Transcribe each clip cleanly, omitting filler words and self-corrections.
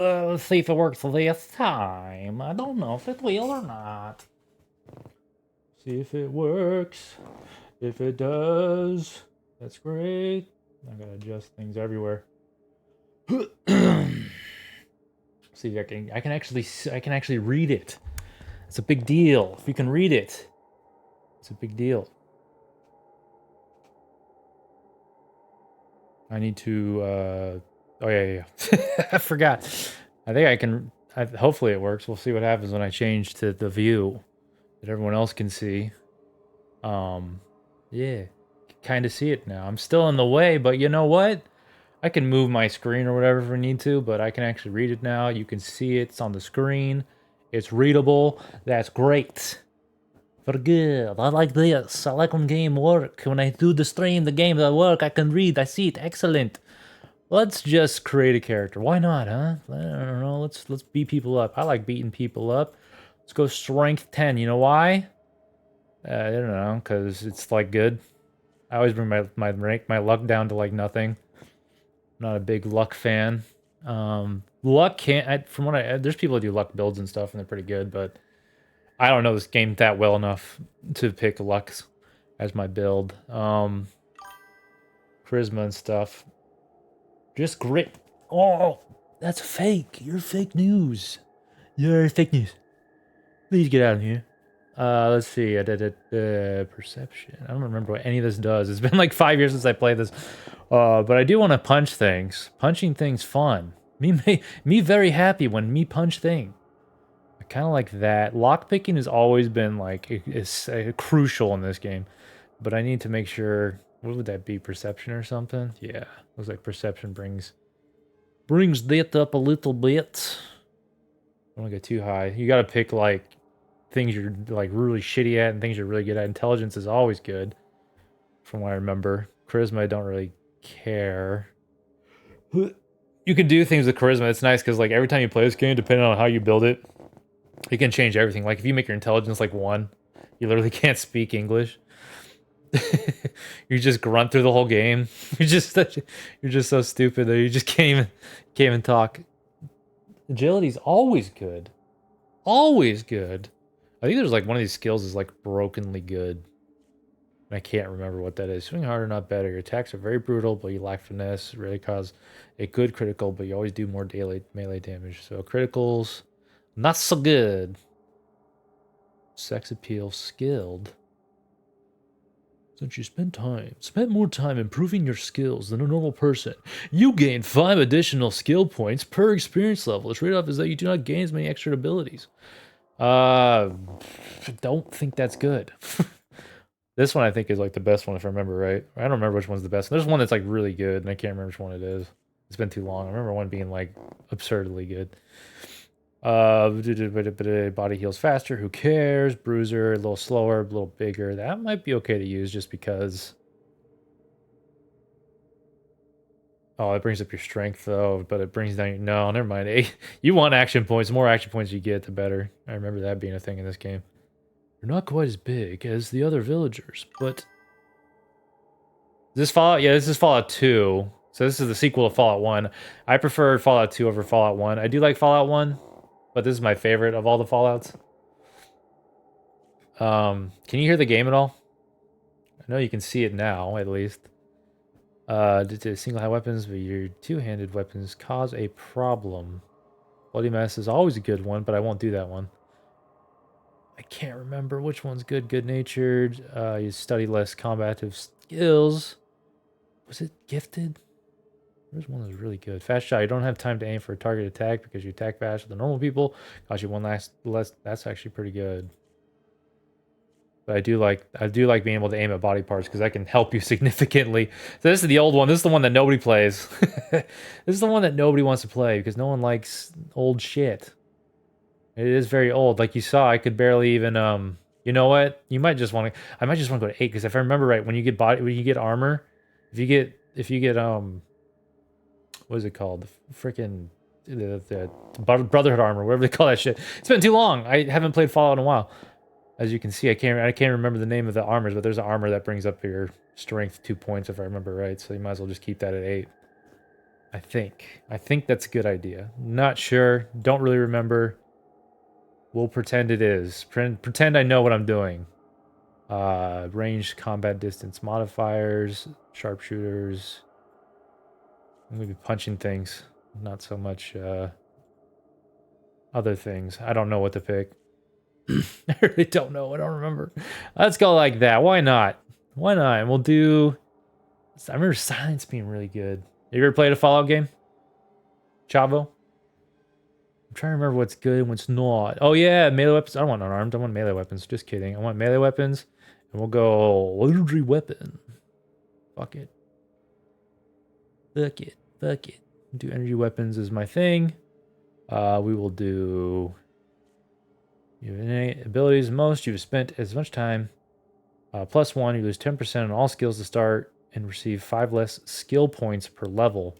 Let's see if it works this time. I don't know if it will or not. See if it works. If it does, that's great. I gotta adjust things everywhere. See if I can actually read it. It's a big deal. If you can read it, it's a big deal. I need to oh yeah. I forgot. I think I can hopefully it works. We'll see what happens when I change to the view that everyone else can see. Yeah. Kind of see it now. I'm still in the way, but you know what? I can move my screen or whatever if I need to, but I can actually read it now. You can see it. It's on the screen. It's readable. That's great. For good. I like this. I like when game work. When I do the stream, the game that work, I can read. I see it. Excellent. Let's just create a character. Why not, huh? I don't know. Let's beat people up. I like beating people up. Let's go strength 10. You know why? I don't know, because it's like good. I always bring my rank, my luck down to like nothing. I'm not a big luck fan. Luck can't. From what there's people that do luck builds and stuff, and they're pretty good, but I don't know this game that well enough to pick Lux as my build. Charisma and stuff. Just grit. Oh, that's fake. You're fake news. You're fake news. Please get out of here. Let's see. I did it. Perception. I don't remember what any of this does. It's been like 5 years since I played this. But I do want to punch things. Punching things fun. Me very happy when me punch thing. I kind of like that. Lockpicking has always been like it's crucial in this game, but I need to make sure. What would that be? Perception or something? Yeah, looks like perception brings that up a little bit. I don't get too high. You got to pick like things you're like really shitty at and things you're really good at. Intelligence is always good, from what I remember. Charisma, I don't really care. You can do things with charisma. It's nice because like every time you play this game, depending on how you build it, it can change everything. Like if you make your intelligence like 1, you literally can't speak English. You just grunt through the whole game. You're just so stupid that you just can't even talk. Agility's always good. Always good. I think there's like one of these skills is like brokenly good. I can't remember what that is. Swing harder, not better. Your attacks are very brutal, but you lack finesse. Really cause a good critical, but you always do more daily melee damage. So criticals, not so good. Sex appeal, skilled. Since you spent more time improving your skills than a normal person, you gain 5 additional skill points per experience level. The trade-off is that you do not gain as many extra abilities. Don't think that's good. This one I think is like the best one if I remember right. I don't remember which one's the best. There's one that's like really good, and I can't remember which one it is. It's been too long. I remember one being like absurdly good. Body heals faster. Who cares? Bruiser, a little slower, a little bigger. That might be okay to use just because. Oh, it brings up your strength though, but it brings down your. No, never mind. Hey, you want action points. The more action points you get, the better. I remember that being a thing in this game. You're not quite as big as the other villagers, but. Is this Fallout? Yeah, this is Fallout 2. So this is the sequel to Fallout 1. I prefer Fallout 2 over Fallout 1. I do like Fallout 1, but this is my favorite of all the Fallouts. Can you hear the game at all? I know you can see it now, at least. Single-hand weapons, but your two-handed weapons cause a problem. Bloody Mess is always a good one, but I won't do that one. I can't remember which one's good. Good-natured. You study less combative skills. Was it gifted? There's one that's really good. Fast shot. You don't have time to aim for a target attack because you attack faster than normal people. Cost you one less. That's actually pretty good. But I do like being able to aim at body parts because that can help you significantly. So this is the old one. This is the one that nobody plays. This is the one that nobody wants to play because no one likes old shit. It is very old. Like you saw, I could barely even you know what? I might just want to go to 8 because if I remember right, when you get armor, if you get what is it called? The Brotherhood armor, whatever they call that shit. It's been too long. I haven't played Fallout in a while. As you can see, I can't remember the name of the armors, but there's an armor that brings up your strength 2 points if I remember right. So you might as well just keep that at 8. I think that's a good idea. Not sure. Don't really remember. We'll pretend it is. Pretend I know what I'm doing. Range, combat distance modifiers, sharpshooters. I'm gonna be punching things, not so much other things. I don't know what to pick. I really don't know. I don't remember. Let's go like that. Why not? Why not? And we'll do. I remember Silence being really good. You ever played a Fallout game? Chavo? I'm trying to remember what's good and what's not. Oh yeah, melee weapons. I don't want unarmed. I want melee weapons. Just kidding. I want melee weapons. And we'll go legendary weapon. Fuck it. Fuck it. Fuck it. Do energy weapons is my thing. We will do. You have innate abilities. Most you've spent as much time. +1. You lose 10% on all skills to start and receive 5 less skill points per level.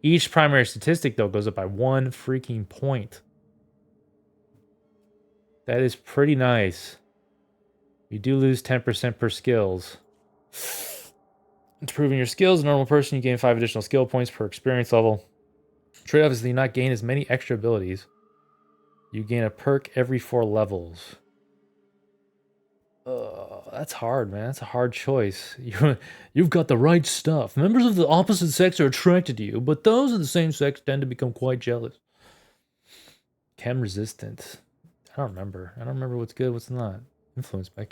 Each primary statistic though goes up by 1 freaking point. That is pretty nice. You do lose 10% per skills. Improving your skills, a normal person, you gain 5 additional skill points per experience level. Trade-off is that you not gain as many extra abilities. You gain a perk every 4 levels. That's hard, man. That's a hard choice. You've got the right stuff. Members of the opposite sex are attracted to you, but those of the same sex tend to become quite jealous. Chem resistant. I don't remember. I don't remember what's good, what's not. Influenced by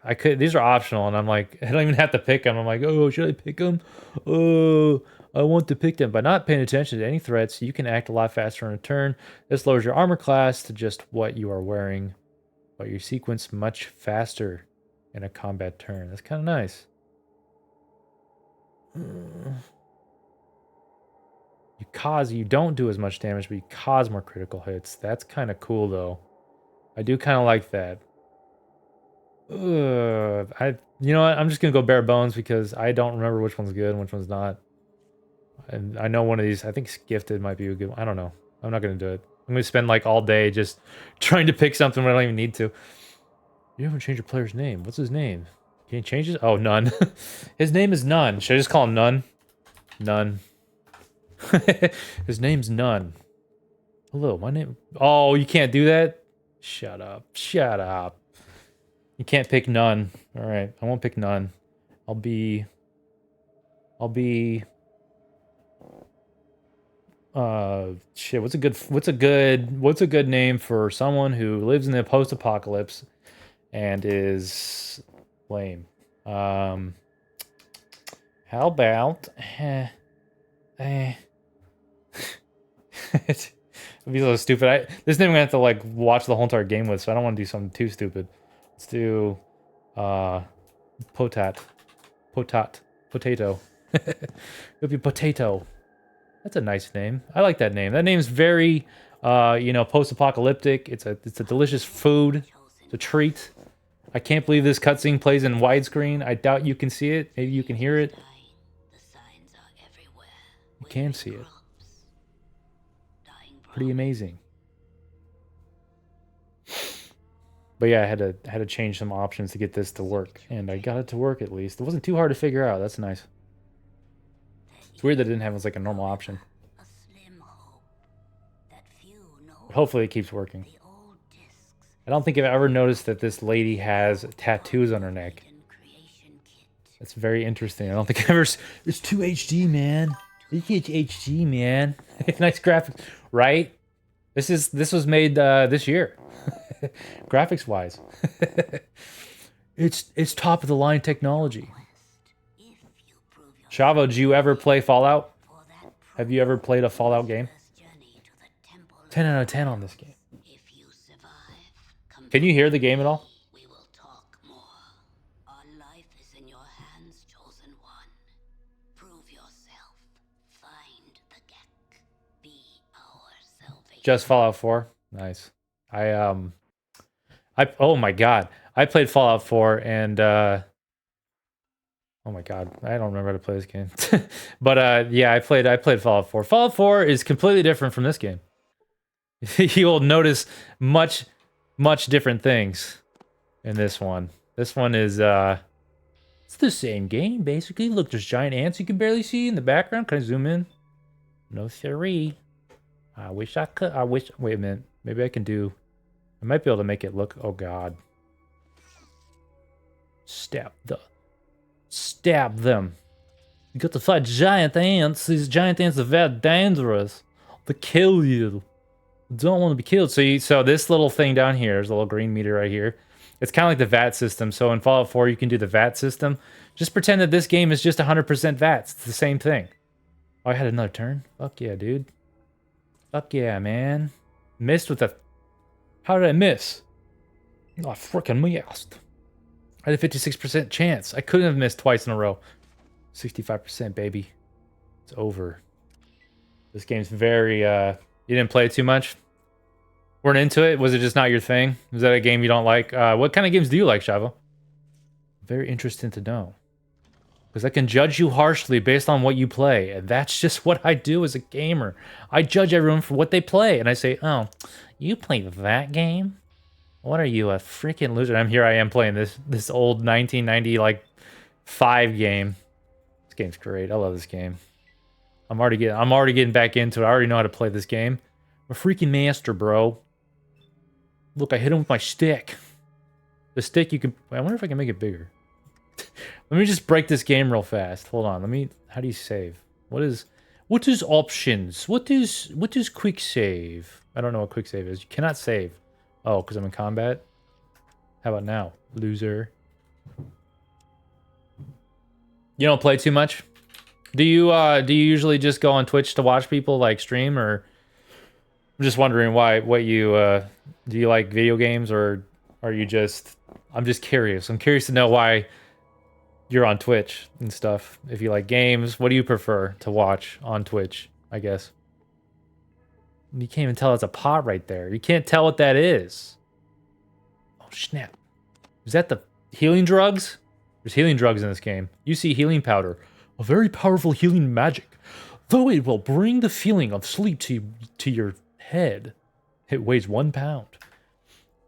I could. These are optional, and I'm like, I don't even have to pick them. I'm like, oh, should I pick them? Oh, I want to pick them. By not paying attention to any threats, you can act a lot faster in a turn. This lowers your armor class to just what you are wearing, but you sequence much faster in a combat turn. That's kind of nice. You don't do as much damage, but you cause more critical hits. That's kind of cool, though. I do kind of like that. You know what? I'm just gonna go bare bones because I don't remember which one's good and which one's not. And I know one of these. I think Gifted might be a good one. I don't know. I'm not gonna do it. I'm gonna spend like all day just trying to pick something when I don't even need to. You haven't changed your player's name. What's his name? Can you change it? Oh, None. His name is None. Should I just call him None? None. His name's None. Hello, my name. Oh, you can't do that? Shut up. Shut up. You can't pick None. All right, I won't pick None. I'll be. Shit. What's a good name for someone who lives in the post-apocalypse and is lame? How about? It'd be so stupid. This name I'm gonna have to like watch the whole entire game with, so I don't want to do something too stupid. Let's do potato. It'll be potato. That's a nice name. I like that name. That name's very post-apocalyptic. It's a delicious food. It's a treat. I can't believe this cutscene plays in widescreen. I doubt you can see it. Maybe you can hear it. You can see it. Pretty amazing. But yeah, I had to change some options to get this to work, and I got it to work at least. It wasn't too hard to figure out. That's nice. It's weird that it didn't have as like a normal option. Hopefully it keeps working. I don't think I've ever noticed that this lady has tattoos on her neck. That's very interesting. I don't think I've ever... It's too HD, man. It's HD, man. Nice graphics, right? This was made this year. Graphics wise. It's top of the line technology. Chavo, did you ever play Fallout? Have you ever played a Fallout game? 10 out of 10 on this game. Can you hear the game at all? Just Fallout 4. Nice. Oh my god. I played Fallout 4 and oh my god, I don't remember how to play this game. But yeah, I played Fallout 4. Fallout 4 is completely different from this game. You will notice much different things in this one. This one is It's the same game, basically. Look, there's giant ants you can barely see in the background. Can I zoom in? No siree. I wish I could. Wait a minute. Maybe I can do... I might be able to make it look... Oh, God. Stab them. You got to fight giant ants. These giant ants are very dangerous. They kill you. Don't want to be killed. So this little thing down here is a little green meter right here. It's kind of like the VAT system. So in Fallout 4, you can do the VAT system. Just pretend that this game is just 100% VATs. It's the same thing. Oh, I had another turn? Fuck yeah, dude. Fuck yeah, man. Missed with a... How did I miss? Oh, I freaking missed. I had a 56% chance. I couldn't have missed twice in a row. 65%, baby. It's over. This game's very, You didn't play it too much? Weren't into it? Was it just not your thing? Is that a game you don't like? What kind of games do you like, Shavo? Very interesting to know. Because I can judge you harshly based on what you play. And that's just what I do as a gamer. I judge everyone for what they play. And I say, oh, you play that game? What are you, a freaking loser? I am playing this old 1990, like, 5 game. This game's great. I love this game. I'm already getting back into it. I already know how to play this game. I'm a freaking master, bro. Look, I hit him with my stick. The stick you can... I wonder if I can make it bigger. Let me just break this game real fast. Hold on. How do you save? What is options? What is quick save? I don't know what quick save is. You cannot save. Oh, because I'm in combat? How about now? Loser. You don't play too much? Do you usually just go on Twitch to watch people like stream, or I'm just wondering what you do you like video games, or are you just... I'm just curious. I'm curious to know why you're on Twitch and stuff. If you like games, what do you prefer to watch on Twitch, I guess? You can't even tell it's a pot right there. You can't tell what that is. Oh, snap. Is that the healing drugs? There's healing drugs in this game. You see healing powder. A very powerful healing magic. Though it will bring the feeling of sleep to your head. It weighs 1 pound.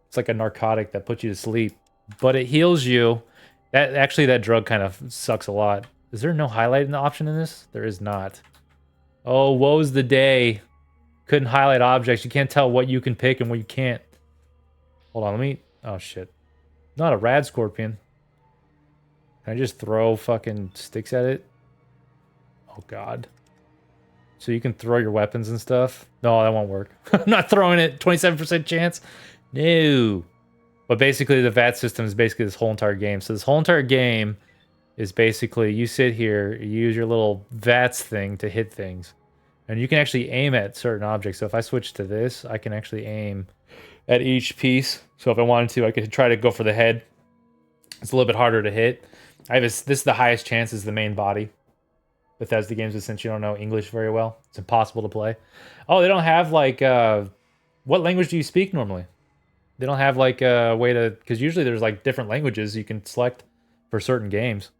It's like a narcotic that puts you to sleep. But it heals you. That drug kind of sucks a lot. Is there no highlighting option in this? There is not. Oh, woe's the day. Couldn't highlight objects. You can't tell what you can pick and what you can't. Hold on, let me... Oh, shit. Not a rad scorpion. Can I just throw fucking sticks at it? Oh, God. So you can throw your weapons and stuff? No, that won't work. I'm not throwing it. 27% chance? No. But basically, the VAT system is basically this whole entire game. So this whole entire game is basically, you sit here, you use your little VATS thing to hit things. And you can actually aim at certain objects. So if I switch to this, I can actually aim at each piece. So if I wanted to, I could try to go for the head. It's a little bit harder to hit. This is the highest chance is the main body. Bethesda games, but since you don't know English very well, it's impossible to play. Oh, they don't have like... what language do you speak normally? They don't have like a way to... Because usually there's like different languages you can select for certain games.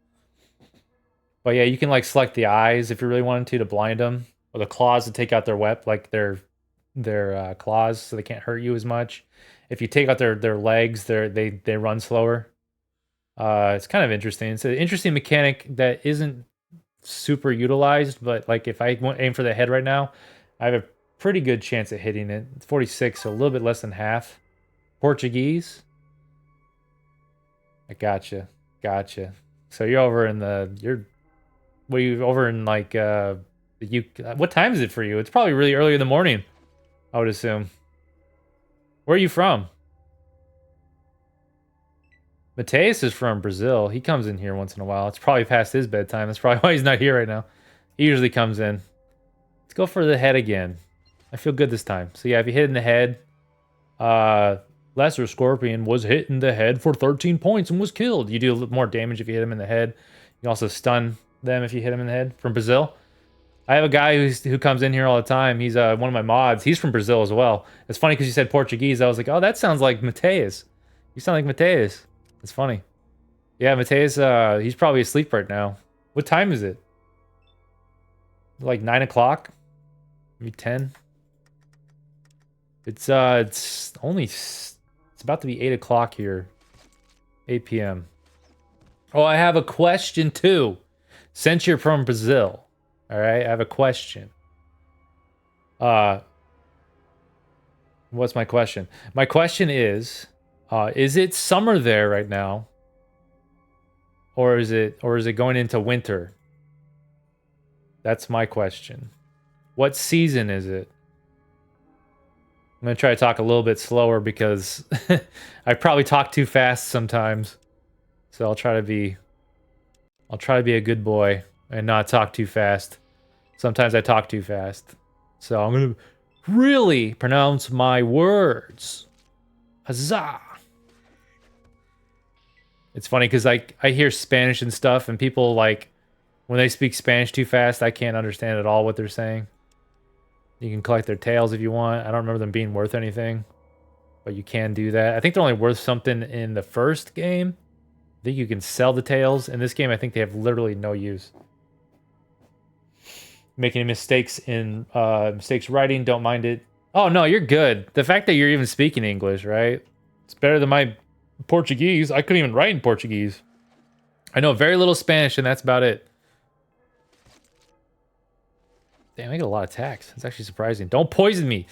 But yeah, you can like select the eyes if you really wanted to blind them. Or the claws to take out their like their claws so they can't hurt you as much. If you take out their legs, they run slower. It's kind of interesting. It's an interesting mechanic that isn't super utilized, but like if I aim for the head right now, I have a pretty good chance at hitting it. It's 46, so a little bit less than half. Portuguese. I gotcha. So you're over in over in like what time is it for you? It's probably really early in the morning, I would assume. Where are you from? Mateus is from Brazil. He comes in here once in a while. It's probably past his bedtime. That's probably why he's not here right now. He usually comes in. Let's go for the head again. I feel good this time. So yeah, if you hit in the head, Lesser Scorpion was hit in the head for 13 points and was killed. You do a little more damage if you hit him in the head. You can also stun them if you hit him in the head. From Brazil. I have a guy who comes in here all the time. He's one of my mods. He's from Brazil as well. It's funny because you said Portuguese. I was like, oh, that sounds like Mateus. You sound like Mateus. It's funny. Yeah, Mateus, he's probably asleep right now. What time is it? Like 9 o'clock? Maybe 10? It's about to be 8 o'clock here. 8 p.m. Oh, I have a question too. Since you're from Brazil, all right, I have a question. Uh, what's my question? My question is it summer there right now, or is it going into winter? That's my question. What season is it? I'm gonna try to talk a little bit slower because I probably talk too fast sometimes. So I'll try to be a good boy and not talk too fast. Sometimes I talk too fast. So I'm gonna really pronounce my words. Huzzah! It's funny because I hear Spanish and stuff, and people like when they speak Spanish too fast, I can't understand at all what they're saying. You can collect their tails if you want. I don't remember them being worth anything, but you can do that. I think they're only worth something in the first game. I think you can sell the tails. In this game, I think they have literally no use. Making mistakes in mistakes writing, don't mind it. Oh no, you're good. The fact that you're even speaking English, right? It's better than my Portuguese. I couldn't even write in Portuguese. I know very little Spanish, and that's about it. Damn, I get a lot of attacks. It's actually surprising. Don't poison me.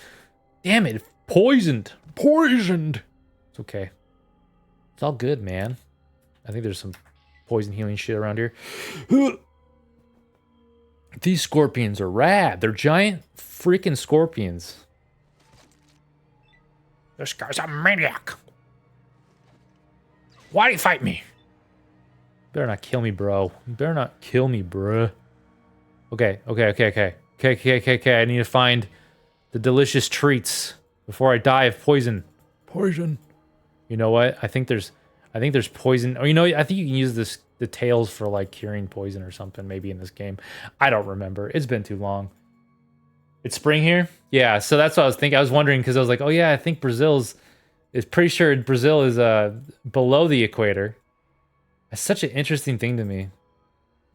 Damn it. Poisoned. Poisoned. It's okay. It's all good, man. I think there's some poison healing shit around here. These scorpions are rad. They're giant freaking scorpions. This guy's a maniac. Why do you fight me? Better not kill me, bro. You better not kill me, bruh. Okay. I need to find the delicious treats before I die of poison. Poison. You know what? I think there's poison. Or you know, I think you can use the tails for like curing poison or something maybe in this game. I don't remember. It's been too long. It's spring here? Yeah, so that's what I was thinking. I was wondering because I was like, "Oh yeah, I think is pretty sure Brazil is below the equator." It's such an interesting thing to me.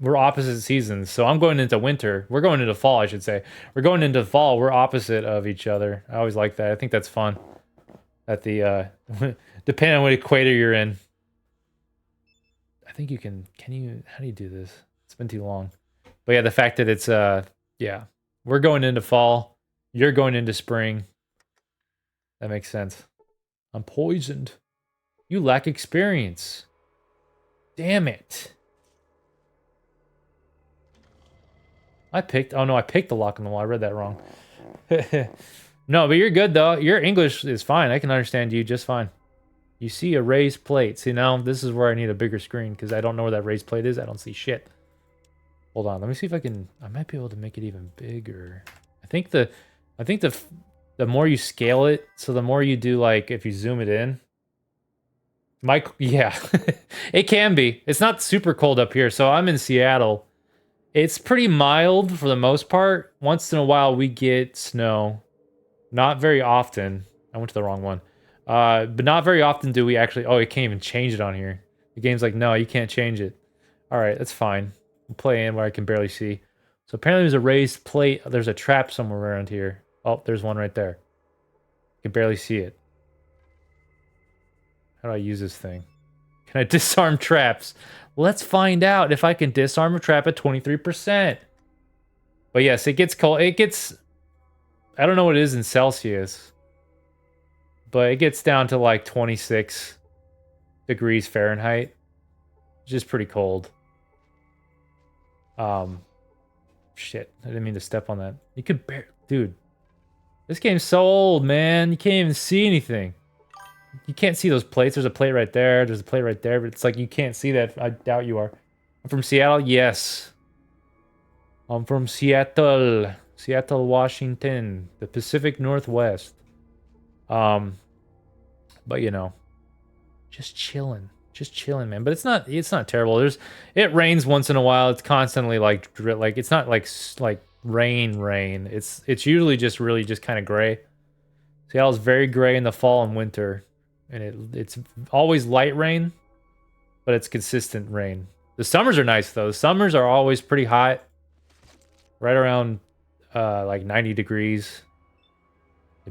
We're opposite seasons. So I'm going into winter. We're going into fall, I should say. We're going into fall. We're opposite of each other. I always like that. I think that's fun. At the depending on what equator you're in. I think you can you how do you do this? It's been too long. But yeah, the fact that it's yeah. We're going into fall. You're going into spring. That makes sense. I'm poisoned. You lack experience. Damn it. I picked the lock on the wall. I read that wrong. No, but you're good though. Your English is fine. I can understand you just fine. You see a raised plate. See, now this is where I need a bigger screen because I don't know where that raised plate is. I don't see shit. Hold on. Let me see if I might be able to make it even bigger. I think the more you scale it, so the more you do like if you zoom it in. Yeah. It can be. It's not super cold up here. So I'm in Seattle. It's pretty mild for the most part. Once in a while we get snow. Not very often. I went to the wrong one. But not very often do we actually... Oh, you can't even change it on here. The game's like, no, you can't change it. All right, that's fine. I'll play in where I can barely see. So apparently there's a raised plate. There's a trap somewhere around here. Oh, there's one right there. You can barely see it. How do I use this thing? Can I disarm traps? Let's find out if I can disarm a trap at 23%. But yes, it gets cold. It gets... I don't know what it is in Celsius. But it gets down to like 26 degrees Fahrenheit. Which is pretty cold. Shit. I didn't mean to step on that. You could bear... Dude. This game's so old, man. You can't even see anything. You can't see those plates. There's a plate right there. There's a plate right there. But it's like you can't see that. I doubt you are. I'm from Seattle? Yes. I'm from Seattle. Seattle, Washington. The Pacific Northwest. But you know. Just chilling. Just chilling, man. But it's not terrible. It rains once in a while. It's constantly like it's not like rain. It's usually just really just kind of gray. Seattle's very gray in the fall and winter. And it's always light rain, but it's consistent rain. The summers are nice though. The summers are always pretty hot. Right around like 90 degrees.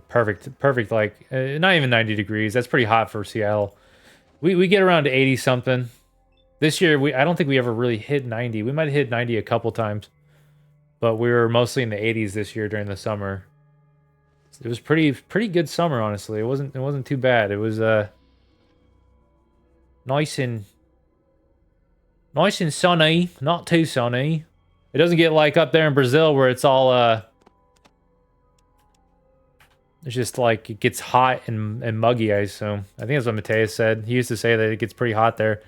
Perfect like not even 90 degrees. That's pretty hot for Seattle. We get around 80 something. This year, I don't think we ever really hit 90. We might have hit 90 a couple times, but we were mostly in the 80s this year during the summer. It was pretty good summer, honestly. It wasn't too bad. It was nice and sunny, not too sunny. It doesn't get like up there in Brazil where it's all it's just like it gets hot and muggy, I assume. I think that's what Mateus said. He used to say that it gets pretty hot there.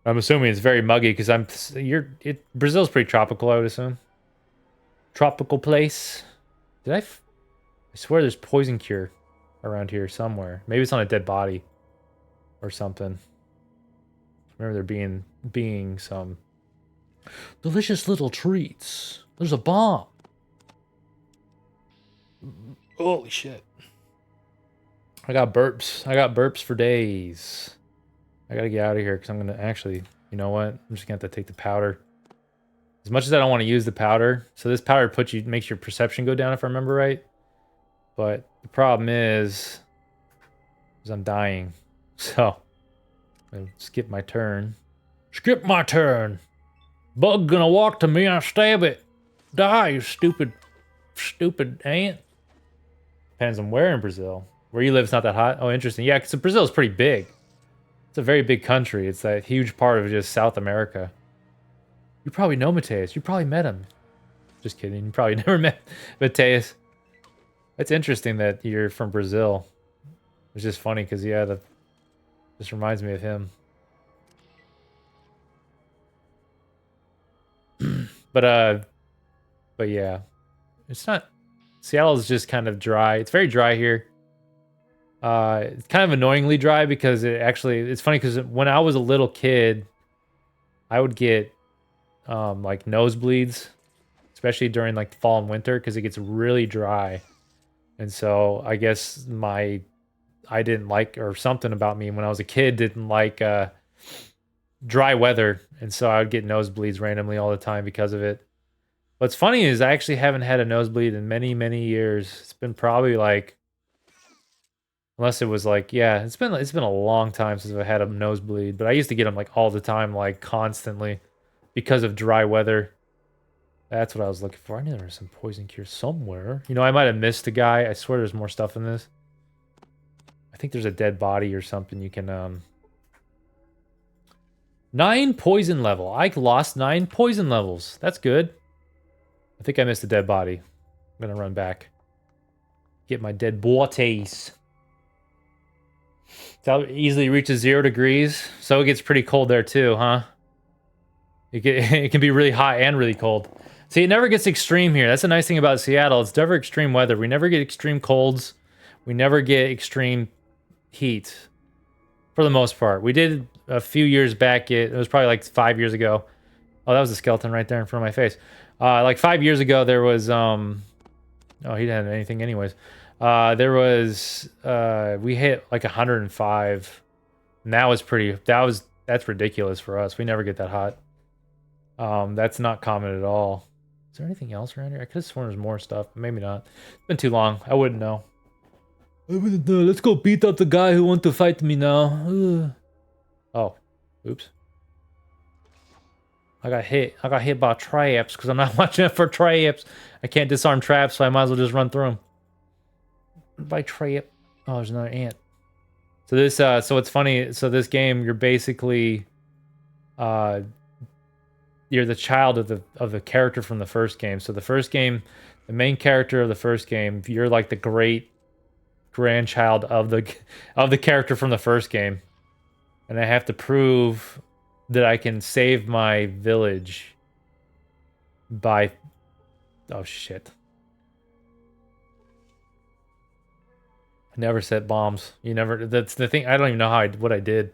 I'm assuming it's very muggy because Brazil's pretty tropical, I would assume. Tropical place. I swear there's poison cure around here somewhere. Maybe it's on a dead body or something. Remember there being some delicious little treats. There's a bomb. Holy shit. I got burps for days. I gotta get out of here because I'm gonna actually, you know what? I'm just gonna have to take the powder. As much as I don't want to use the powder, so this powder makes your perception go down if I remember right. But the problem is I'm dying. So I'll skip my turn. Skip my turn. Bug gonna walk to me, I stab it. Die, you stupid ant. Depends on where in Brazil. Where you live, it's not that hot. Oh, interesting. Yeah, because Brazil is pretty big. It's a very big country. It's a huge part of just South America. You probably know Mateus. You probably met him. Just kidding. You probably never met Mateus. It's interesting that you're from Brazil. It's just funny because, yeah, this reminds me of him. But yeah. It's not... Seattle is just kind of dry. It's very dry here. It's kind of annoyingly dry because it's funny because when I was a little kid, I would get like nosebleeds, especially during like the fall and winter because it gets really dry. And so I guess I didn't like, or something about me when I was a kid didn't like dry weather. And so I would get nosebleeds randomly all the time because of it. What's funny is I actually haven't had a nosebleed in many, many years. It's been probably like, unless it was like, yeah, it's been a long time since I've had a nosebleed, but I used to get them like all the time, like constantly because of dry weather. That's what I was looking for. I knew there was some poison cure somewhere. You know, I might have missed a guy. I swear there's more stuff in this. I think there's a dead body or something you can 9 poison level. I lost 9 poison levels. That's good. I think I missed a dead body. I'm gonna run back. Get my dead bodies. It easily reaches 0 degrees, so it gets pretty cold there too, huh? It can be really hot and really cold. See, it never gets extreme here. That's the nice thing about Seattle. It's never extreme weather. We never get extreme colds. We never get extreme heat, for the most part. We did a few years back. It was probably like 5 years ago. Oh, that was a skeleton right there in front of my face. Like 5 years ago, there was oh, he didn't have anything anyways. We hit like 105. And that's ridiculous for us. We never get that hot. That's not common at all. Is there anything else around here? I could have sworn there's more stuff, but maybe not. It's been too long. I wouldn't know. Let's go beat up the guy who wants to fight me now. Oh, oops. I got hit by traps because I'm not watching it for traps. I can't disarm traps, so I might as well just run through them. By trap. Oh, there's another ant. So this, so it's funny. So this game, you're basically, you're the child of the character from the first game. So the first game, the main character of the first game, you're like the great grandchild of the character from the first game, and I have to prove that I can save my village by... Oh, shit. I never set bombs. You never... That's the thing. I don't even know what I did.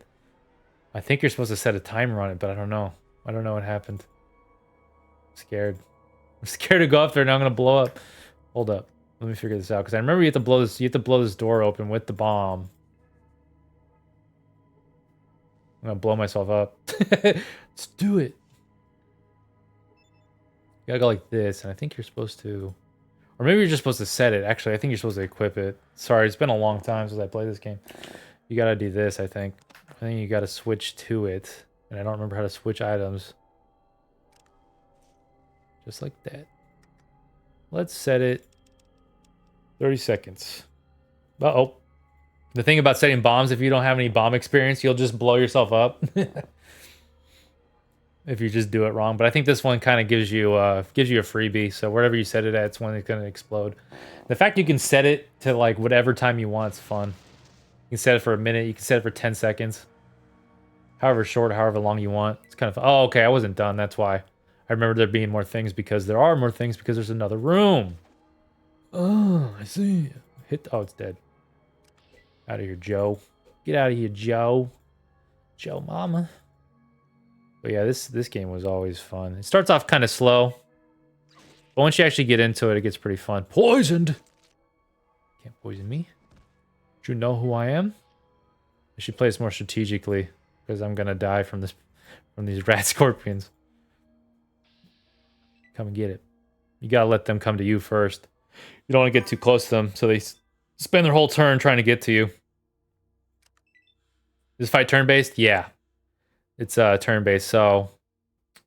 I think you're supposed to set a timer on it, but I don't know. I don't know what happened. I'm scared. I'm scared to go up there and I'm going to blow up. Hold up. Let me figure this out. Because I remember you have to blow this door open with the bomb. I'm gonna blow myself up. Let's do it. You gotta go like this, and I think you're supposed to... Or maybe you're just supposed to set it. Actually, I think you're supposed to equip it. Sorry, it's been a long time since I played this game. You gotta do this, I think. I think you gotta switch to it. And I don't remember how to switch items. Just like that. Let's set it 30 seconds. Uh-oh. The thing about setting bombs, if you don't have any bomb experience, you'll just blow yourself up. If you just do it wrong. But I think this one kind of gives you a freebie. So wherever you set it at, it's when it's going to explode. The fact you can set it to like whatever time you want is fun. You can set it for a minute. You can set it for 10 seconds. However short, however long you want. It's kind of... Oh, okay. I wasn't done. That's why. I remember there being more things because there are more things because there's another room. Oh, I see. Oh, it's dead. Out of here, Joe. Get out of here, Joe. Joe mama. But yeah, this game was always fun. It starts off kind of slow. But once you actually get into it, it gets pretty fun. Poisoned! Can't poison me. Do you know who I am? I should play this more strategically. Because I'm gonna die from these rat scorpions. Come and get it. You gotta let them come to you first. You don't want to get too close to them, so they spend their whole turn trying to get to you. This fight turn-based? Yeah. It's turn-based, so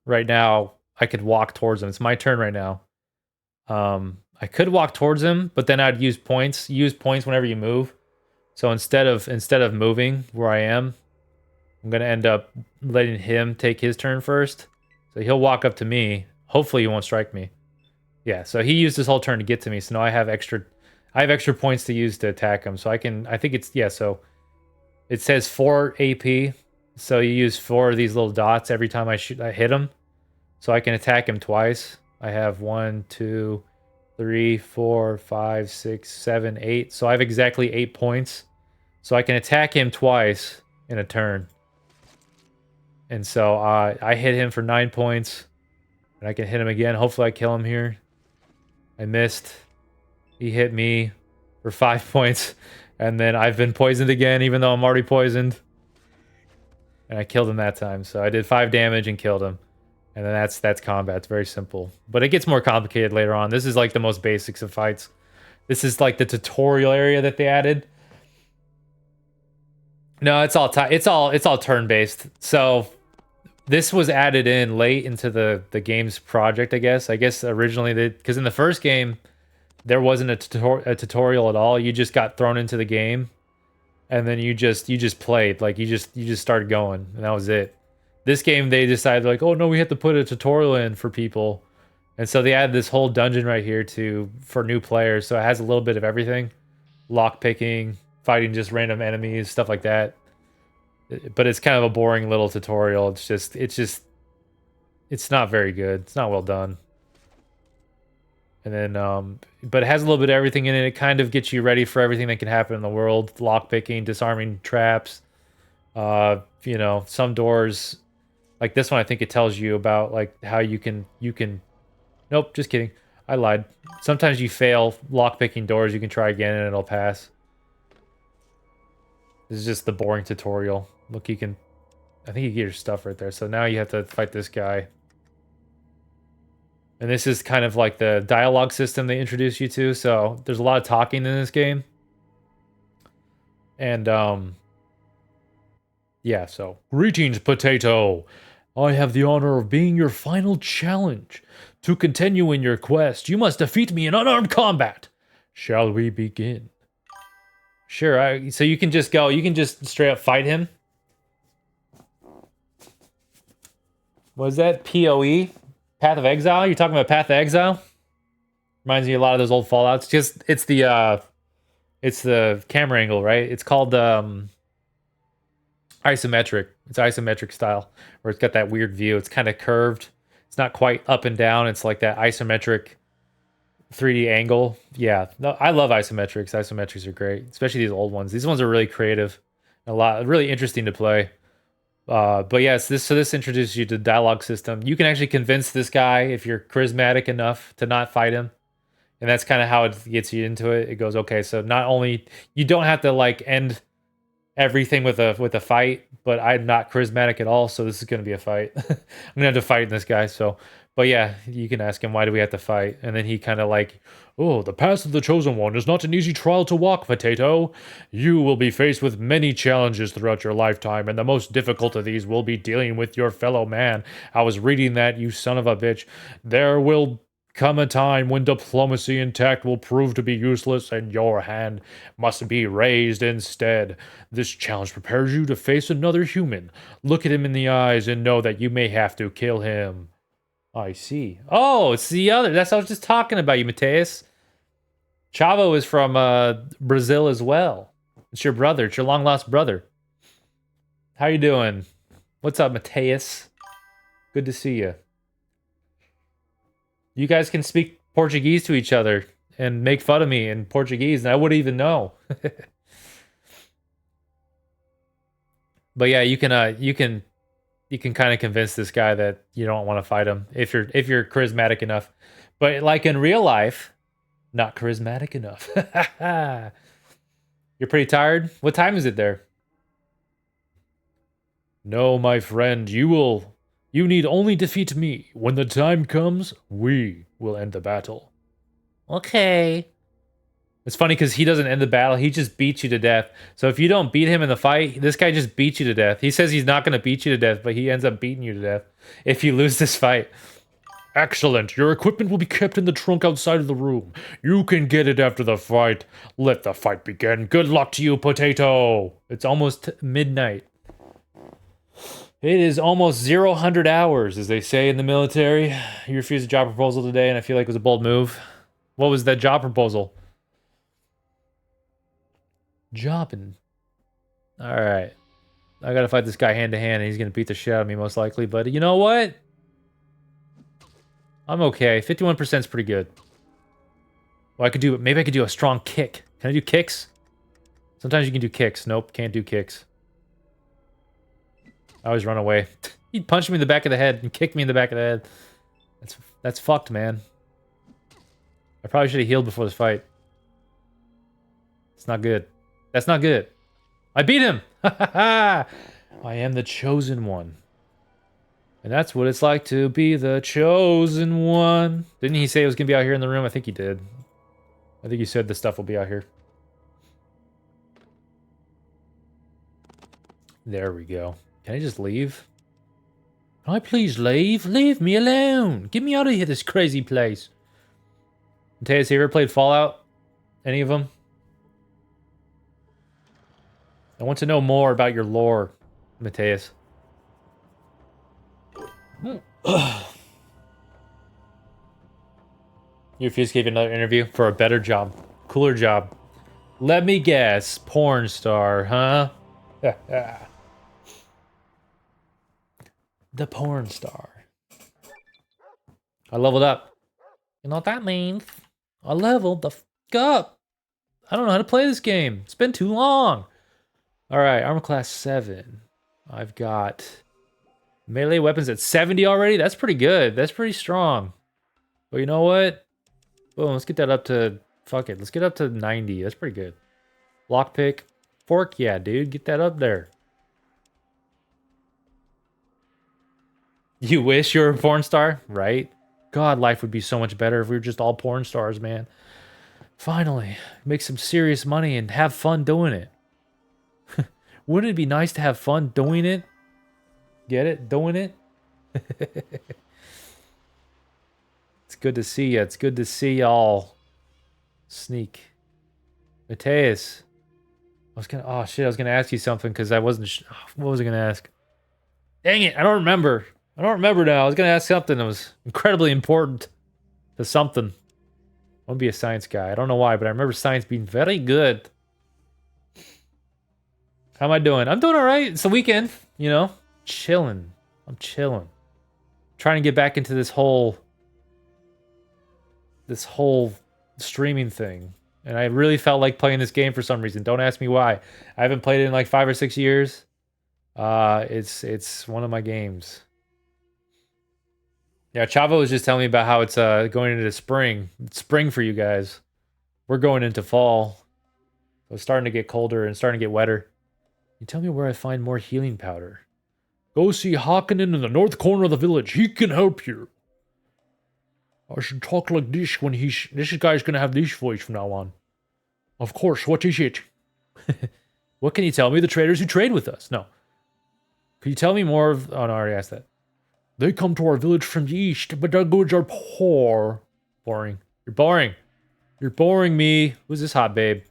right now I could walk towards him. It's my turn right now. I could walk towards him, but then I'd use points. Use points whenever you move. So instead of moving where I am, I'm gonna end up letting him take his turn first. So he'll walk up to me. Hopefully he won't strike me. Yeah, so he used his whole turn to get to me, so now I have extra points to use to attack him. So I think it's, yeah, so it says 4 AP. So you use 4 of these little dots every time I hit him. So I can attack him twice. I have 1, 2, 3, 4, 5, 6, 7, 8. So I have exactly 8 points. So I can attack him twice in a turn. And so I hit him for 9 points. And I can hit him again. Hopefully I kill him here. I missed. He hit me for 5 points. And then I've been poisoned again, even though I'm already poisoned. And I killed him that time. So I did 5 damage and killed him. And then that's combat. It's very simple. But it gets more complicated later on. This is like the most basics of fights. This is like the tutorial area that they added. No, it's all turn-based. So this was added in late into the game's project, I guess. I guess originally because in the first game there wasn't a tutorial at all. You just got thrown into the game, and then you just played. Like you just started going, and that was it. This game they decided like, oh no, we have to put a tutorial in for people, and so they added this whole dungeon right here for new players. So it has a little bit of everything, lock picking, fighting just random enemies, stuff like that. But it's kind of a boring little tutorial. It's not very good. It's not well done. And then, but it has a little bit of everything in it. It kind of gets you ready for everything that can happen in the world. Lockpicking, disarming traps. You know, some doors, like this one, I think it tells you about like how you can. Nope, just kidding. I lied. Sometimes you fail lockpicking doors. You can try again and it'll pass. This is just the boring tutorial. Look, I think you get your stuff right there. So now you have to fight this guy. And this is kind of like the dialogue system they introduce you to. So there's a lot of talking in this game. And, yeah, so. Greetings, Potato. I have the honor of being your final challenge. To continue in your quest, you must defeat me in unarmed combat. Shall we begin? Sure, so you can just straight up fight him. Was that PoE? Path of Exile? You're talking about Path of Exile? Reminds me a lot of those old Fallouts. Just it's the camera angle, right? It's called isometric. It's isometric style, where it's got that weird view. It's kind of curved. It's not quite up and down. It's like that isometric 3D angle. Yeah, no, I love isometrics. Isometrics are great, especially these old ones. These ones are really creative, really interesting to play. But yes, this introduces you to the dialogue system. You can actually convince this guy if you're charismatic enough to not fight him, and that's kind of how it gets you into it. It goes, okay, so not only you don't have to like end everything with a fight, but I'm not charismatic at all, so this is going to be a fight. I'm gonna have to fight this guy. So But yeah, you can ask him, why do we have to fight? And then he kind of like, oh, the path of the Chosen One is not an easy trial to walk, Potato. You will be faced with many challenges throughout your lifetime, and the most difficult of these will be dealing with your fellow man. I was reading that, you son of a bitch. There will come a time when diplomacy and tact will prove to be useless and your hand must be raised instead. This challenge prepares you to face another human. Look at him in the eyes and know that you may have to kill him. I see. Oh, it's the other. That's what I was just talking about, you Mateus. Chavo is from Brazil as well. It's your brother. It's your long lost brother. How you doing? What's up, Mateus? Good to see you. You guys can speak Portuguese to each other and make fun of me in Portuguese, and I wouldn't even know. But yeah, you can kind of convince this guy that you don't want to fight him if you're charismatic enough. But like in real life, not charismatic enough. You're pretty tired? What time is it there? No, my friend, you need only defeat me. When the time comes, we will end the battle. Okay. It's funny because he doesn't end the battle, he just beats you to death. So if you don't beat him in the fight, this guy just beats you to death. He says he's not going to beat you to death, but he ends up beating you to death if you lose this fight. Excellent. Your equipment will be kept in the trunk outside of the room. You can get it after the fight. Let the fight begin. Good luck to you, Potato. It's almost midnight. It is almost 0-100 hours, as they say in the military. You refused a job proposal today, and I feel like it was a bold move. What was that job proposal? Jobbing. Alright. I gotta fight this guy hand to hand, and he's gonna beat the shit out of me, most likely. But you know what? I'm okay. 51% is pretty good. Well, maybe I could do a strong kick. Can I do kicks? Sometimes you can do kicks. Nope, can't do kicks. I always run away. He'd punch me in the back of the head and kick me in the back of the head. That's fucked, man. I probably should have healed before this fight. It's not good. That's not good. I beat him! I am the chosen one. And that's what it's like to be the chosen one. Didn't he say it was going to be out here in the room? I think he did. I think he said the stuff will be out here. There we go. Can I just leave? Can I please leave? Leave me alone. Get me out of here, this crazy place. Mateus, you ever played Fallout? Any of them? I want to know more about your lore, Mateus. You refuse to give another interview for a better job. Cooler job. Let me guess. Porn star, huh? The porn star. I leveled up. You know what that means? I leveled the f up. I don't know how to play this game. It's been too long. Alright, armor class 7. I've got melee weapons at 70 already. That's pretty good. That's pretty strong. But you know what? Boom, let's get that up to... Fuck it. Let's get up to 90. That's pretty good. Lockpick. Fork, yeah, dude. Get that up there. You wish you were a porn star? Right? God, life would be so much better if we were just all porn stars, man. Finally. Make some serious money and have fun doing it. Wouldn't it be nice to have fun doing it? Get it? Doing it? It's good to see you. It's good to see y'all. Sneak. Mateus. Oh shit, I was gonna ask you something because I wasn't what was I gonna ask? Dang it, I don't remember. I don't remember now. I was gonna ask something that was incredibly important to something. I want to be a science guy. I don't know why, but I remember science being very good. How am I doing? I'm doing all right. It's the weekend, you know? Chilling. I'm chilling. Trying to get back into this whole streaming thing. And I really felt like playing this game for some reason. Don't ask me why. I haven't played it in like 5 or 6 years. It's one of my games. Yeah, Chavo was just telling me about how it's going into spring. It's spring for you guys. We're going into fall. So it's starting to get colder and starting to get wetter. You tell me where I find more healing powder. Go see Hakkinen in the north corner of the village. He can help you. I should talk like this when this guy's gonna have this voice from now on. Of course, what is it? What can you tell me the traders who trade with us? No. Could you tell me more of... Oh, no, I already asked that. They come to our village from the east, but their goods are poor. Boring. You're boring. You're boring me. Who's this hot babe?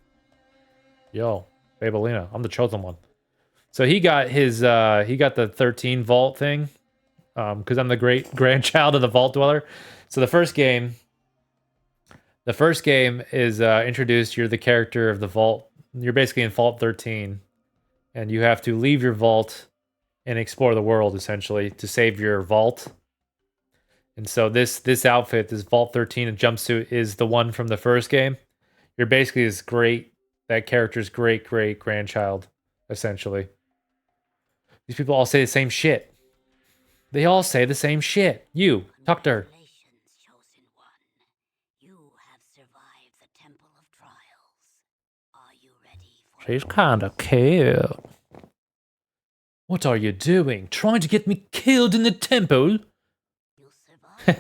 Yo, Babe Alina. I'm the chosen one. So he got his, he got the 13 vault thing. Because I'm the great grandchild of the vault dweller. So the first game is introduced. You're the character of the vault. You're basically in Vault 13. And you have to leave your vault and explore the world, essentially, to save your vault. And so this outfit, this Vault 13 jumpsuit, is the one from the first game. You're basically that character's great-great-grandchild, essentially. These people all say the same shit. They all say the same shit. You, talk to her. She's kinda cute. What are you doing? Trying to get me killed in the temple? I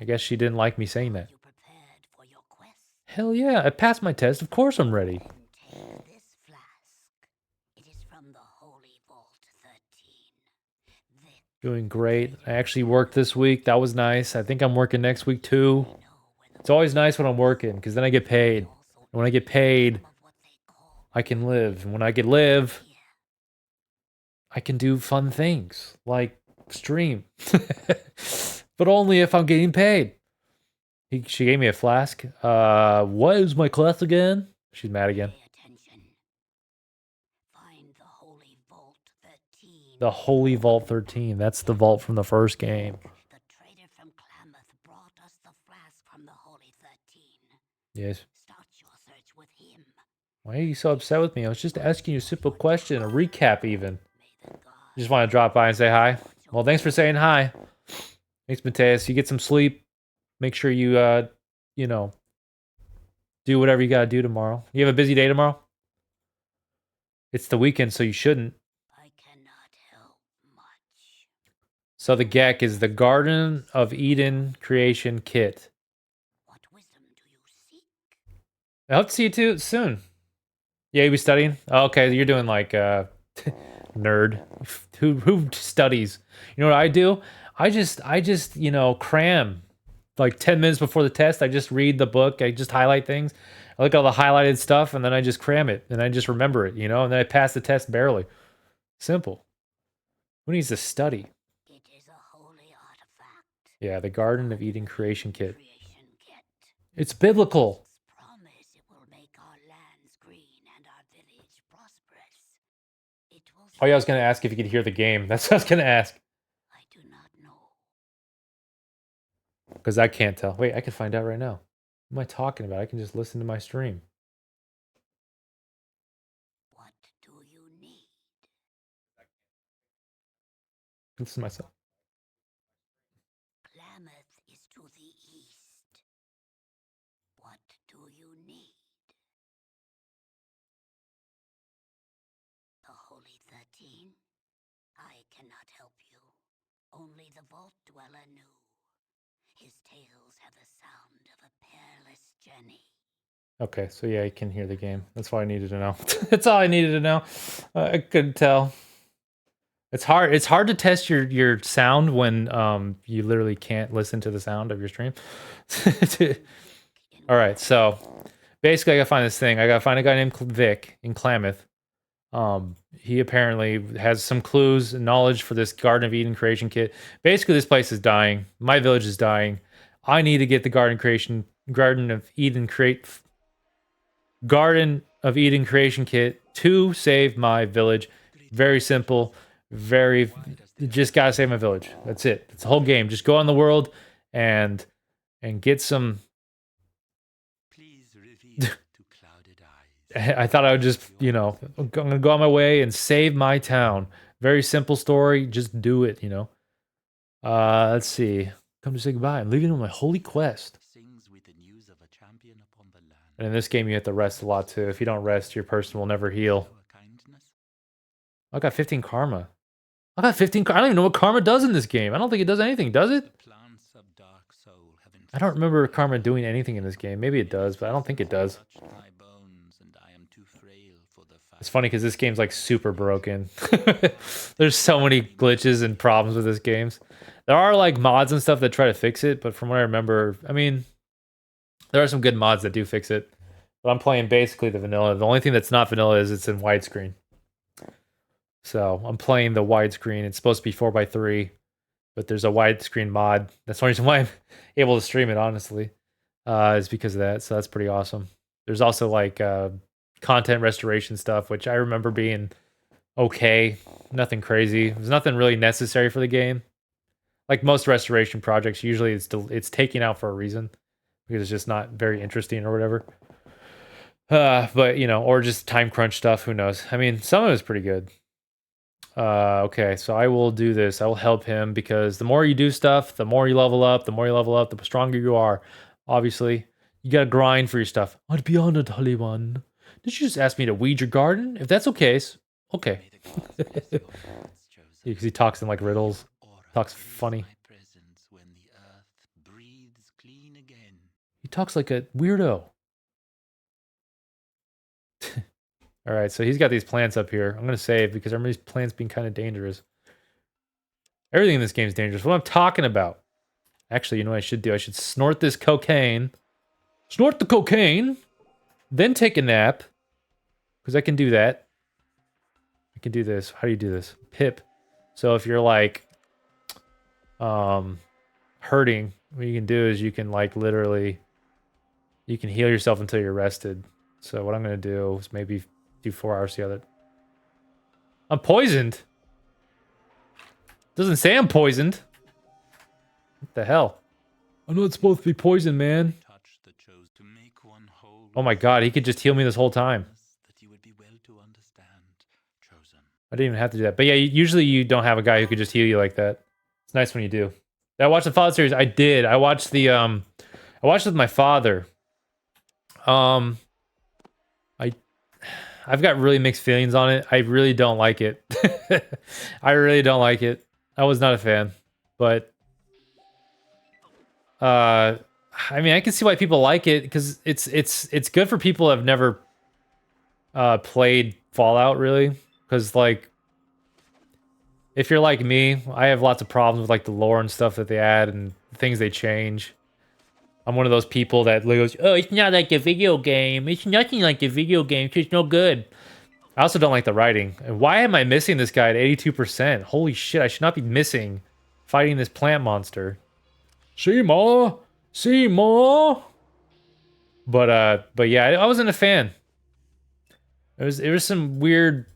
guess she didn't like me saying that. Hell yeah, I passed my test. Of course I'm ready. Doing great. I actually worked this week. That was nice. I think I'm working next week too. It's always nice when I'm working because then I get paid. And when I get paid, I can live. And when I can live, I can do fun things like stream. But only if I'm getting paid. She gave me a flask. What is my class again? She's mad again. The Holy Vault 13. That's the vault from the first game. The trader from Klamath brought us the flask from the Holy 13. Yes. Start your search with him. Why are you so upset with me? I was just asking you a simple question, a recap even. You just want to drop by and say hi? Well, thanks for saying hi. Thanks, Mateus. You get some sleep. Make sure you, you know, do whatever you gotta do tomorrow. You have a busy day tomorrow? It's the weekend, so you shouldn't. So the GECK is the Garden of Eden Creation Kit. What wisdom do you seek? I hope to see you too soon. Yeah, you be studying? Oh, okay, you're doing like nerd. Who studies? You know what I do? I just, you know, cram. Like 10 minutes before the test, I just read the book, I just highlight things. I look at all the highlighted stuff and then I just cram it and I just remember it, you know, and then I pass the test barely. Simple. Who needs to study? Yeah, the Garden of Eden Creation Kit. It's biblical. Oh yeah, I was gonna ask if you could hear the game. That's what I was gonna ask. I do not know. Because I can't tell. Wait, I can find out right now. What am I talking about? I can just listen to my stream. What do you need? Listen to myself. Klamath is to the east. What do you need? The Holy 13? I cannot help you. Only the Vault Dweller knew. His tales have the sound of a perilous journey. Okay, so yeah, I can hear the game. That's all I needed to know. That's all I needed to know. I couldn't tell. It's hard. It's hard to test your sound when you literally can't listen to the sound of your stream. All right, so basically, I gotta find this thing. I gotta find a guy named Vic in Klamath. He apparently has some clues and knowledge for this Garden of Eden creation kit. Basically, this place is dying. My village is dying. I need to get the Garden of Eden creation kit to save my village. Very simple. Very, just gotta save my village. That's it. It's the whole game. Just go on the world and get some. I thought I would just, you know, I'm gonna go on my way and save my town. Very simple story. Just do it, you know. Let's see. Come to say goodbye. I'm leaving on my holy quest. And in this game, you have to rest a lot too. If you don't rest, your person will never heal. I got 15 karma. I got 15. I don't even know what karma does in this game. I don't think it does anything, does it? I don't remember karma doing anything in this game. Maybe it does, but I don't think it does. It's funny because this game's like super broken. There's so many glitches and problems with this game. There are like mods and stuff that try to fix it, but from what I remember, I mean, there are some good mods that do fix it. But I'm playing basically the vanilla. The only thing that's not vanilla is it's in widescreen. So I'm playing the widescreen. It's supposed to be 4:3, but there's a widescreen mod. That's the reason why I'm able to stream it, honestly. Is because of that. So that's pretty awesome. There's also like content restoration stuff, which I remember being okay. Nothing crazy. There's nothing really necessary for the game. Like most restoration projects, usually it's taken out for a reason because it's just not very interesting or whatever. But you know, or just time crunch stuff. Who knows? I mean, some of it's pretty good. Okay, so I will do this. I will help him because the more you do stuff, the more you level up. The more you level up, the stronger you are. Obviously, you gotta grind for your stuff. I'd be honored, Holy One. Did you just ask me to weed your garden? If that's okay, okay. Because he talks in like riddles. Talks funny. He talks like a weirdo. All right, so he's got these plants up here. I'm going to save because I remember these plants being kind of dangerous. Everything in this game is dangerous. What I'm talking about. Actually, you know what I should do? I should snort this cocaine. Snort the cocaine. Then take a nap. Because I can do that. I can do this. How do you do this? Pip. So if you're like hurting, what you can do is you can like literally you can heal yourself until you're rested. So what I'm going to do is maybe do 4 hours together. I'm poisoned. Doesn't say I'm poisoned. What the hell? I'm not supposed to be poisoned, man. Oh my god, he could just heal me this whole time. I didn't even have to do that. But yeah, usually you don't have a guy who could just heal you like that. It's nice when you do. Did I watch the Fallout series? I did. I watched the I watched it with my father. I've got really mixed feelings on it. I really don't like it. I really don't like it. I was not a fan. But I mean, I can see why people like it because it's good for people who have never played Fallout really, because like if you're like me, I have lots of problems with like the lore and stuff that they add and things they change. I'm one of those people that goes, "Oh, it's not like a video game. It's nothing like a video game. It's no good." I also don't like the writing. And why am I missing this guy at 82%? Holy shit! I should not be missing fighting this plant monster. Seymour. But yeah, I wasn't a fan. There was some weird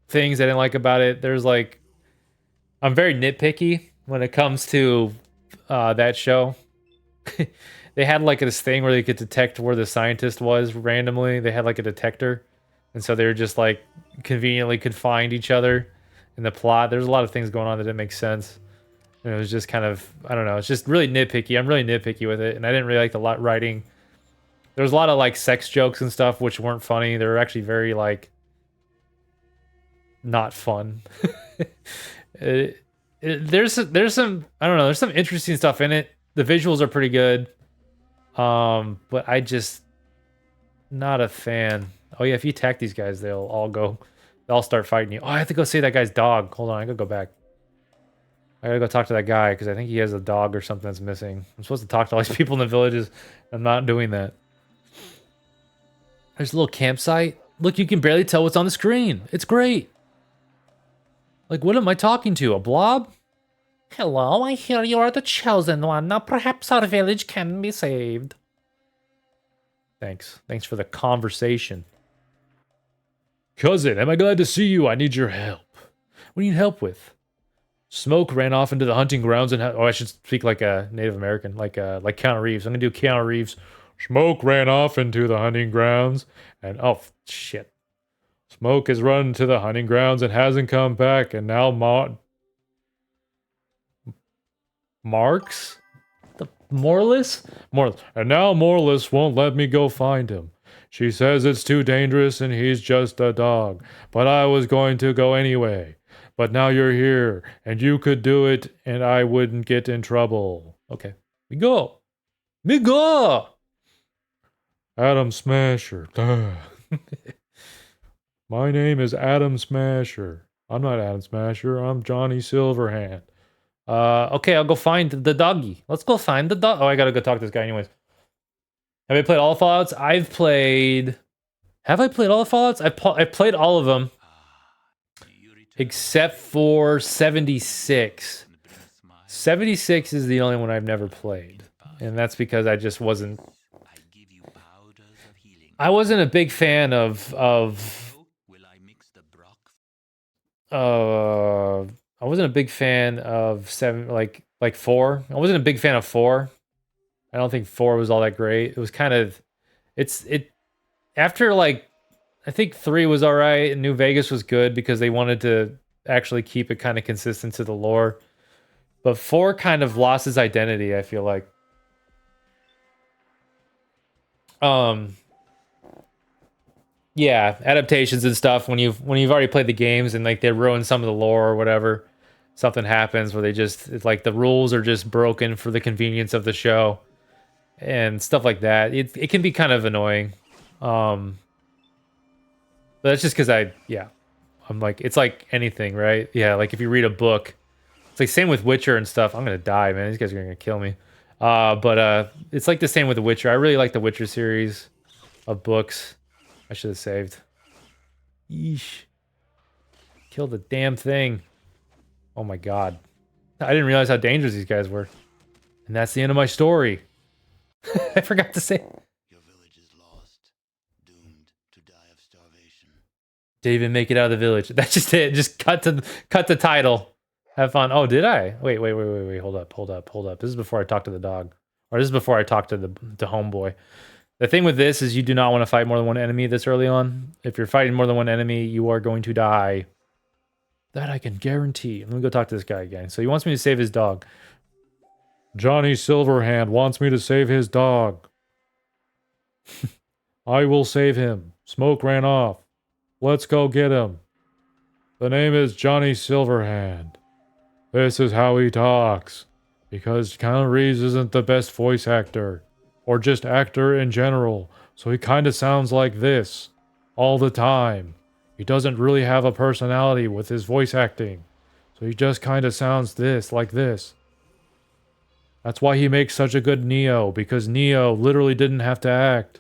things I didn't like about it. There's like, I'm very nitpicky when it comes to that show. They had like this thing where they could detect where the scientist was randomly. They had like a detector, and so they were just like conveniently could find each other in the plot. There's a lot of things going on that didn't make sense. And it was just kind of, I don't know, it's just really nitpicky. I'm really nitpicky with it, and I didn't really like the writing. There was a lot of like sex jokes and stuff which weren't funny. They were actually very like not fun. There's some, I don't know, there's some interesting stuff in it. The visuals are pretty good. But I just not a fan. Oh yeah, if you attack these guys, they'll start fighting you. Oh, I have to go save that guy's dog. Hold on, I gotta go back. I gotta go talk to that guy because I think he has a dog or something that's missing. I'm supposed to talk to all these people in the villages. I'm not doing that. There's a little campsite. Look, you can barely tell what's on the screen. It's great. Like, what am I talking to? A blob? Hello, I hear you are the chosen one. Now perhaps our village can be saved. Thanks. Thanks for the conversation. Cousin, am I glad to see you? I need your help. What do you need help with? Smoke ran off into the hunting grounds and... I should speak like a Native American, like Keanu Reeves. I'm gonna do Keanu Reeves. Smoke ran off into the hunting grounds and... Oh, shit. Smoke has run to the hunting grounds and hasn't come back, and now Marks? The Morless? And now Morless won't let me go find him. She says it's too dangerous and he's just a dog. But I was going to go anyway. but now you're here, and you could do it, and I wouldn't get in trouble. Okay, we go. We go. Adam Smasher. My name is Adam Smasher. I'm not Adam Smasher. I'm Johnny Silverhand. Okay, I'll go find the doggy. Let's go find the dog. Oh, I gotta go talk to this guy anyways. Have I played all the Fallouts? I've played... Have I played all the Fallouts? I played all of them. Except for 76. 76 is the only one I've never played. And that's because I just wasn't... I wasn't a big fan of I wasn't a big fan of 7, like 4. I wasn't a big fan of 4. I don't think 4 was all that great. It was kind of, after like, I think 3 was all right and New Vegas was good because they wanted to actually keep it kind of consistent to the lore. But 4 kind of lost its identity, I feel like. Yeah, adaptations and stuff when you've already played the games and like they ruin some of the lore or whatever. Something happens where it's like the rules are just broken for the convenience of the show and stuff like that. It can be kind of annoying. But that's just because I'm like, it's like anything, right? Yeah, like if you read a book, it's like same with Witcher and stuff. I'm gonna die, man. These guys are gonna kill me. But it's like the same with The Witcher. I really like the Witcher series of books. I should have saved. Yeesh. Kill the damn thing. Oh my god. I didn't realize how dangerous these guys were. And that's the end of my story. I forgot to say. Your village is lost, doomed to die of starvation. Didn't even make it out of the village. That's just it. Just cut the title. Have fun. Oh, did I? Wait. Hold up. This is before I talk to the dog. Or this is before I talk to the homeboy. The thing with this is you do not want to fight more than one enemy this early on. If you're fighting more than one enemy, you are going to die. That I can guarantee. Let me go talk to this guy again. So he wants me to save his dog. Johnny Silverhand wants me to save his dog. I will save him. Smoke ran off. Let's go get him. The name is Johnny Silverhand. This is how he talks. Because Keanu Reeves isn't the best voice actor. Or just actor in general. So he kind of sounds like this. All the time. He doesn't really have a personality with his voice acting. So he just kind of sounds like this. That's why he makes such a good Neo. Because Neo literally didn't have to act.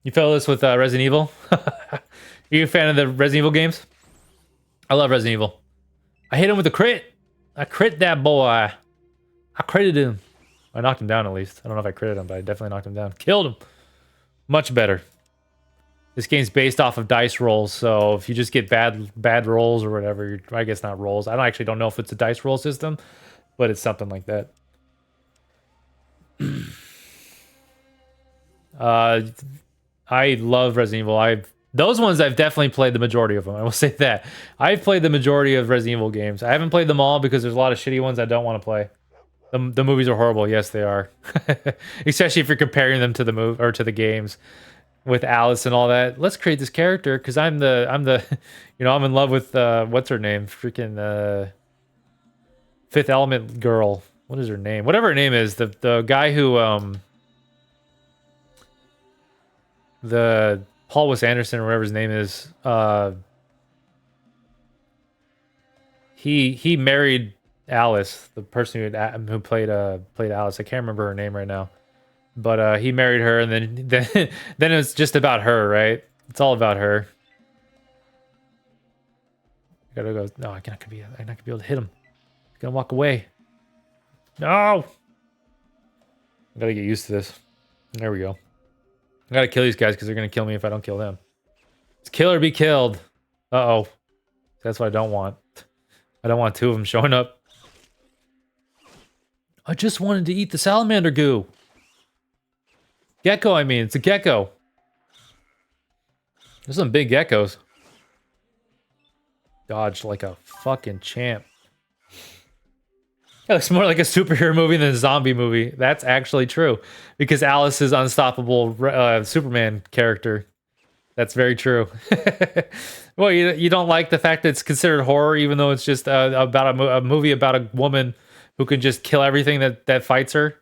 You feel this with Resident Evil? Are you a fan of the Resident Evil games? I love Resident Evil. I hit him with a crit. I crit that boy. I critted him. I knocked him down at least. I don't know if I critted him, but I definitely knocked him down. Killed him. Much better. This game's based off of dice rolls, so if you just get bad rolls or whatever, I guess not rolls. I actually don't know if it's a dice roll system, but it's something like that. I love Resident Evil. Those ones I've definitely played the majority of them. I will say that. I've played the majority of Resident Evil games. I haven't played them all because there's a lot of shitty ones I don't want to play. The movies are horrible. Yes, they are. Especially if you're comparing them to the movie or to the games with Alice and all that. Let's create this character because I'm the I'm in love with what's her name? Freaking Fifth Element girl. What is her name? Whatever her name is. The guy who the Paul Wes Anderson or whatever his name is. He married Alice, the person who played Alice. I can't remember her name right now, but he married her, and then it's just about her, right? It's all about her. I gotta go. No, I'm not gonna be able to hit him. He's gonna walk away. No. I gotta get used to this. There we go. I gotta kill these guys because they're gonna kill me if I don't kill them. It's kill or be killed. Uh-oh. That's what I don't want. I don't want 2 of them showing up. I just wanted to eat the salamander goo. Gecko, I mean. It's a gecko. There's some big geckos. Dodged like a fucking champ. It looks more like a superhero movie than a zombie movie. That's actually true. Because Alice is unstoppable Superman character. That's very true. Well, you don't like the fact that it's considered horror, even though it's just about a movie about a woman who can just kill everything that fights her,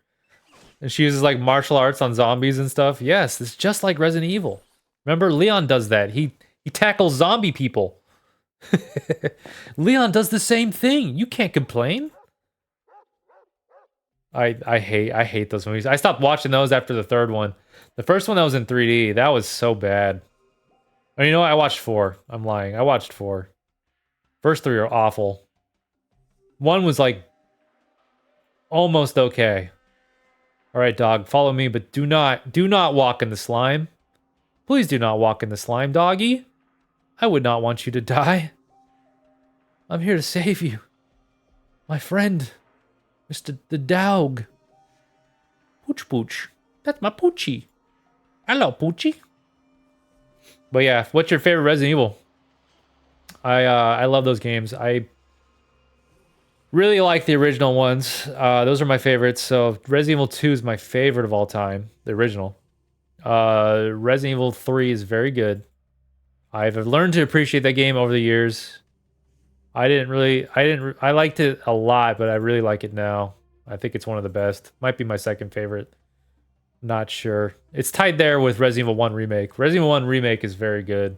and she uses like martial arts on zombies and stuff. Yes, it's just like Resident Evil. Remember, Leon does that. He tackles zombie people. Leon does the same thing. You can't complain. I hate those movies. I stopped watching those after the third one. The first one that was in 3D, that was so bad. Oh, you know what? I watched 4. I'm lying. I watched 4. First 3 are awful. 1 was like almost okay. All right, dog, follow me, but do not walk in the slime. Please do not walk in the slime, doggy. I would not want you to die. I'm here to save you. My friend, Mr. the Dog. Pooch Pooch. That's my Poochie. Hello, Poochie. But yeah, what's your favorite Resident Evil? I love those games. I really like the original ones. Those are my favorites. So Resident Evil 2 is my favorite of all time. The original. Resident Evil 3 is very good. I've learned to appreciate that game over the years. I liked it a lot, but I really like it now. I think it's one of the best. Might be my second favorite. Not sure. It's tied there with Resident Evil 1 Remake. Resident Evil 1 Remake is very good.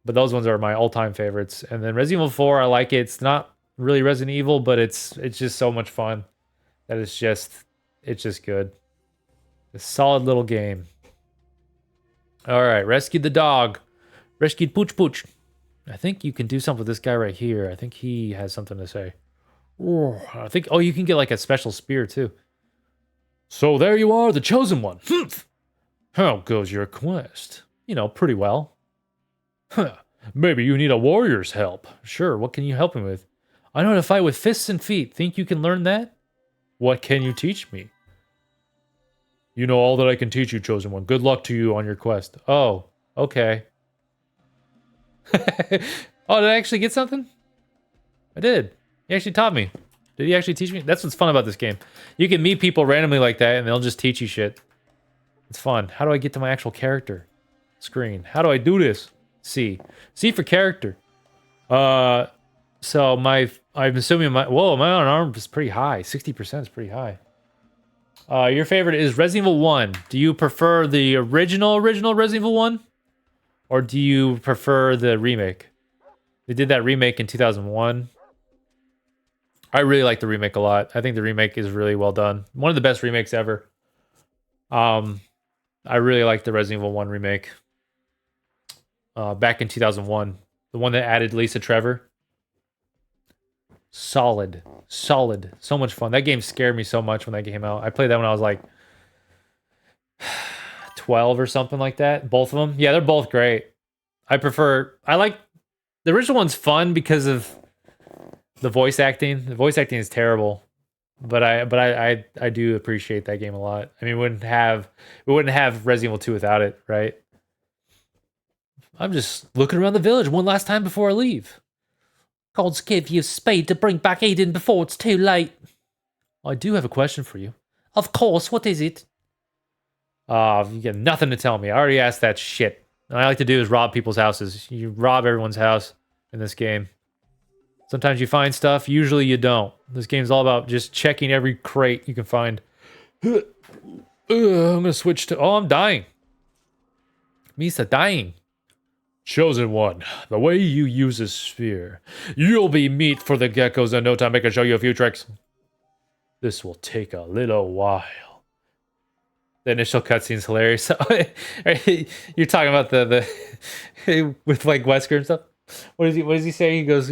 But those ones are my all-time favorites. And then Resident Evil 4, I like it. It's not really Resident Evil, but it's just so much fun. That it's just good. A solid little game. Alright, rescued the dog. Rescued Pooch Pooch. I think you can do something with this guy right here. I think he has something to say. Oh, you can get like a special spear too. So there you are, the chosen one. How goes your quest? You know, pretty well. Maybe you need a warrior's help. Sure, what can you help me with? I know how to fight with fists and feet. Think you can learn that? What can you teach me? You know all that I can teach you, chosen one. Good luck to you on your quest. Oh, okay. Oh, did I actually get something? I did. He actually taught me. Did he actually teach me? That's what's fun about this game. You can meet people randomly like that, and they'll just teach you shit. It's fun. How do I get to my actual character screen? How do I do this? C. C for character. So I'm assuming my arm is pretty high. 60% is pretty high. Your favorite is Resident Evil 1. Do you prefer the original Resident Evil 1? Or do you prefer the remake? They did that remake in 2001. I really like the remake a lot. I think the remake is really well done. One of the best remakes ever. I really like the Resident Evil 1 remake. Back in 2001. The one that added Lisa Trevor. Solid. Solid. So much fun. That game scared me so much when that came out. I played that when I was like 12 or something like that. Both of them. Yeah, they're both great. I like the original one's fun because of the voice acting. The voice acting is terrible. But I do appreciate that game a lot. I mean, we wouldn't have Resident Evil 2 without it, right? I'm just looking around the village one last time before I leave. Gods give you speed to bring back Eden before it's too late. I do have a question for you. Of course, what is it? You got nothing to tell me. I already asked that shit. All I like to do is rob people's houses. You rob everyone's house in this game. Sometimes you find stuff, usually you don't. This game's all about just checking every crate you can find. I'm gonna switch to... Oh, I'm dying. Misa dying. Chosen one, the way you use a sphere, you'll be meat for the geckos in no time. I can show you a few tricks. This will take a little while. The initial cutscene's hilarious. You're talking about the with like Wesker and stuff. What does he say? He goes,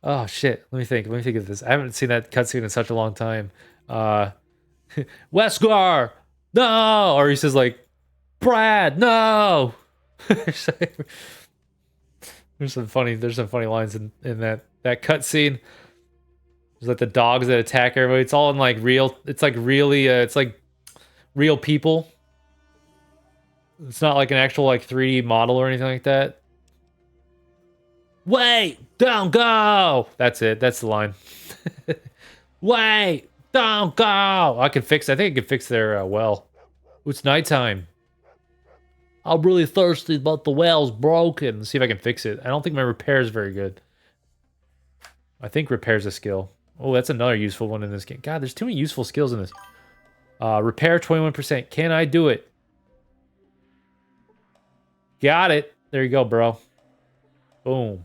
oh shit, let me think of this. I haven't seen that cutscene in such a long time. Wesker, no! Or he says like, Brad, no! There's some funny lines in that cutscene. There's like the dogs that attack everybody. It's all in like real. It's like really. It's like real people. It's not like an actual like 3D model or anything like that. Wait, don't go. That's it. That's the line. Wait, don't go. I think I can fix their well. It's nighttime. I'm really thirsty, but the well's broken. Let's see if I can fix it. I don't think my repair is very good. I think repair's a skill. Oh, that's another useful one in this game. God, there's too many useful skills in this. Repair 21%. Can I do it? Got it. There you go, bro. Boom.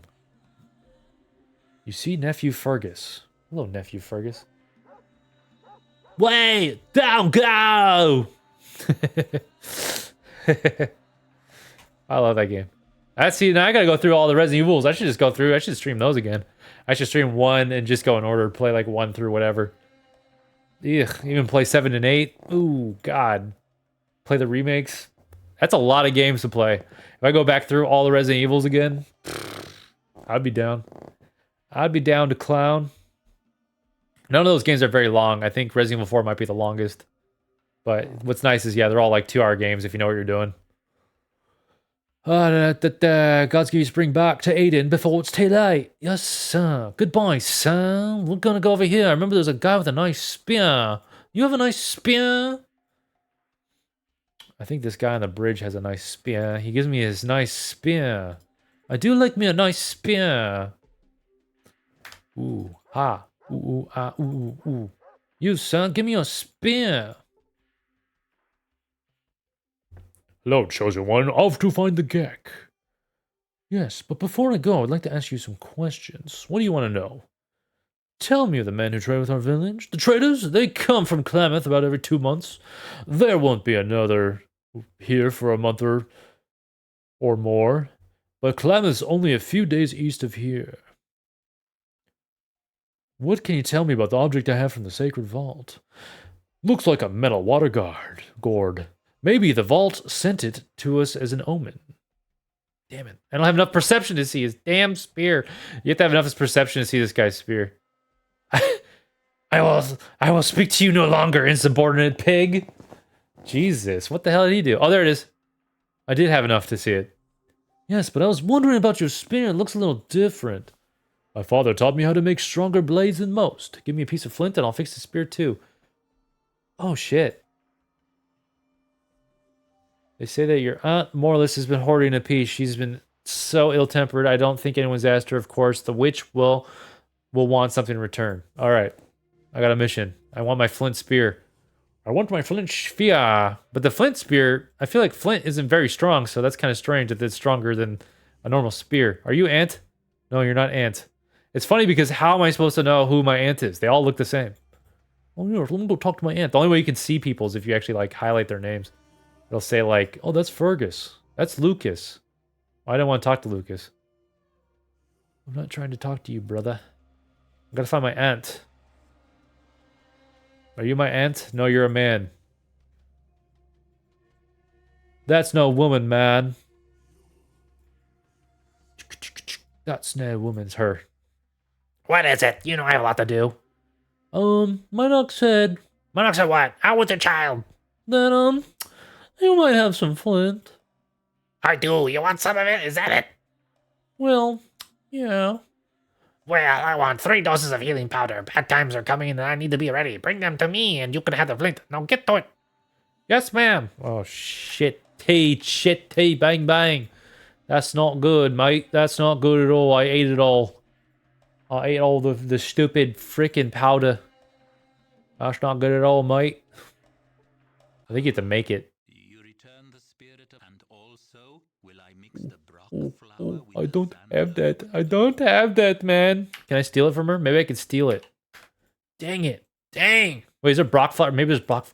You see Nephew Fergus. Hello, Nephew Fergus. Wait! Down go! I love that game. See, now I gotta go through all the Resident Evils. I should just go through. I should stream those again. I should stream 1 and just go in order. Play like 1 through whatever. Ugh, even play 7 and 8. Ooh, God. Play the remakes. That's a lot of games to play. If I go back through all the Resident Evils again, I'd be down. I'd be down to clown. None of those games are very long. I think Resident Evil 4 might be the longest. But what's nice is, yeah, they're all like 2-hour games if you know what you're doing. God's give you spring back to Aiden before it's too late. Yes, sir. Goodbye, son. We're gonna go over here. I remember there's a guy with a nice spear. You have a nice spear? I think this guy on the bridge has a nice spear. He gives me his nice spear. I do like me a nice spear. Ooh, ha. Ooh, ah, ooh, ooh. You, son, give me your spear. Hello, chosen one. Off to find the Gek. Yes, but before I go, I'd like to ask you some questions. What do you want to know? Tell me of the men who trade with our village. The traders, they come from Klamath about every 2 months. There won't be another here for a month or more. But Klamath's only a few days east of here. What can you tell me about the object I have from the Sacred Vault? Looks like a metal water gourd. Maybe the vault sent it to us as an omen. Damn it. I don't have enough perception to see his damn spear. You have to have enough perception to see this guy's spear. I will speak to you no longer, insubordinate pig. Jesus, what the hell did he do? Oh, there it is. I did have enough to see it. Yes, but I was wondering about your spear. It looks a little different. My father taught me how to make stronger blades than most. Give me a piece of flint and I'll fix the spear too. Oh, shit. They say that your aunt Morlis has been hoarding a piece. She's been so ill-tempered. I don't think anyone's asked her, of course. The witch will want something in return. All right. I got a mission. I want my flint spear. I want my flint spear. But the flint spear, I feel like flint isn't very strong, so that's kind of strange that it's stronger than a normal spear. Are you Ant? No, you're not Ant. It's funny because how am I supposed to know who my aunt is? They all look the same. Oh, yeah, let me go talk to my aunt. The only way you can see people is if you actually like highlight their names. It'll say like, oh, that's Fergus. That's Lucas. I don't want to talk to Lucas. I'm not trying to talk to you, brother. I gotta find my aunt. Are you my aunt? No, you're a man. That's no woman, man. That's no woman's her. What is it? You know I have a lot to do. Minox said... Minox said what? Out with the child. That, you might have some flint. I do. You want some of it? Is that it? Well, yeah. Well, I want 3 doses of healing powder. Bad times are coming and I need to be ready. Bring them to me and you can have the flint. Now get to it. Yes, ma'am. Oh, shit. Tea, bang, bang. That's not good, mate. That's not good at all. I ate it all. I ate all the stupid freaking powder. That's not good at all, mate. I think you have to make it. You return the spirit and also will I mix the brock flower with I the don't sand have that. I don't have that, man. Can I steal it from her? Maybe I can steal it. Dang it. Dang. Wait, is there Brock flower? Maybe there's Brock.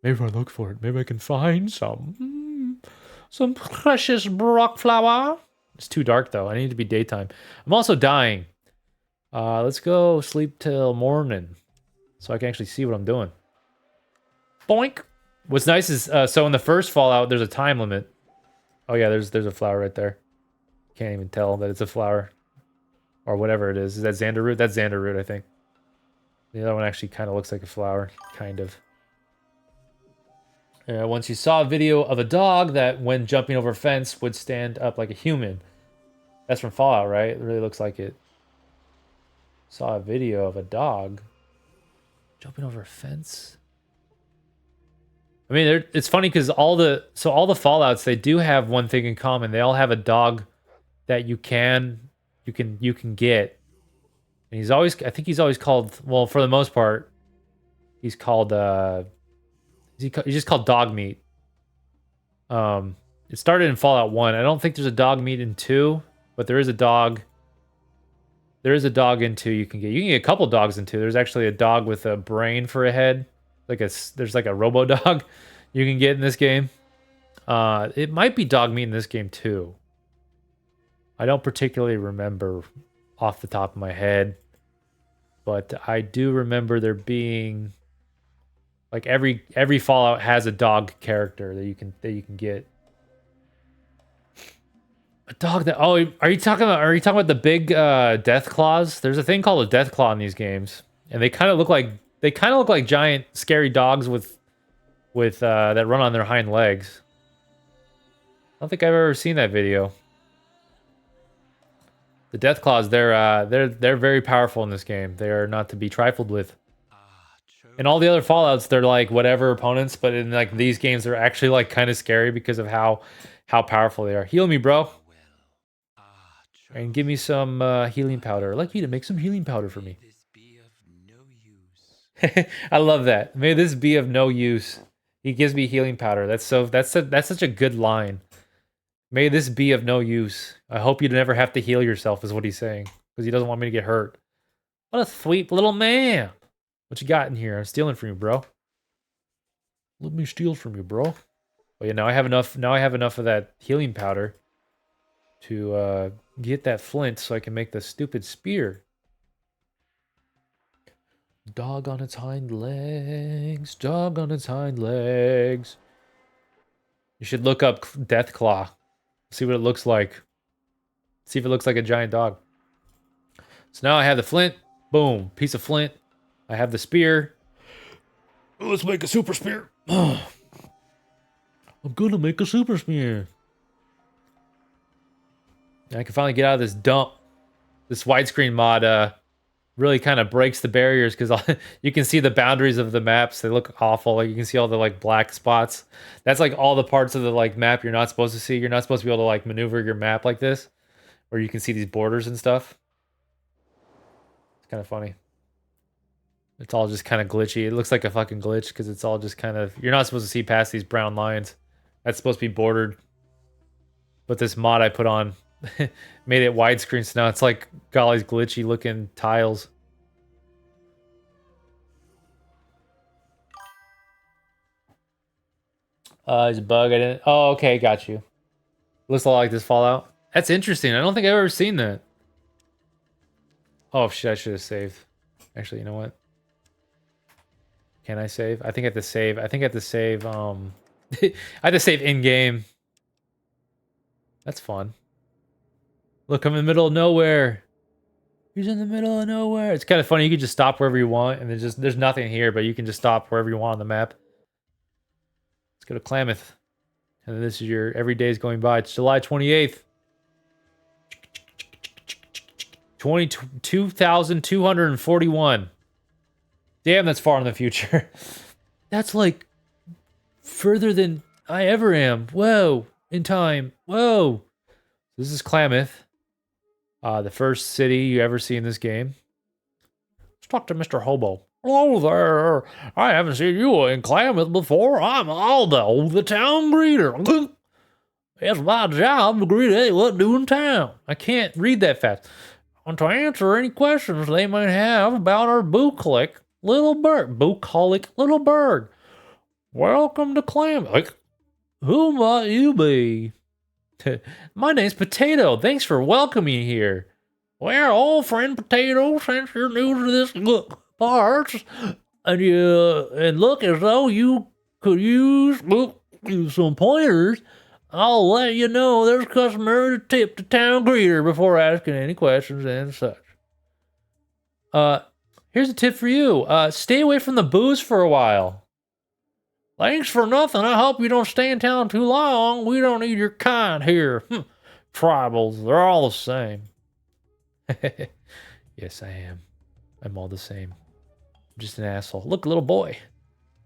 Maybe if I look for it, maybe I can find some. Some precious Brock flower. It's too dark, though. I need to be daytime. I'm also dying. Let's go sleep till morning so I can actually see what I'm doing. Boink. What's nice is, so in the first Fallout, there's a time limit. Oh yeah, there's a flower right there. Can't even tell that it's a flower. Or whatever it is. Is that Xander root? That's Xander root, I think. The other one actually kind of looks like a flower. Kind of. Once you saw a video of a dog that, when jumping over a fence, would stand up like a human. That's from Fallout, right? It really looks like it. Saw a video of a dog jumping over a fence. mean, it's funny because all the Fallouts, they do have one thing in common. They all have a dog that you can get, and I think he's always called. Well, for the most part, he's called he's just called dog meat. It started in Fallout 1. I don't think there's a dog meat in 2, but there is a dog. There is a dog in 2 you can get. You can get a couple dogs in 2. There's actually a dog with a brain for a head. There's like a robo dog you can get in this game. It might be dog meat in this game too. I don't particularly remember off the top of my head, but I do remember there being like every Fallout has a dog character that you can get. A dog that are you talking about the big death claws? There's a thing called a death claw in these games, and they kind of look like giant scary dogs with that run on their hind legs. I don't think I've ever seen that video. The death claws, they're very powerful in this game. They are not to be trifled with. In all the other Fallouts, they're like whatever opponents, but in like these games, they're actually like kind of scary because of how powerful they are. Heal me, bro. And give me some healing powder. I'd like you to make some healing powder for me. I love that. May this be of no use. He gives me healing powder. That's such a good line. May this be of no use. I hope you never have to heal yourself, is what he's saying, because he doesn't want me to get hurt. What a sweet little man. What you got in here? I'm stealing from you, bro. Let me steal from you, bro. Oh yeah, now I have enough of that healing powder to get that flint so I can make the stupid spear. Dog on its hind legs. Dog on its hind legs. You should look up Deathclaw. See what it looks like. See if it looks like a giant dog. So now I have the flint. Boom. Piece of flint. I have the spear. Let's make a super spear. I'm gonna make a super spear. I can finally get out of this dump. This widescreen mod really kind of breaks the barriers because you can see the boundaries of the maps. They look awful. Like you can see all the like black spots. That's like all the parts of the like map you're not supposed to see. You're not supposed to be able to like maneuver your map like this, where you can see these borders and stuff. It's kind of funny. It's all just kind of glitchy. It looks like a fucking glitch because it's all just kind of... You're not supposed to see past these brown lines. That's supposed to be bordered. But this mod I put on made it widescreen, so now it's like got all these glitchy looking tiles. It's a bug. I didn't... Oh, okay, got you. Looks a lot like this Fallout. That's interesting. I don't think I've ever seen that. Oh shit, I should have saved. Actually, you know what? Can I save? I think I have to save. I think I have to save, I have to save in-game. That's fun. Look, I'm in the middle of nowhere. He's in the middle of nowhere. It's kind of funny. You can just stop wherever you want, and there's nothing here, but you can just stop wherever you want on the map. Let's go to Klamath. And this is your every day is going by. It's July 28th. 2241. Damn, that's far in the future. That's like further than I ever am. Whoa, in time. Whoa. This is Klamath. The first city you ever see in this game. Let's talk to Mr. Hobo. Hello there. I haven't seen you in Klamath before. I'm Aldo, the town greeter. It's my job to greet anyone new in town. I can't read that fast. And to answer any questions they might have about our bucolic little bird. Bucolic little bird. Welcome to Klamath. Who might you be? My name's Potato. Thanks for welcoming me here. Well, old friend Potato, since you're new to this parts, and look as though you could use some pointers, I'll let you know there's customary to tip the town greeter before asking any questions and such. Here's a tip for you. Stay away from the booze for a while. Thanks for nothing. I hope you don't stay in town too long. We don't need your kind here. Tribals, they're all the same. Yes, I am. I'm all the same. I'm just an asshole. Look, little boy.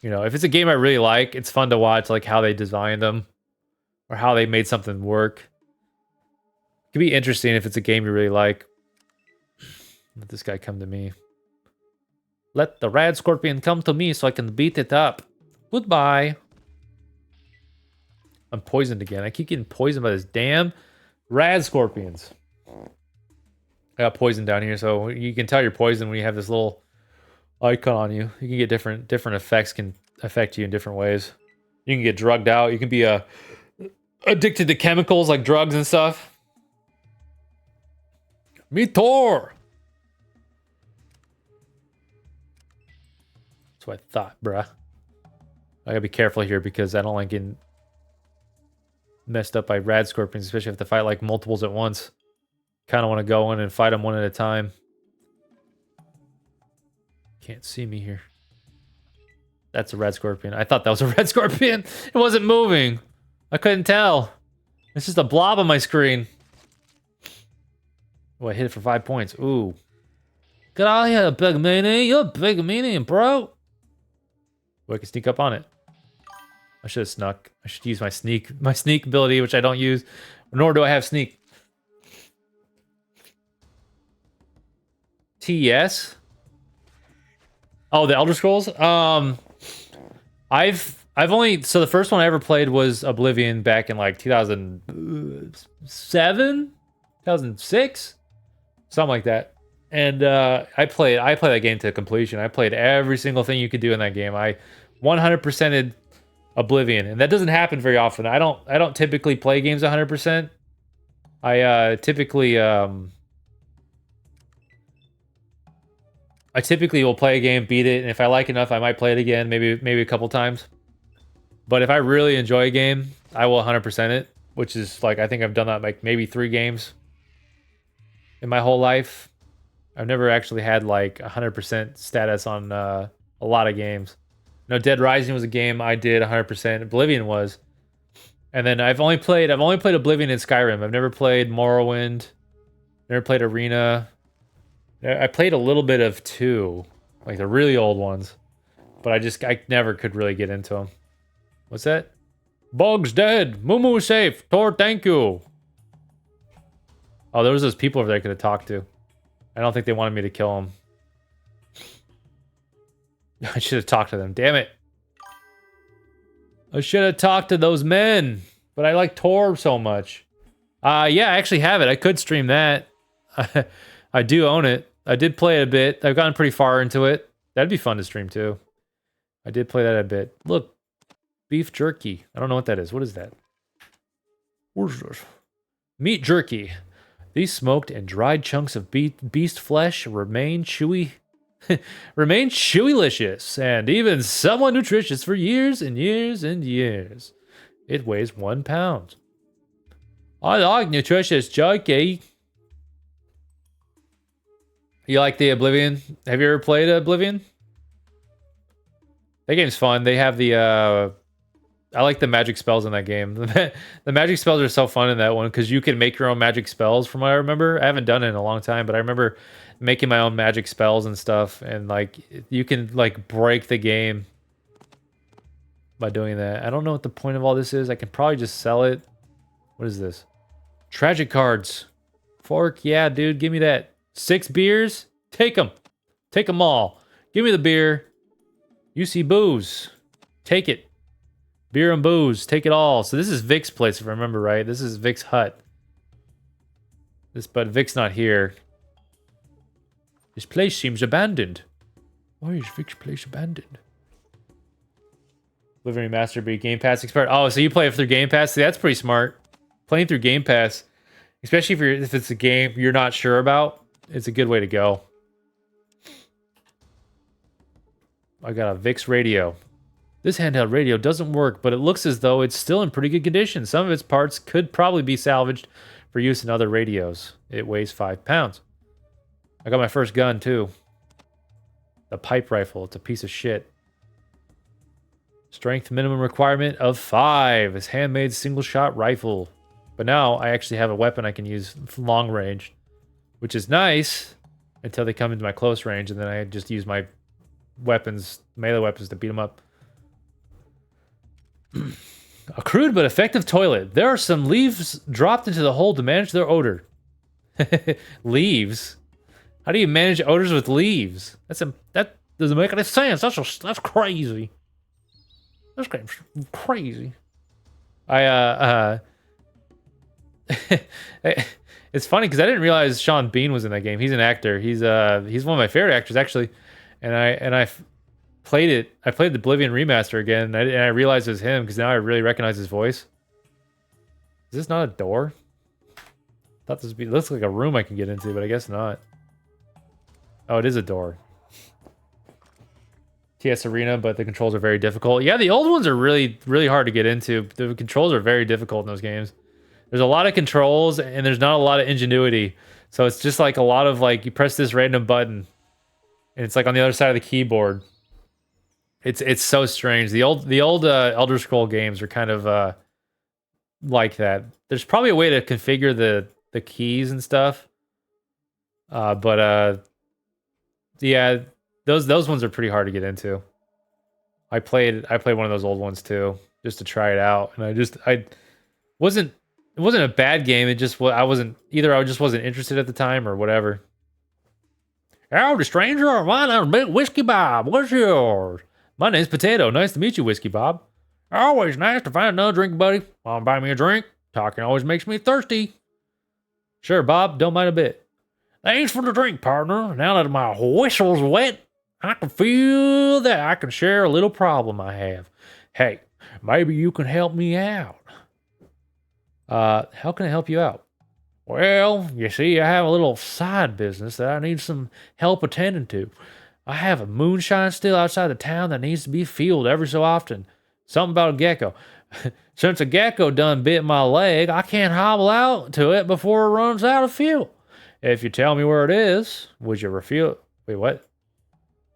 You know, if it's a game I really like, it's fun to watch like how they designed them or how they made something work. It could be interesting if it's a game you really like. Let this guy come to me. Let the Rad Scorpion come to me so I can beat it up. Goodbye. I'm poisoned again. I keep getting poisoned by this damn Rad Scorpions. I got poison down here, so you can tell you're poisoned when you have this little icon on you. You can get different effects can affect you in different ways. You can get drugged out. You can be addicted to chemicals like drugs and stuff. Me Thor. That's what I thought, bruh. I gotta be careful here because I don't like getting messed up by Rad Scorpions, especially if I have to fight like multiples at once. Kind of want to go in and fight them one at a time. Can't see me here. That's a Red Scorpion. I thought that was a Red Scorpion. It wasn't moving. I couldn't tell. It's just a blob on my screen. Oh, I hit it for 5 points. Ooh. Get out of here, big meanie. You're a big meanie, bro. Oh, I can sneak up on it. I should have snuck. I should use my sneak ability, which I don't use. Nor do I have sneak. TS? Oh, the Elder Scrolls? I've only, so the first one I ever played was Oblivion back in like 2007, 2006, something like that. And I played that game to completion. I played every single thing you could do in that game. I 100%ed Oblivion, and that doesn't happen very often. I don't typically play games 100%. I typically will play a game, beat it, and if I like enough, I might play it again, maybe a couple times. But if I really enjoy a game, I will 100% it, which is like I think I've done that like maybe 3 games in my whole life. I've never actually had like 100% status on a lot of games. No, Dead Rising was a game I did 100%. Oblivion was, and then I've only played Oblivion and Skyrim. I've never played Morrowind. Never played Arena. I played a little bit of 2, like the really old ones, but I never could really get into them. What's that? Bug's dead. Moo safe. Thor, thank you. Oh, there was those people over there I could have talked to. I don't think they wanted me to kill them. I should have talked to them. Damn it. I should have talked to those men. But I like Tor so much. Yeah, I actually have it. I could stream that. I do own it. I did play it a bit. I've gotten pretty far into it. That'd be fun to stream too. I did play that a bit. Look. Beef jerky. I don't know what that is. What is that? What is this? Meat jerky. These smoked and dried chunks of beast flesh remain chewy. Remain chewylicious and even somewhat nutritious for years and years and years. It weighs 1 pound. I like nutritious jerky. You like the Oblivion? Have you ever played Oblivion? That game's fun. They have the I like the magic spells in that game. The magic spells are so fun in that one because you can make your own magic spells from what I remember. I haven't done it in a long time, but I remember making my own magic spells and stuff, and like you can like break the game by doing that. I don't know what the point of all this is. I can probably just sell it. What is this? Tragic cards. Fork, yeah, dude, give me that. 6 beers? Take them. Take them all. Give me the beer. You see booze. Take it. Beer and booze, take it all. So this is Vic's place, if I remember right. This is Vic's hut. But Vic's not here. This place seems abandoned. Why is Vic's place abandoned? Living Master Beat Game Pass expert. Oh, so you play it through Game Pass? See, that's pretty smart. Playing through Game Pass, especially if it's a game you're not sure about, it's a good way to go. I got a Vic's radio. This handheld radio doesn't work, but it looks as though it's still in pretty good condition. Some of its parts could probably be salvaged for use in other radios. It weighs 5 pounds. I got my first gun, too. The pipe rifle. It's a piece of shit. Strength minimum requirement of 5. It's handmade single-shot rifle. But now I actually have a weapon I can use long range, which is nice until they come into my close range, and then I just use my weapons, melee weapons, to beat them up. A crude but effective toilet. There are some leaves dropped into the hole to manage their odor. Leaves? How do you manage odors with leaves? That doesn't make any sense. That's crazy. This game's crazy. It's funny because I didn't realize Sean Bean was in that game. He's an actor. He's one of my favorite actors actually, and I played it. I played the Oblivion remaster again, and I realized it was him because now I really recognize his voice. Is this not a door? I thought this looks like a room I can get into, but I guess not. Oh, it is a door. TS Arena, but the controls are very difficult. Yeah, the old ones are really, really hard to get into. The controls are very difficult in those games. There's a lot of controls, and there's not a lot of ingenuity. So it's just like a lot of like, you press this random button, and it's like on the other side of the keyboard. It's so strange. The old Elder Scroll games are kind of like that. There's probably a way to configure the keys and stuff. But yeah, those ones are pretty hard to get into. I played one of those old ones too, just to try it out, and I wasn't it wasn't a bad game. It just I just wasn't interested at the time or whatever. Oh, the stranger, my name's Big Whiskey Bob. What's yours? My name's Potato. Nice to meet you, Whiskey Bob. Always nice to find another drink, buddy. Want to buy me a drink? Talking always makes me thirsty. Sure, Bob. Don't mind a bit. Thanks for the drink, partner. Now that my whistle's wet, I can feel that I can share a little problem I have. Hey, maybe you can help me out. How can I help you out? Well, you see, I have a little side business that I need some help attending to. I have a moonshine still outside the town that needs to be filled every so often. Something about a gecko. Since a gecko done bit my leg, I can't hobble out to it before it runs out of fuel. If you tell me where it is, would you refuel? Wait, what?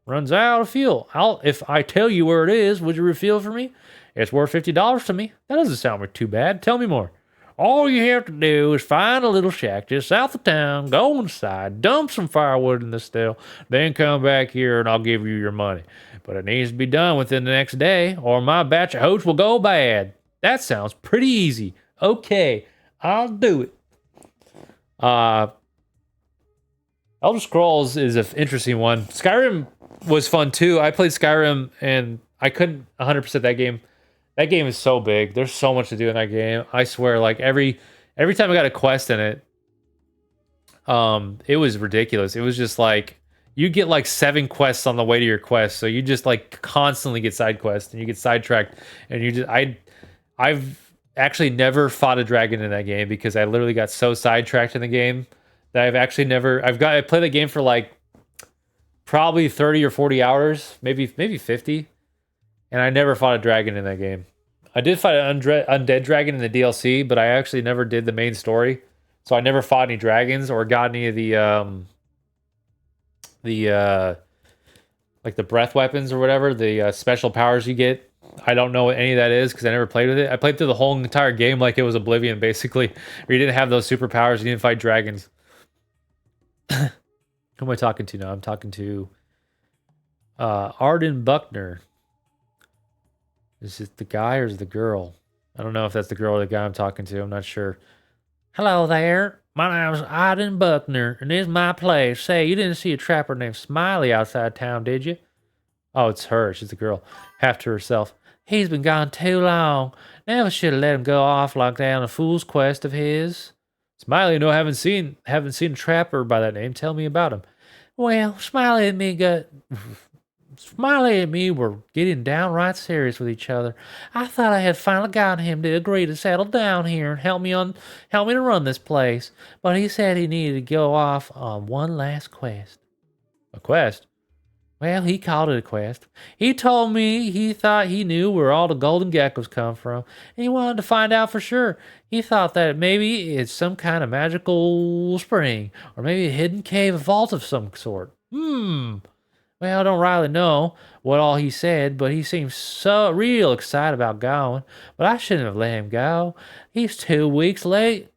Runs out of fuel. If I tell you where it is, would you refuel for me? It's worth $50 to me. That doesn't sound too bad. Tell me more. All you have to do is find a little shack just south of town, go inside, dump some firewood in the still, then come back here and I'll give you your money. But it needs to be done within the next day, or my batch of hooch will go bad. That sounds pretty easy. Okay, I'll do it. Elder Scrolls is an interesting one. Skyrim was fun too. I played Skyrim and I couldn't 100% that game. That game is so big. There's so much to do in that game. I swear, like every time I got a quest in it, it was ridiculous. It was just like you get like 7 quests on the way to your quest, so you just like constantly get side quests and you get sidetracked. And I've actually never fought a dragon in that game because I literally got so sidetracked in the game that I played the game for like probably 30 or 40 hours, maybe 50. And I never fought a dragon in that game. I did fight an undead dragon in the DLC, but I actually never did the main story. So I never fought any dragons or got any of the like the breath weapons or whatever, the special powers you get. I don't know what any of that is because I never played with it. I played through the whole entire game like it was Oblivion, basically, where you didn't have those superpowers, you didn't fight dragons. Who am I talking to now? I'm talking to Arden Buckner. Is it the guy or is it the girl? I don't know if that's the girl or the guy I'm talking to. I'm not sure. Hello there. My name's Arden Buckner, and this is my place. Say, you didn't see a trapper named Smiley outside town, did you? Oh, it's her. She's the girl. Half to herself. He's been gone too long. Never should have let him go off like that on a fool's quest of his. Smiley, no, haven't seen a trapper by that name. Tell me about him. Well, Smiley and me were getting downright serious with each other. I thought I had finally gotten him to agree to settle down here and help me to run this place. But he said he needed to go off on one last quest. A quest? Well, he called it a quest. He told me he thought he knew where all the golden geckos come from, and he wanted to find out for sure. He thought that maybe it's some kind of magical spring, or maybe a hidden cave, a vault of some sort. Well, I don't really know what all he said, but he seemed so real excited about going. But I shouldn't have let him go. He's 2 weeks late.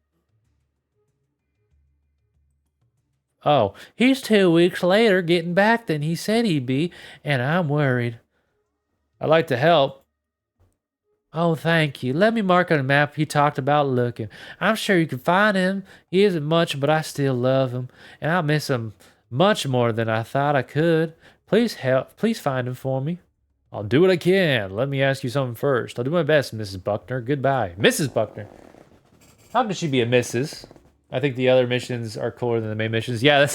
Oh, he's 2 weeks later getting back than he said he'd be, and I'm worried. I'd like to help. Oh, thank you. Let me mark on the map he talked about looking. I'm sure you can find him. He isn't much, but I still love him, and I miss him much more than I thought I could. Please help. Please find him for me. I'll do what I can. Let me ask you something first. I'll do my best, Mrs. Buckner. Goodbye. Mrs. Buckner. How could she be a Mrs.? I think the other missions are cooler than the main missions. Yeah,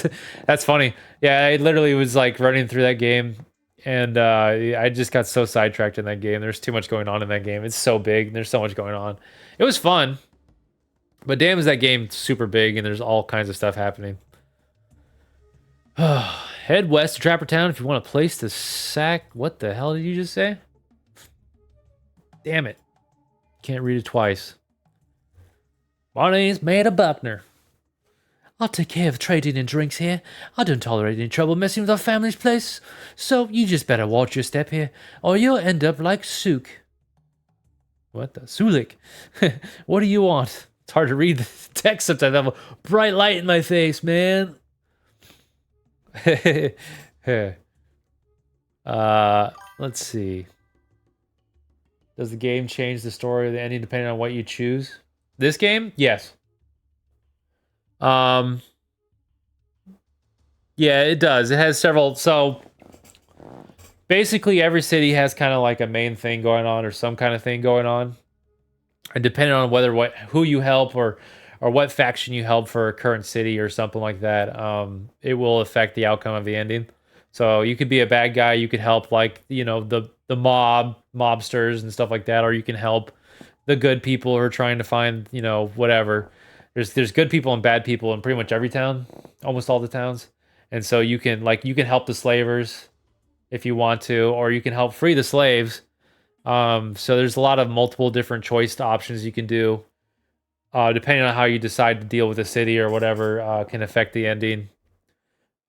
that's funny. Yeah, I literally was like running through that game, and I just got so sidetracked in that game. There's too much going on in that game. It's so big. And there's so much going on. It was fun, but damn, is that game super big, and there's all kinds of stuff happening. Head west to Trapper Town if you want a place to sack. What the hell did you just say? Damn it! Can't read it twice. My name's Maida Buckner. I'll take care of trading and drinks here. I don't tolerate any trouble messing with our family's place. So you just better watch your step here, or you'll end up like Sook. What the? Sulik. What do you want? It's hard to read the text sometimes. I have a bright light in my face, man. Let's see. Does the game change the story or the ending depending on what you choose? This game? Yes. Yeah, it does. It has several. So basically, every city has kind of like a main thing going on or some kind of thing going on, and depending on who you help or what faction you help for a current city or something like that, it will affect the outcome of the ending. So you could be a bad guy. You could help like the mobsters and stuff like that, or you can help the good people who are trying to find whatever. There's good people and bad people in pretty much every town, almost all the towns. And so you can help the slavers if you want to, or you can help free the slaves. So there's a lot of multiple different choice options you can do, depending on how you decide to deal with the city or whatever can affect the ending.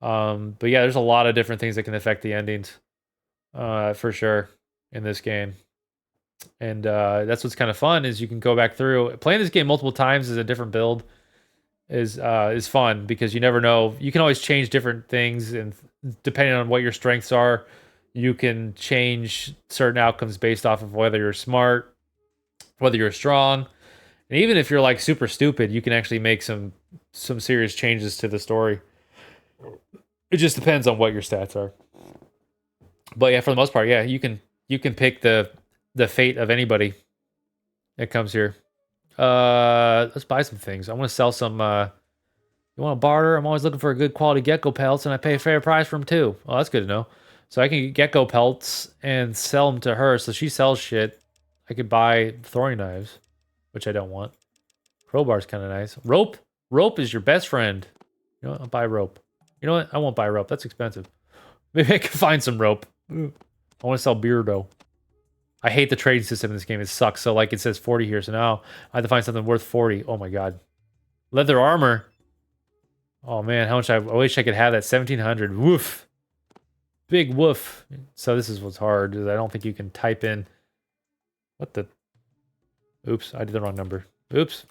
But yeah, there's a lot of different things that can affect the endings, for sure in this game. And that's what's kind of fun is you can go back through playing this game multiple times as a different build is fun because you never know. You can always change different things, and depending on what your strengths are, you can change certain outcomes based off of whether you're smart, whether you're strong, and even if you're like super stupid, you can actually make some serious changes to the story. It just depends on what your stats are. But yeah, for the most part, yeah, you can pick the fate of anybody that comes here. Let's buy some things. I want to sell some. You want to barter? I'm always looking for a good quality gecko pelts, and I pay a fair price for them too. Oh, that's good to know. So I can get gecko pelts and sell them to her. So she sells shit. I could buy throwing knives, which I don't want. Crowbar's kind of nice. Rope. Rope is your best friend. You know what? I'll buy rope. You know what? I won't buy rope. That's expensive. Maybe I can find some rope. I want to sell Beardo. I hate the trading system in this game. It sucks. So like it says 40 here. So now I have to find something worth 40. Oh my god. Leather armor. Oh man, how much I wish I could have that 1700. Woof. Big woof. So this is what's hard is I don't think you can type in what the oops, I did the wrong number. Oops.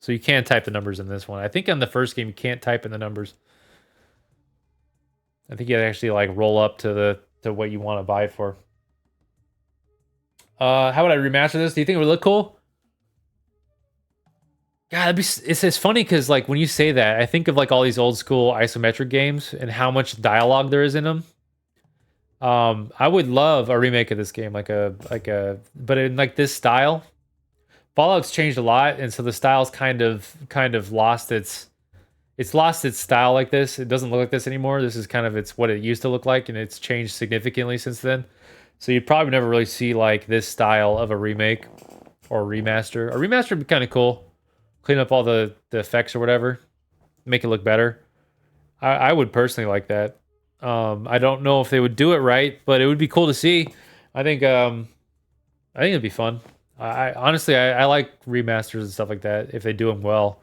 So you can't type the numbers in this one. I think on the first game you can't type in the numbers. I think you actually like roll up to what you want to buy it for. How would I remaster this? Do you think it would look cool? God, it's funny because like when you say that, I think of like all these old school isometric games and how much dialogue there is in them. I would love a remake of this game, but in like this style. Fallout's changed a lot, and so the style's kind of lost it's lost its style like this. It doesn't look like this anymore. This is kind of it's what it used to look like, and it's changed significantly since then. So you'd probably never really see like this style of a remake or a remaster. A remaster would be kind of cool. Clean up all the effects or whatever, make it look better. I would personally like that. I don't know if they would do it right, but it would be cool to see. I think it'd be fun. I honestly I like remasters and stuff like that if they do them well.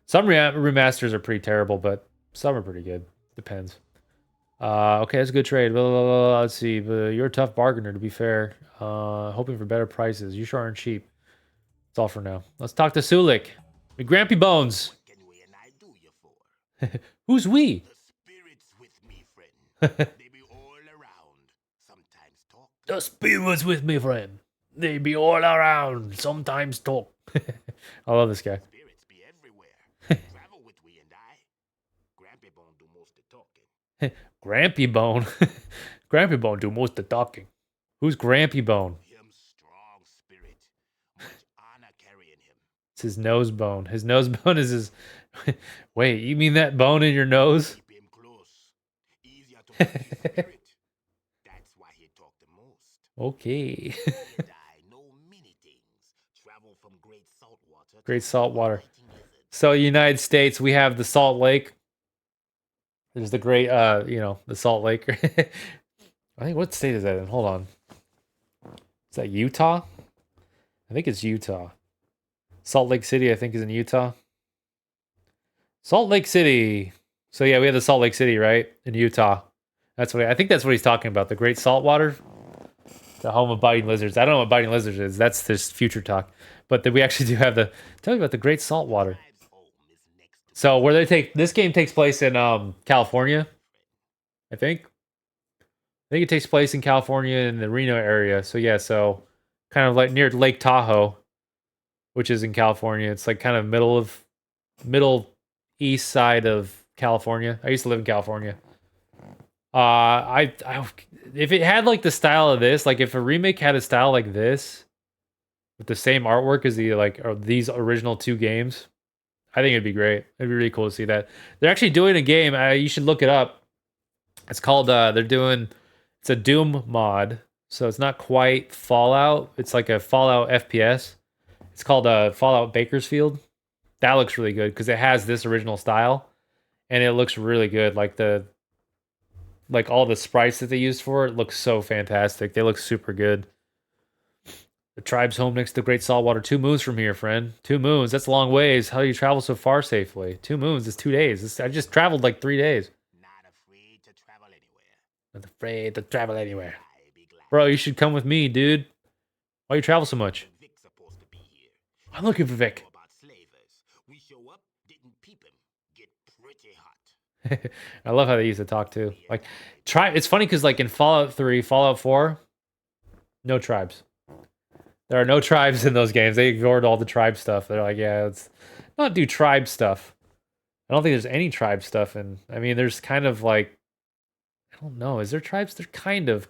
Some remasters are pretty terrible, but some are pretty good. Depends. Okay, that's a good trade. Blah, blah, blah, blah. Let's see. You're a tough bargainer, to be fair. Hoping for better prices. You sure aren't cheap. That's all for now. Let's talk to Sulik. Me Grampy Bones. What can we and I do you for? Who's we? The spirits with me, friend. They be all around. Sometimes talk. The spirit was with me, friend. They be all around, sometimes talk. I love this guy. Spirits be everywhere. Travel with we and I. Grampy Bone do most of talking. Grampy Bone. Grampy Bone do most of the talking. Who's Grampy Bone? Him strong spirit. Much honor carrying him. It's his nose bone. His nose bone is his. Wait, you mean that bone in your nose? Keep him close. Easier to find his spirit. That's why he talk the most. Okay. And I know many things. Travel from Great Saltwater. Great to Saltwater. fighting lizards. So, United States, we have the Salt Lake. There's the great, the Salt Lake. I think, what state is that in? Hold on. Is that Utah? I think it's Utah. Salt Lake City, I think, is in Utah. Salt Lake City. So yeah, we have the Salt Lake City, right? In Utah. I think that's what he's talking about. The Great Saltwater. The home of biting lizards. I don't know what biting lizards is. That's this future talk. But we actually do have tell me about the Great Saltwater. Tribe's home is next to So where this game takes place in California, I think. I think it takes place in California in the Reno area. So yeah, so kind of like near Lake Tahoe, which is in California. It's like kind of middle east side of California. I used to live in California. I if it had like the style of this, like if a remake had a style like this with the same artwork as these original two games, I think it'd be great. It'd be really cool to see that. They're actually doing a game. You should look it up. It's called it's a Doom mod. So it's not quite Fallout. It's like a Fallout FPS. It's called Fallout Bakersfield. That looks really good because it has this original style and it looks really good. Like all the sprites that they used for it look so fantastic. They look super good. The tribe's home next to the Great Saltwater. 2 moons from here, friend. 2 moons. That's a long ways. How do you travel so far safely? 2 moons is 2 days. I just traveled like 3 days. not afraid to travel anywhere. Not afraid to travel anywhere. I be glad. Bro, you should come with me, dude. Why you travel so much? Vic's supposed to be here. I'm looking for Vic. Know about slavers. We show up, didn't peep him. Get pretty hot. I love how they used to talk too. Like, it's funny because like in Fallout 3, Fallout 4, no tribes. There are no tribes in those games. They ignored all the tribe stuff. They're like, yeah, let's not do tribe stuff. I don't think there's any tribe stuff in. I mean, there's kind of like, I don't know. Is there tribes? There kind of.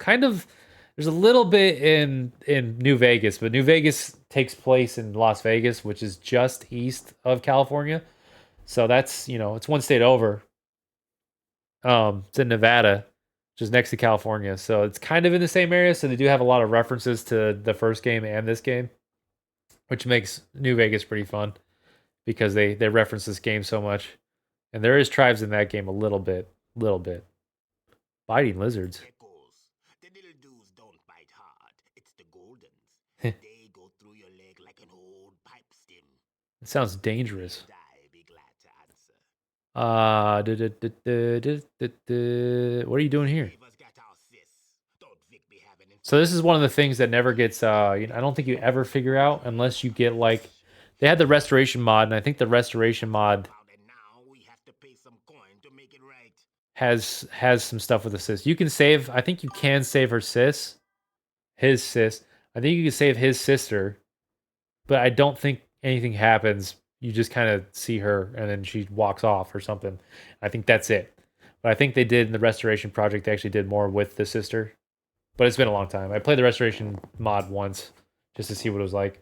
There's a little bit in New Vegas, but New Vegas takes place in Las Vegas, which is just east of California. So that's it's one state over. It's in Nevada, which is next to California. So it's kind of in the same area. So they do have a lot of references to the first game and this game, which makes New Vegas pretty fun because they reference this game so much. And there is tribes in that game a little bit. Biting lizards. Geckos. The little dudes don't bite hard. It's the goldens. They go through your leg like an old pipe stem. It sounds dangerous. I be glad to answer. What are you doing here? Slavers got our sis. Don't Vic be having him. So this is one of the things that never gets. I don't think you ever figure out unless you get like. They had the restoration mod, and I think the restoration mod Found it now. We have to pay some coin to make it right. has some stuff with the sis. You can save. I think you can save her sis, his sis. I think you can save his sister, but I don't think anything happens. You just kind of see her, and then she walks off or something. I think that's it. But I think they did in the restoration project. They actually did more with the sister, but it's been a long time. I played the restoration mod once just to see what it was like.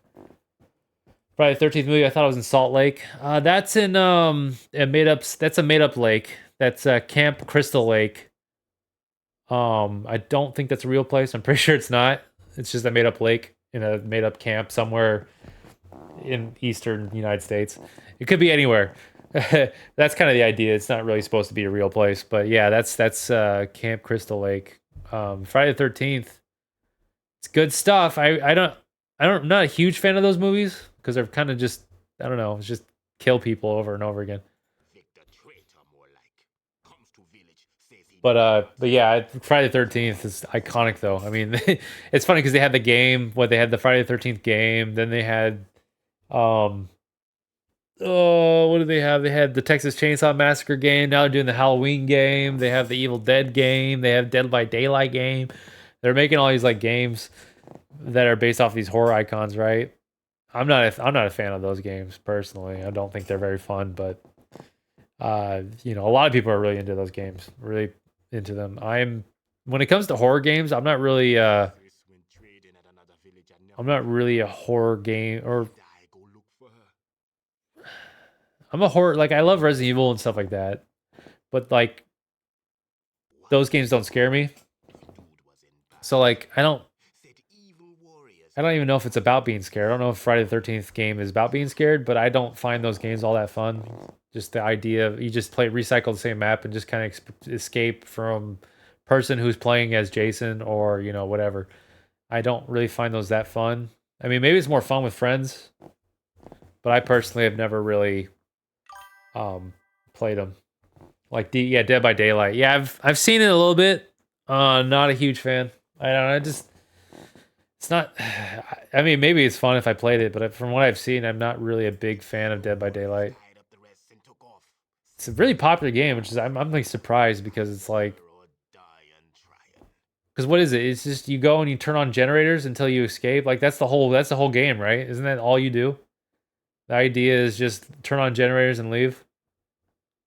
Friday the 13th movie. I thought it was in Salt Lake. That's in That's a made up lake. That's Camp Crystal Lake. I don't think that's a real place. I'm pretty sure it's not. It's just a made up lake in a made up camp somewhere in eastern United States. It could be anywhere. That's kind of the idea. It's not really supposed to be a real place, but yeah, that's Camp Crystal Lake. Friday the 13th. It's good stuff. I'm not a huge fan of those movies because they're kind of just, I don't know, it's just kill people over and over again. Vic the traitor, more like. Comes to village, says he. But yeah, Friday the 13th is iconic though. I mean, it's funny because they had the game. They had the Friday the 13th game. Then they had, what did they have? They had the Texas Chainsaw Massacre game. Now they're doing the Halloween game. They have the Evil Dead game. They have Dead by Daylight game. They're making all these like games. that are based off these horror icons, right? I'm not a fan of those games personally. I don't think they're very fun, but you know, a lot of people are really into those games, really into them. When it comes to horror games, I'm not really a horror game or I'm a horror like I love Resident Evil and stuff like that. But like those games don't scare me. So like I don't even know if it's about being scared. I don't know if Friday the 13th game is about being scared, but I don't find those games all that fun. Just the idea of you just recycle the same map and just kind of escape from person who's playing as Jason or, you know, whatever. I don't really find those that fun. I mean, maybe it's more fun with friends, but I personally have never really played them. Like Dead by Daylight. Yeah, I've seen it a little bit. Not a huge fan. I don't know, it's not. I mean, maybe it's fun if I played it, but from what I've seen, I'm not really a big fan of Dead by Daylight. It's a really popular game, which is I'm like surprised because it's like because what is it? It's just you go and you turn on generators until you escape. Like that's the whole game, right? Isn't that all you do? The idea is just turn on generators and leave.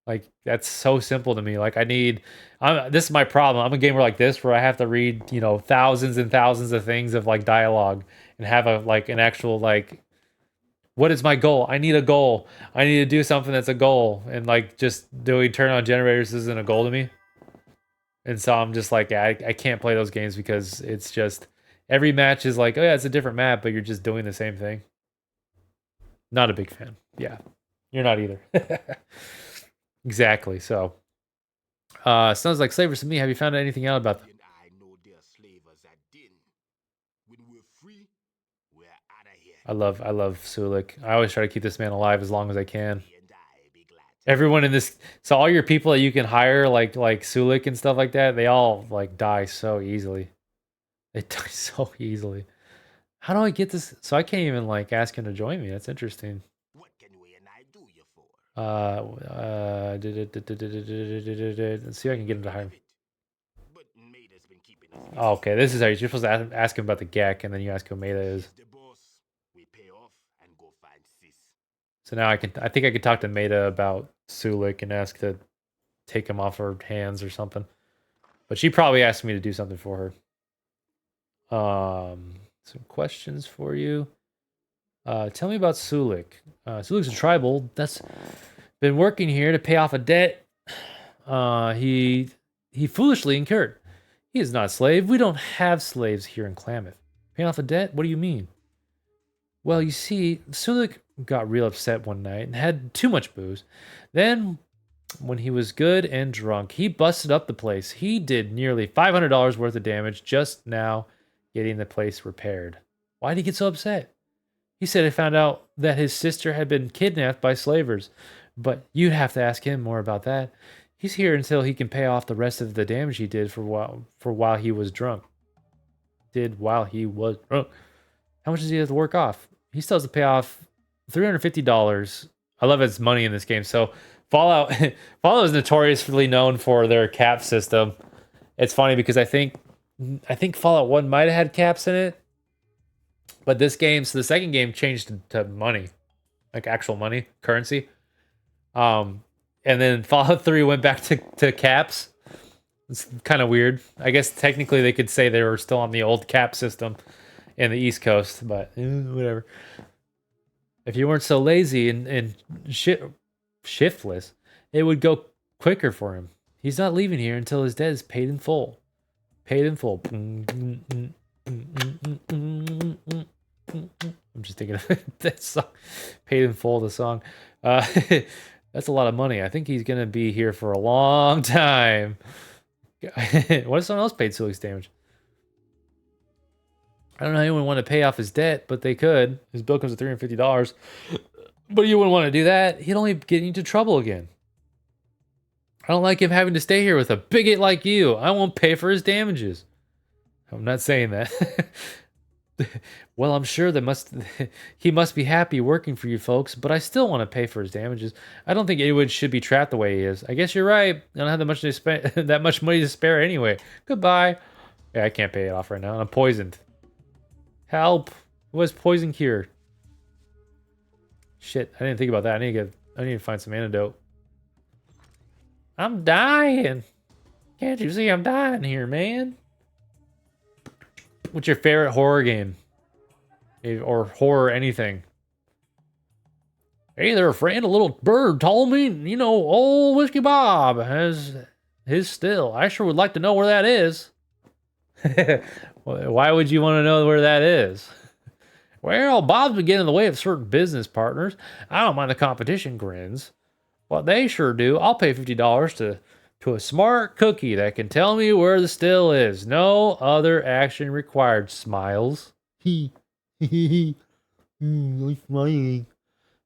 Like that's so simple to me. Like this is my problem. I'm a gamer like this where I have to read, you know, thousands and thousands of things of like dialogue and have an actual like what is my goal? I need a goal. I need to do something that's a goal. And like just doing turn on generators isn't a goal to me. And so I'm just like, I can't play those games because it's just every match is like, oh yeah, it's a different map, but you're just doing the same thing. Not a big fan. Yeah. You're not either. Exactly. So sounds like slavers to me. Have you found anything out about them? I love Sulik. I always try to keep this man alive as long as I can. Everyone in this, so all your people that you can hire, like Sulik and stuff like that, they all like die so easily. They die so easily. How do I get this? So I can't even like ask him to join me. That's interesting. Let's see if I can get him to hire me. Oh, okay, this is how you're supposed to ask him about the GEC, and then you ask who Maida is. So now I think I could talk to Maida about Sulik and ask to take him off her hands or something. But she probably asked me to do something for her. Some questions for you. Tell me about Sulik. Sulik's a tribal that's been working here to pay off a debt he foolishly incurred. He is not a slave. We don't have slaves here in Klamath. Paying off a debt? What do you mean? Well, you see, Sulik got real upset one night and had too much booze. Then, when he was good and drunk, he busted up the place. He did nearly $500 worth of damage just now getting the place repaired. Why did he get so upset? He said he found out that his sister had been kidnapped by slavers, but you'd have to ask him more about that. He's here until he can pay off the rest of the damage he did for while he was drunk. How much does he have to work off? He still has to pay off $350. I love his money in this game. So Fallout is notoriously known for their cap system. It's funny because I think Fallout 1 might have had caps in it. But this game, so the second game changed to money. Like actual money, currency. And then Fallout 3 went back to caps. It's kind of weird. I guess technically they could say they were still on the old cap system in the East Coast, but whatever. If you weren't so lazy and shiftless, it would go quicker for him. He's not leaving here until his debt is paid in full. Paid in full. I'm just thinking of that song. Paid in full, the song. That's a lot of money. I think he's going to be here for a long time. What if someone else paid Sulik's damage? I don't know anyone want to pay off his debt, but they could. His bill comes to $350. But you wouldn't want to do that. He'd only get into trouble again. I don't like him having to stay here with a bigot like you. I won't pay for his damages. I'm not saying that. Well, I'm sure he must be happy working for you folks, but I still want to pay for his damages. I don't think anyone should be trapped the way he is. I guess you're right. I don't have that much money to spare anyway. Goodbye. Yeah, I can't pay it off right now. I'm poisoned. Help! Who has poison cure? Shit, I didn't think about that. I need to find some antidote. I'm dying. Can't you see I'm dying here, man? What's your favorite horror game? Or horror anything? Hey there, friend. A little bird told me, you know, old Whiskey Bob has his still. I sure would like to know where that is. Why would you want to know where that is? Well, Bob's been getting in the way of certain business partners. I don't mind the competition, grins. What they sure do, I'll pay $50 to a smart cookie that can tell me where the still is. No other action required, smiles. I'm smiling.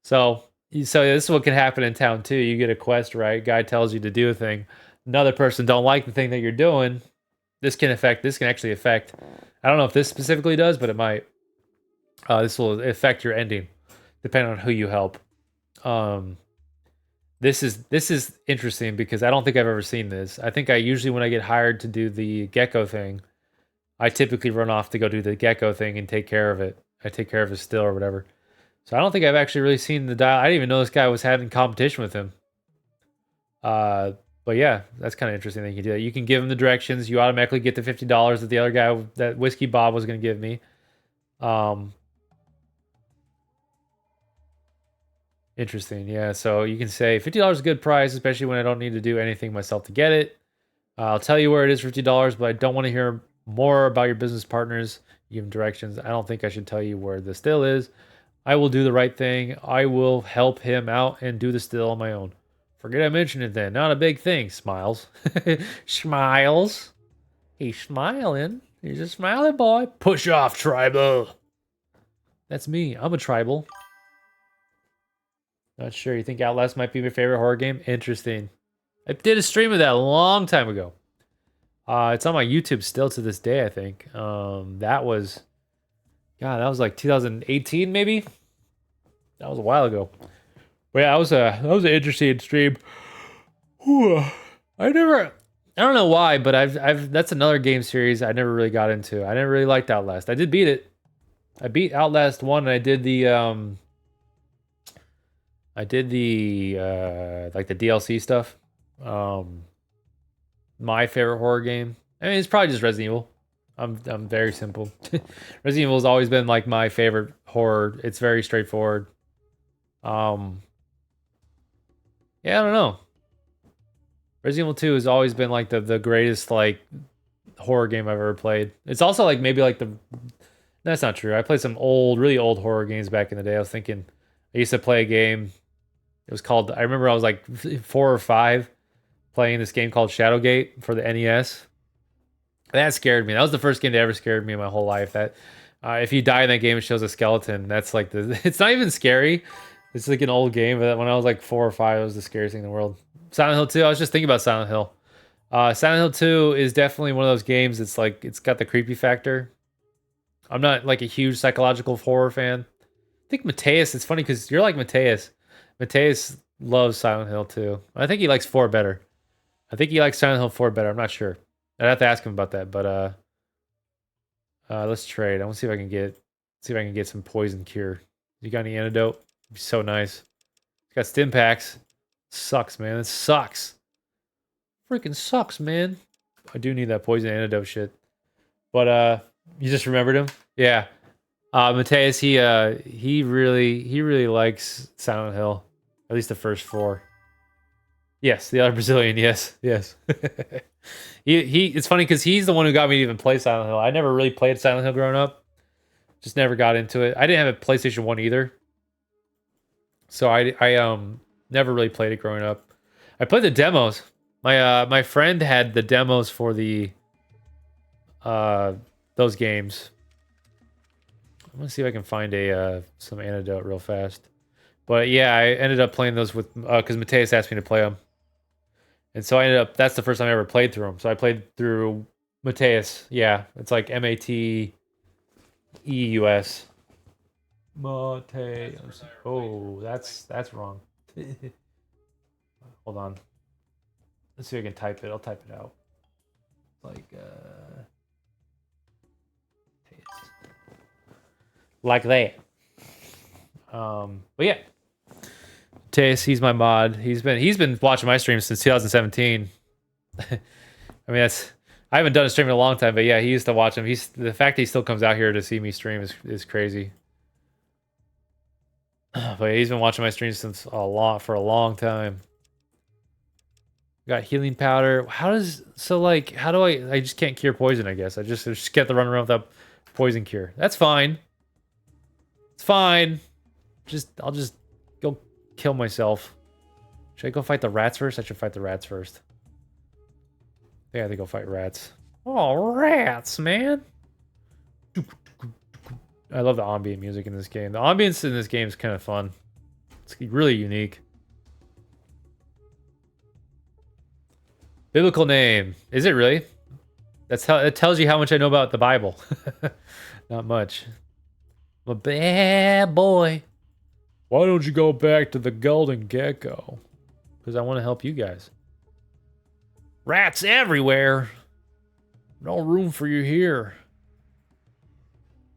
So this is what can happen in town too. You get a quest, right? Guy tells you to do a thing. Another person don't like the thing that you're doing. This can actually affect. I don't know if this specifically does, but it might. This will affect your ending, depending on who you help. This is interesting because I don't think I've ever seen this. I think I usually when I get hired to do the gecko thing, I typically run off to go do the gecko thing and take care of it. I take care of his still or whatever. So I don't think I've actually really seen the dial. I didn't even know this guy was having competition with him. But yeah, that's kind of interesting that you can do that. You can give him the directions. You automatically get the $50 that the other guy, that Whiskey Bob, was going to give me. Interesting. Yeah. So you can say $50 is a good price, especially when I don't need to do anything myself to get it. I'll tell you where it is for $50, but I don't want to hear more about your business partners. You give them directions. I don't think I should tell you where the still is. I will do the right thing. I will help him out and do the still on my own. Forget I mentioned it then. Not a big thing. Smiles. Smiles. He's smiling. He's a smiley boy. Push off, tribal. That's me. I'm a tribal. Not sure. You think Outlast might be my favorite horror game? Interesting. I did a stream of that a long time ago. It's on my YouTube still to this day, I think. That was like 2018 maybe. That was a while ago. But yeah, that was an interesting stream. Whew. I don't know why, but that's another game series I never really got into. I never really liked Outlast. I did beat it. I beat Outlast 1 and I did the like the DLC stuff. My favorite horror game. I mean, it's probably just Resident Evil. I'm very simple. Resident Evil has always been like my favorite horror. It's very straightforward. Yeah, I don't know. Resident Evil 2 has always been like the greatest like horror game I've ever played. It's also like maybe like that's not true. I played some really old horror games back in the day. I was thinking I used to play a game. It was called, I remember I was like 4 or 5 playing this game called Shadowgate for the NES. That scared me. That was the first game that ever scared me in my whole life. That if you die in that game, it shows a skeleton. That's like it's not even scary. It's like an old game, but when I was like 4 or 5, it was the scariest thing in the world. Silent Hill 2, I was just thinking about Silent Hill. Silent Hill 2 is definitely one of those games. It's like, it's got the creepy factor. I'm not like a huge psychological horror fan. I think Mateus, it's funny because you're like Mateus. Mateus loves Silent Hill 2. I think he likes 4 better. I think he likes Silent Hill 4 better. I'm not sure. I'd have to ask him about that, but let's trade. I want to see if I can get some poison cure. You got any antidote? It'd be so nice. Got stim packs. Sucks, man. It sucks. Freaking sucks, man. I do need that poison antidote shit. But you just remembered him? Yeah. Mateus, he really likes Silent Hill. At least the first 4. Yes, the other Brazilian, yes. he it's funny because he's the one who got me to even play Silent Hill. I never really played Silent Hill growing up. Just never got into it. I didn't have a PlayStation 1 either. So I never really played it growing up. I played the demos. My friend had the demos for the those games. I'm gonna see if I can find some antidote real fast. But yeah, I ended up playing those with because Mateus asked me to play them, and so I ended up. That's the first time I ever played through them. So I played through Mateus. Yeah, it's like Mateus. Mateus. Oh, that's wrong. Hold on. Let's see if I can type it. I'll type it out. Like like that. But yeah, Tace, he's my mod. He's been watching my streams since 2017. I mean, I haven't done a stream in a long time, but yeah, he used to watch him. The fact that he still comes out here to see me stream is crazy. But yeah, he's been watching my streams for a long time. Got healing powder. How do I just can't cure poison, I guess. I just get to run around without poison cure. That's fine. It's fine. I'll just go kill myself. Should I go fight the rats first? I should fight the rats first. Yeah, I think I'll fight rats. Oh, rats, man. I love the ambient music in this game. The ambience in this game is kind of fun. It's really unique. Biblical name. Is it really? It tells you how much I know about the Bible. Not much. I'm a bad boy. Why don't you go back to the Golden Gecko? Because I want to help you guys. Rats everywhere. No room for you here.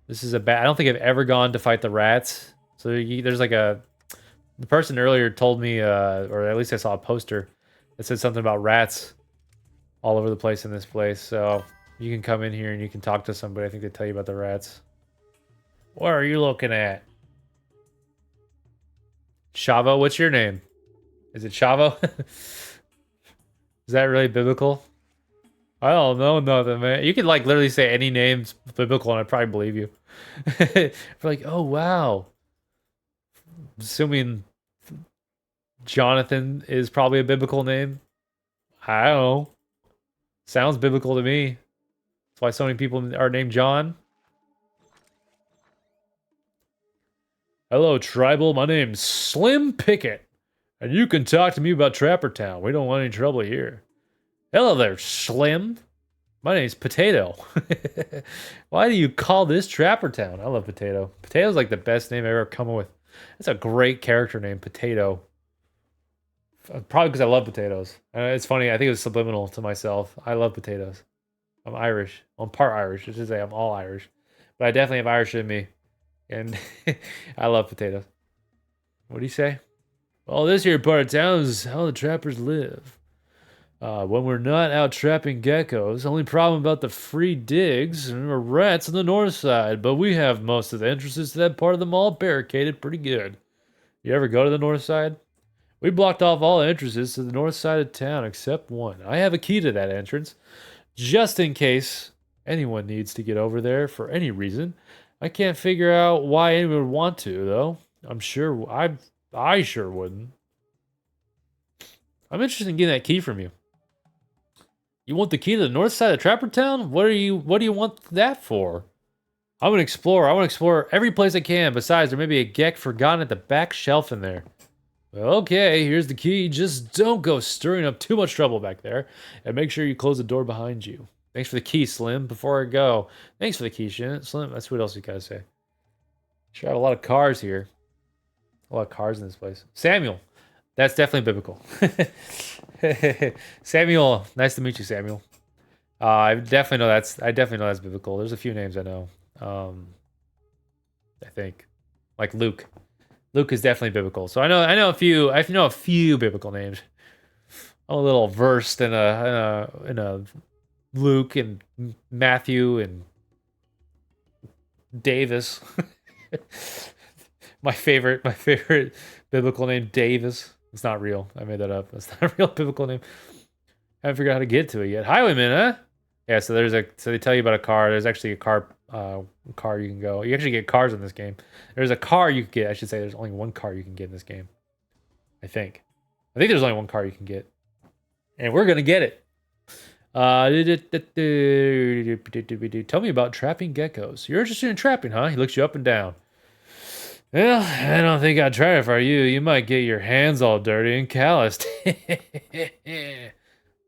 This is I don't think I've ever gone to fight the rats. So there's like the person earlier told me, or at least I saw a poster that said something about rats all over the place in this place. So you can come in here and you can talk to somebody. I think they tell you about the rats. What are you looking at? Shavo, what's your name? Is it Shavo? Is that really biblical? I don't know nothing, man. You could like literally say any name's biblical and I'd probably believe you. We're like, oh wow. Assuming Jonathan is probably a biblical name. I don't know. Sounds biblical to me. That's why so many people are named John. Hello, tribal. My name's Slim Pickett. And you can talk to me about Trapper Town. We don't want any trouble here. Hello there, Slim. My name's Potato. Why do you call this Trapper Town? I love Potato. Potato's like the best name I've ever come up with. That's a great character name, Potato. Probably because I love potatoes. It's funny, I think it was subliminal to myself. I love potatoes. I'm Irish. I'm part Irish. I should say I'm all Irish. But I definitely have Irish in me. And I love potatoes. What do you say? Well, this here part of town is how the trappers live. When we're not out trapping geckos, only problem about the free digs are rats on the north side, but we have most of the entrances to that part of the mall barricaded pretty good. You ever go to the north side? We blocked off all entrances to the north side of town except one. I have a key to that entrance, just in case anyone needs to get over there for any reason. I can't figure out why anyone would want to, though. I sure wouldn't. I'm interested in getting that key from you. You want the key to the north side of Trapper Town? What do you want that for? I'm an explorer. I want to explore every place I can. Besides, there may be a geck forgotten at the back shelf in there. Well, okay, here's the key. Just don't go stirring up too much trouble back there. And make sure you close the door behind you. Thanks for the key, Slim. Before I go, thanks for the key, Slim. That's what else you gotta say. Sure, I have a lot of cars here. A lot of cars in this place. Samuel. That's definitely biblical. Samuel. Nice to meet you, Samuel. I definitely know that's biblical. There's a few names I know. I think. Like Luke. Luke is definitely biblical. So I know a few biblical names. I'm a little versed in a Luke and Matthew and Davis. my favorite biblical name, Davis. It's not real. I made that up. That's not a real biblical name. I haven't figured out how to get to it yet. Highwayman, huh? Yeah, so they tell you about a car. There's actually a car you can go. You actually get cars in this game. There's a car you can get. I should say there's only one car you can get in this game. I think there's only one car you can get. And we're gonna get it. Tell me about trapping geckos. You're interested in trapping, huh? He looks you up and down. Well, I don't think I'd try it for you. You might get your hands all dirty and calloused.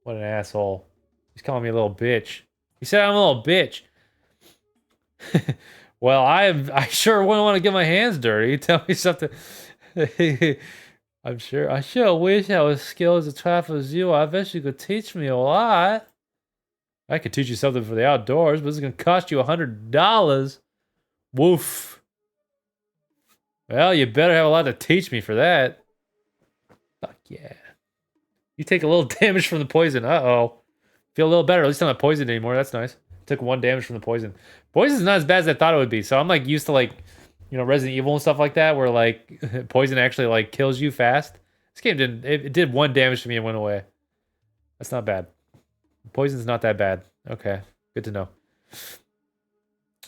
What an asshole. He's calling me a little bitch. He said I'm a little bitch. Well, I sure wouldn't want to get my hands dirty. Tell me something. I sure wish I was skilled as a trapper as you. I bet you could teach me a lot. I could teach you something for the outdoors, but it's gonna cost you $100. Woof. Well, you better have a lot to teach me for that. Fuck yeah. You take a little damage from the poison. Uh-oh. Feel a little better. At least I'm not poisoned anymore. That's nice. Took 1 damage from the poison. Poison's not as bad as I thought it would be. So I'm like used to like, you know, Resident Evil and stuff like that, where like poison actually like kills you fast. This game didn't. It did 1 damage to me and went away. That's not bad. Poison's not that bad. Okay, good to know.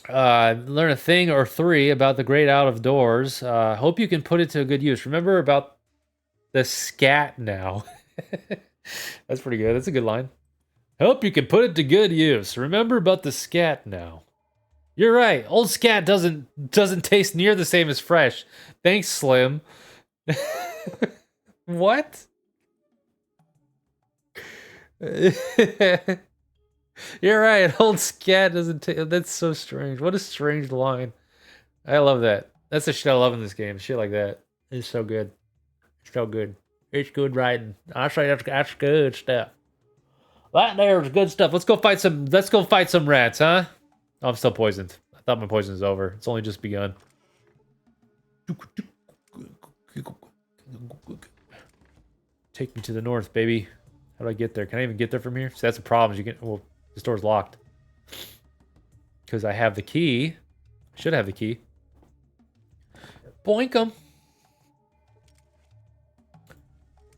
Learn a thing or 3 about the great out of doors. Hope you can put it to a good use. Remember about the scat now. That's pretty good. That's a good line. Hope you can put it to good use. Remember about the scat now. You're right. Old scat doesn't taste near the same as fresh. Thanks, Slim. What? You're right. Old scat doesn't taste. That's so strange. What a strange line. I love that. That's the shit I love in this game. Shit like that. It's so good. It's so good. It's good writing. I say that's good stuff. That there's good stuff. Let's go fight some rats, huh? Oh, I'm still poisoned. I thought my poison was over. It's only just begun. Take me to the north, baby. How do I get there? Can I even get there from here? So that's a problem. You get well, this door's locked. Because I have the key. I should have the key. Boink 'em.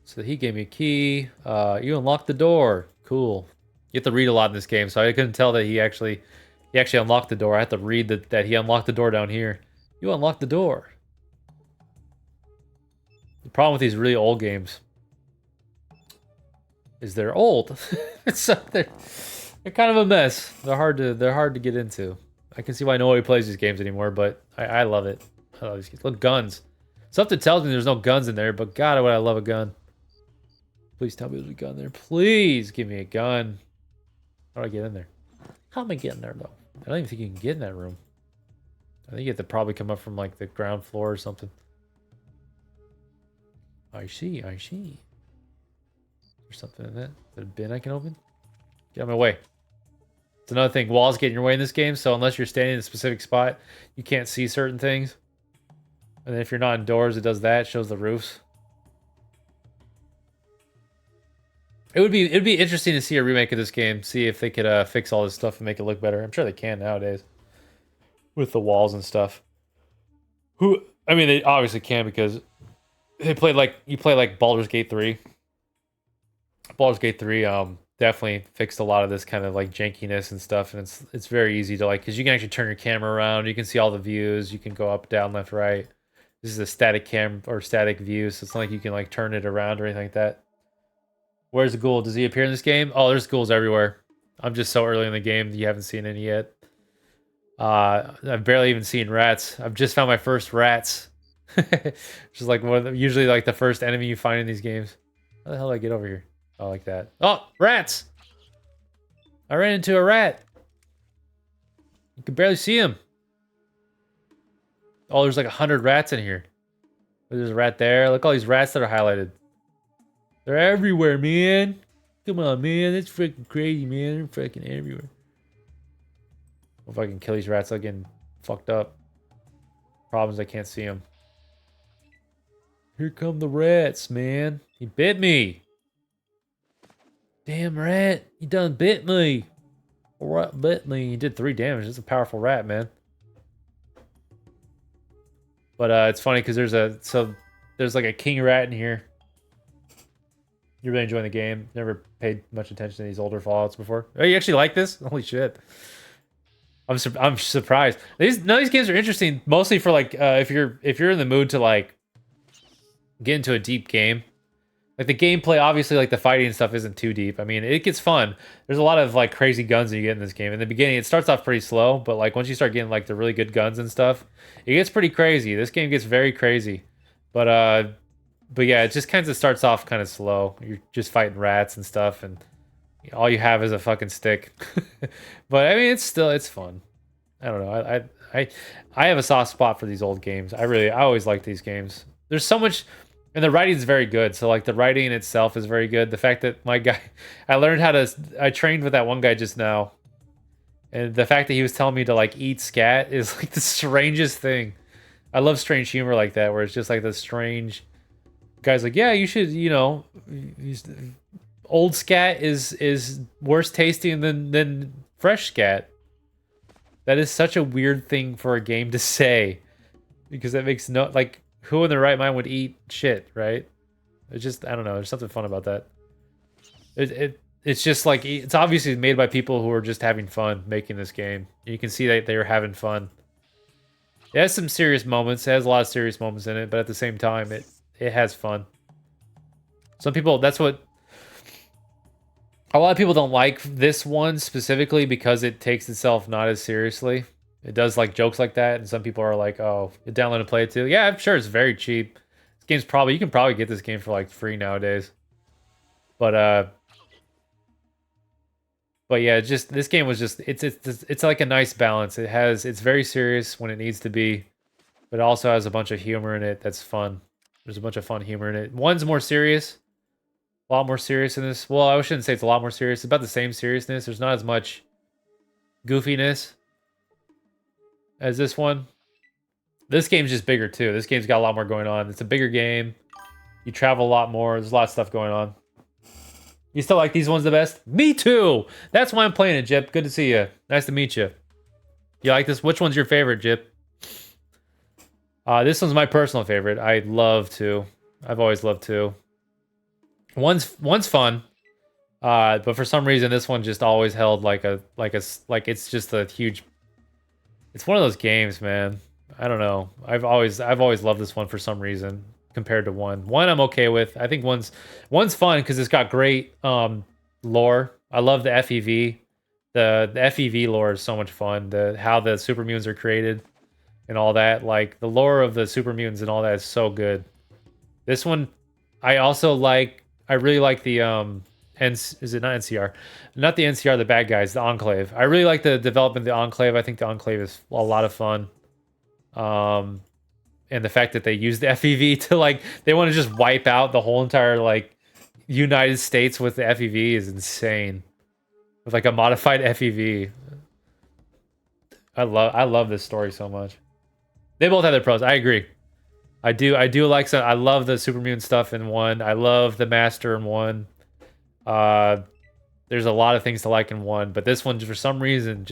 So he gave me a key. You unlocked the door. Cool. You have to read a lot in this game, so I couldn't tell that he actually unlocked the door. I have to read that he unlocked the door down here. You unlocked the door. The problem with these really old games is they're old. So they're kind of a mess. They're hard to get into. I can see why nobody plays these games anymore, but I love it. I love these games. Look, guns. Something tells me there's no guns in there, but God, would I love a gun. Please tell me there's a gun there. Please give me a gun. How do I get in there? How am I getting there, though? I don't even think you can get in that room. I think you have to probably come up from, like, the ground floor or something. I see. There's something in that. Is that a bin I can open? Get out of my way. It's another thing. Walls get in your way in this game, so unless you're standing in a specific spot, you can't see certain things. And then if you're not indoors, it does that. It shows the roofs. It'd be interesting to see a remake of this game, see if they could fix all this stuff and make it look better. I'm sure they can nowadays with the walls and stuff. I mean, they obviously can because you play like Baldur's Gate 3. Baldur's Gate 3 definitely fixed a lot of this kind of like jankiness and stuff, and it's very easy to like because you can actually turn your camera around, you can see all the views, you can go up, down, left, right. This is a static cam or static view, so it's not like you can like turn it around or anything like that. Where's the ghoul? Does he appear in this game? Oh, there's ghouls everywhere. I'm just so early in the game that you haven't seen any yet. I've barely even seen rats. I've just found my first rats. Just like usually like the first enemy you find in these games. How the hell do I get over here? Oh, like that. Oh, rats! I ran into a rat. You can barely see him. Oh, there's like 100 rats in here. There's a rat there. Look, all these rats that are highlighted. They're everywhere, man. Come on, man. That's freaking crazy, man. They're freaking everywhere. If I can kill these rats, I'm getting fucked up. Problems, I can't see them. Here come the rats, man. He bit me. Damn rat. You done bit me. What bit me? You did 3 damage. That's a powerful rat, man. But it's funny because there's like a king rat in here. You're really enjoying the game. Never paid much attention to these older Fallouts before. Oh, you actually like this? Holy shit! I'm surprised. None of these games are interesting. Mostly for like if you're in the mood to like get into a deep game. Like the gameplay, obviously, like the fighting and stuff isn't too deep. I mean, it gets fun. There's a lot of like crazy guns that you get in this game. In the beginning, it starts off pretty slow, but like once you start getting like the really good guns and stuff, it gets pretty crazy. This game gets very crazy, but yeah, it just kind of starts off kind of slow. You're just fighting rats and stuff, and all you have is a fucking stick. But I mean, it's fun. I don't know. I have a soft spot for these old games. I always like these games. There's so much, and the writing's very good. So like the writing itself is very good. The fact that my guy, I trained with that one guy just now, and the fact that he was telling me to like eat scat is like the strangest thing. I love strange humor like that, where it's just like the strange guy's like, yeah, you should, old scat is worse tasting than fresh scat. That is such a weird thing for a game to say, because that makes no, like, who in their right mind would eat shit, right? It's just, I don't know, there's something fun about that. It's just like, it's obviously made by people who are just having fun making this game. You can see that they're having fun. It has some serious moments. It has a lot of serious moments in it, but at the same time, it has fun. Some people, that's what... A lot of people don't like this one specifically because it takes itself not as seriously. It does like jokes like that, and some people are like, oh, download and play it too. Yeah, I'm sure it's very cheap. This game's probably... You can probably get this game for like free nowadays. But yeah, just this game was just it's like a nice balance. It's very serious when it needs to be, but it also has a bunch of humor in it that's fun. There's a bunch of fun humor in it. One's more serious, a lot more serious in this. Well, I shouldn't say it's a lot more serious. It's about the same seriousness. There's not as much goofiness as this one. This game's just bigger too. This game's got a lot more going on. It's a bigger game. You travel a lot more. There's a lot of stuff going on. You still like these ones the best? Me too! That's why I'm playing it, Jip. Good to see you. Nice to meet you. You like this? Which one's your favorite, Jip? This one's my personal favorite. I love 2. I've always loved 2. One's fun. But for some reason this one just always held like it's just a huge... It's one of those games, man. I don't know. I've always loved this one for some reason. Compared to 1. 1 I'm okay with. I think one's fun because it's got great lore. I love the FEV. The FEV lore is so much fun. How the super mutants are created and all that. Like the lore of the super mutants and all that is so good. This one I also like. I really like the is it not NCR? Not the NCR, the bad guys, the Enclave. I really like the development of the Enclave. I think the Enclave is a lot of fun. And the fact that they use the FEV to like, they want to just wipe out the whole entire like United States with the FEV is insane. With like a modified FEV. I love this story so much. They both have their pros. I agree. I do like some. I love the super mutant stuff in 1. I love the Master in 1. There's a lot of things to like in 1, but this one for some reason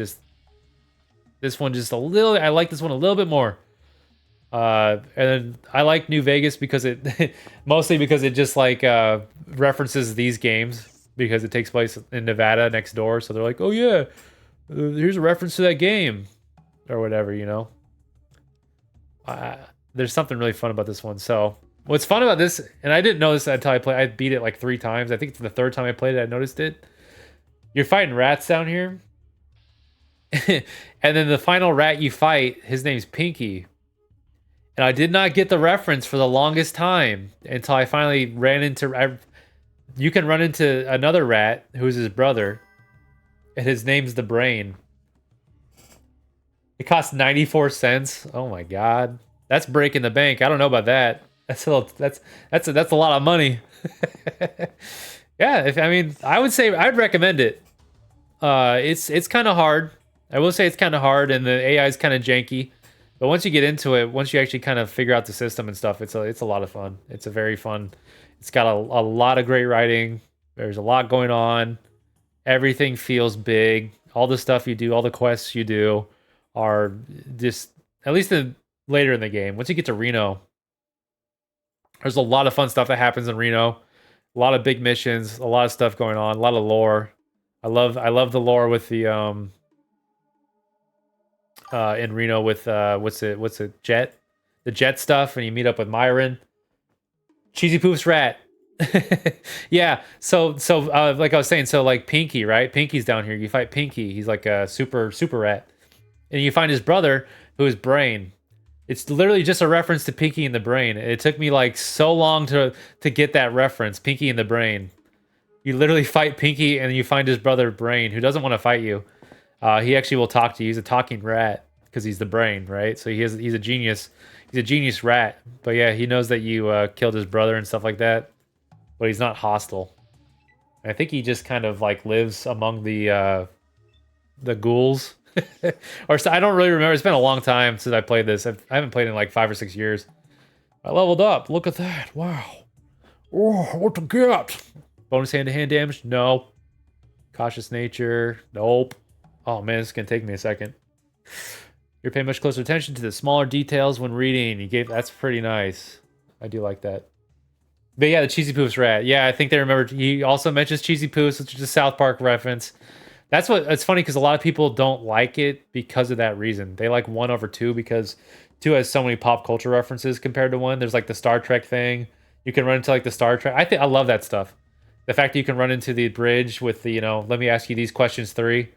a little. I like this one a little bit more. And then I like New Vegas because it mostly because it just like references these games because it takes place in Nevada next door. So they're like, oh yeah, here's a reference to that game or whatever, you know. There's something really fun about this one. So what's fun about this, and I didn't know this until I beat it like 3 times. I think it's the 3rd time I played it I noticed it. You're fighting rats down here. And then the final rat you fight, his name's Pinky. And I did not get the reference for the longest time until I finally ran into... you can run into another rat who's his brother. And his name's the Brain. It costs 94 cents. Oh my god. That's breaking the bank. I don't know about that. That's a lot of money. Yeah, I would say I'd recommend it. It's kind of hard. I will say it's kind of hard and the AI is kind of janky. But once you get into it, once you actually kind of figure out the system and stuff, it's a lot of fun. It's a very fun. It's got a lot of great writing. There's a lot going on. Everything feels big. All the stuff you do, all the quests you do are just, at least later in the game. Once you get to Reno, there's a lot of fun stuff that happens in Reno. A lot of big missions, a lot of stuff going on, a lot of lore. I love the lore with the in Reno with what's it, Jet? The Jet stuff, and you meet up with Myron. Cheesy Poof's rat. Yeah, so like I was saying, so like Pinky, right? Pinky's down here. You fight Pinky. He's like a super rat. And you find his brother, who is Brain. It's literally just a reference to Pinky and the Brain. It took me like so long to get that reference, Pinky and the Brain. You literally fight Pinky and you find his brother Brain, who doesn't want to fight you. He actually will talk to you. He's a talking rat because he's the Brain, right? So he's a genius. He's a genius rat. But yeah, he knows that you killed his brother and stuff like that. But he's not hostile. And I think he just kind of like lives among the ghouls. Or I don't really remember. It's been a long time since I played this. I haven't played in like 5 or 6 years. I leveled up. Look at that. Wow. Oh, what to get? Bonus hand-to-hand damage? No. Cautious nature? Nope. Oh man, this is gonna take me a second. You're paying much closer attention to the smaller details when reading. That's pretty nice. I do like that. But yeah, the Cheesy Poofs rat. Yeah, I think they remembered. He also mentions Cheesy Poofs, which is a South Park reference. It's funny because a lot of people don't like it because of that reason. They like 1 over 2 because 2 has so many pop culture references compared to 1. There's like the Star Trek thing. You can run into like the Star Trek. I love that stuff. The fact that you can run into the bridge with the, let me ask you these questions 3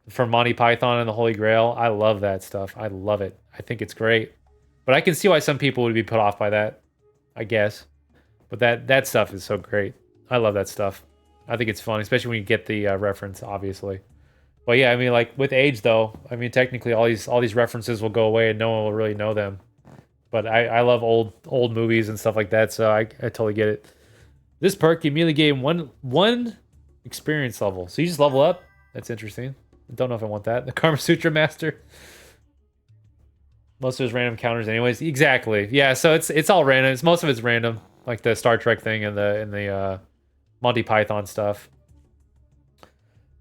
from Monty Python and the Holy Grail. I love that stuff. I love it. I think it's great. But I can see why some people would be put off by that, I guess. But that stuff is so great. I love that stuff. I think it's fun, especially when you get the reference, obviously. But yeah, I mean, like with age though, I mean, technically all these references will go away and no one will really know them. But I love old movies and stuff like that, so I totally get it. This perk you immediately gain one experience level, so you just level up. That's interesting. I don't know if I want that. The Karma Sutra Master. Most of his random counters, anyways. Exactly. Yeah. So it's all random. Most of it's random, like the Star Trek thing and the Monty Python stuff.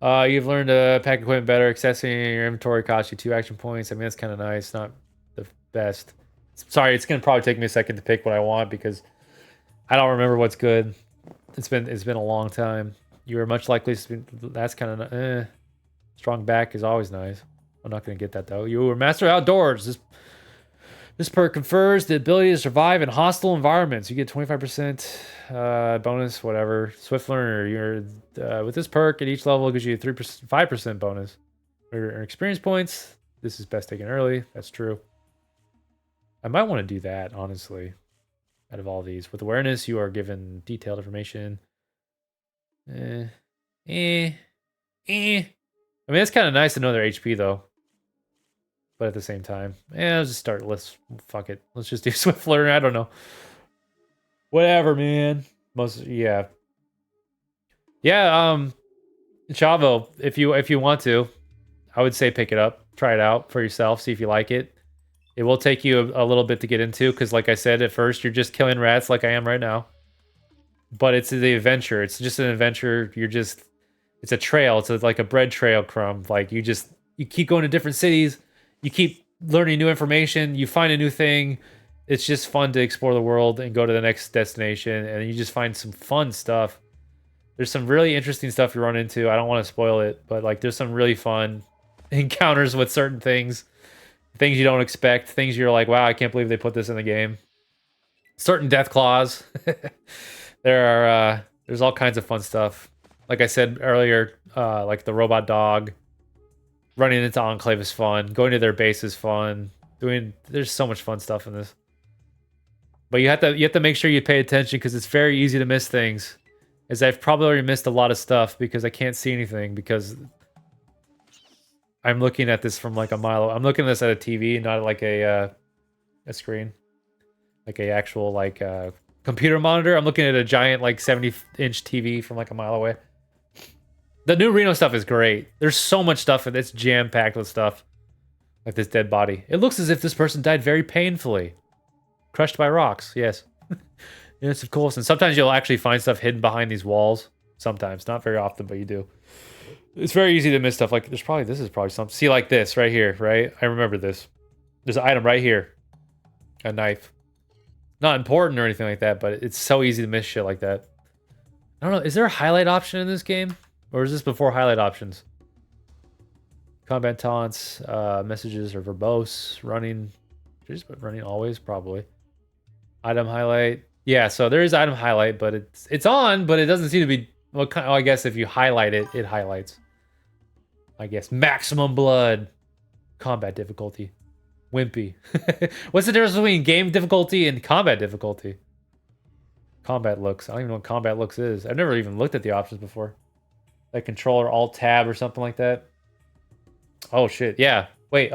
You've learned to pack equipment better. Accessing your inventory costs you 2 action points. I mean, that's kind of nice. Not the best. Sorry, it's gonna probably take me a second to pick what I want because I don't remember what's good. It's been a long time. You are much likely to. That's kind of strong back is always nice. I'm not gonna get that though. You were master outdoors. This perk confers the ability to survive in hostile environments. You get 25% bonus, whatever. Swift learner. You're with this perk at each level it gives you a 5% bonus. Or experience points. This is best taken early. That's true. I might want to do that, honestly. Out of all these, with awareness, you are given detailed information. I mean, it's kind of nice to know their HP though. But at the same time, I'll just start. Fuck it. Let's just do Swift Learner. I don't know. Whatever, man. Yeah. Chavo, if you want to, I would say pick it up, try it out for yourself, see if you like it. It will take you a little bit to get into, because like I said, at first you're just killing rats like I am right now. But it's the adventure. It's just an adventure. It's a trail. It's like a bread trail, Crumb. Like you keep going to different cities. You keep learning new information. You find a new thing. It's just fun to explore the world and go to the next destination. And you just find some fun stuff. There's some really interesting stuff you run into. I don't want to spoil it, but like there's some really fun encounters with certain things you don't expect, things you're like, wow, I can't believe they put this in the game. Certain death claws. There's all kinds of fun stuff. Like I said earlier, like the robot dog. Running into Enclave is fun. Going to their base is fun. There's so much fun stuff in this. But you have to make sure you pay attention because it's very easy to miss things. As I've probably already missed a lot of stuff because I can't see anything because I'm looking at this from like a mile. I'm looking at this at a TV, not like a screen, like a actual like computer monitor. I'm looking at a giant like 70-inch TV from like a mile away. The new Reno stuff is great. There's so much stuff and it's jam-packed with stuff. Like this dead body. It looks as if this person died very painfully. Crushed by rocks, yes. Yes, of course. And sometimes you'll actually find stuff hidden behind these walls. Sometimes. Not very often, but you do. It's very easy to miss stuff. Like, this is probably something. See, like this right here, right? I remember this. There's an item right here. A knife. Not important or anything like that, but it's so easy to miss shit like that. I don't know. Is there a highlight option in this game? Or is this before highlight options? Combat taunts, messages are verbose, running. Should I just put running always? Probably. Item highlight. Yeah, so there is item highlight, but it's on, but it doesn't seem to be. Well, I guess if you highlight it, it highlights. I guess maximum blood, combat difficulty, wimpy. What's the difference between game difficulty and combat difficulty? Combat looks. I don't even know what combat looks is. I've never even looked at the options before. Like controller alt tab or something like that. Oh shit, yeah. Wait,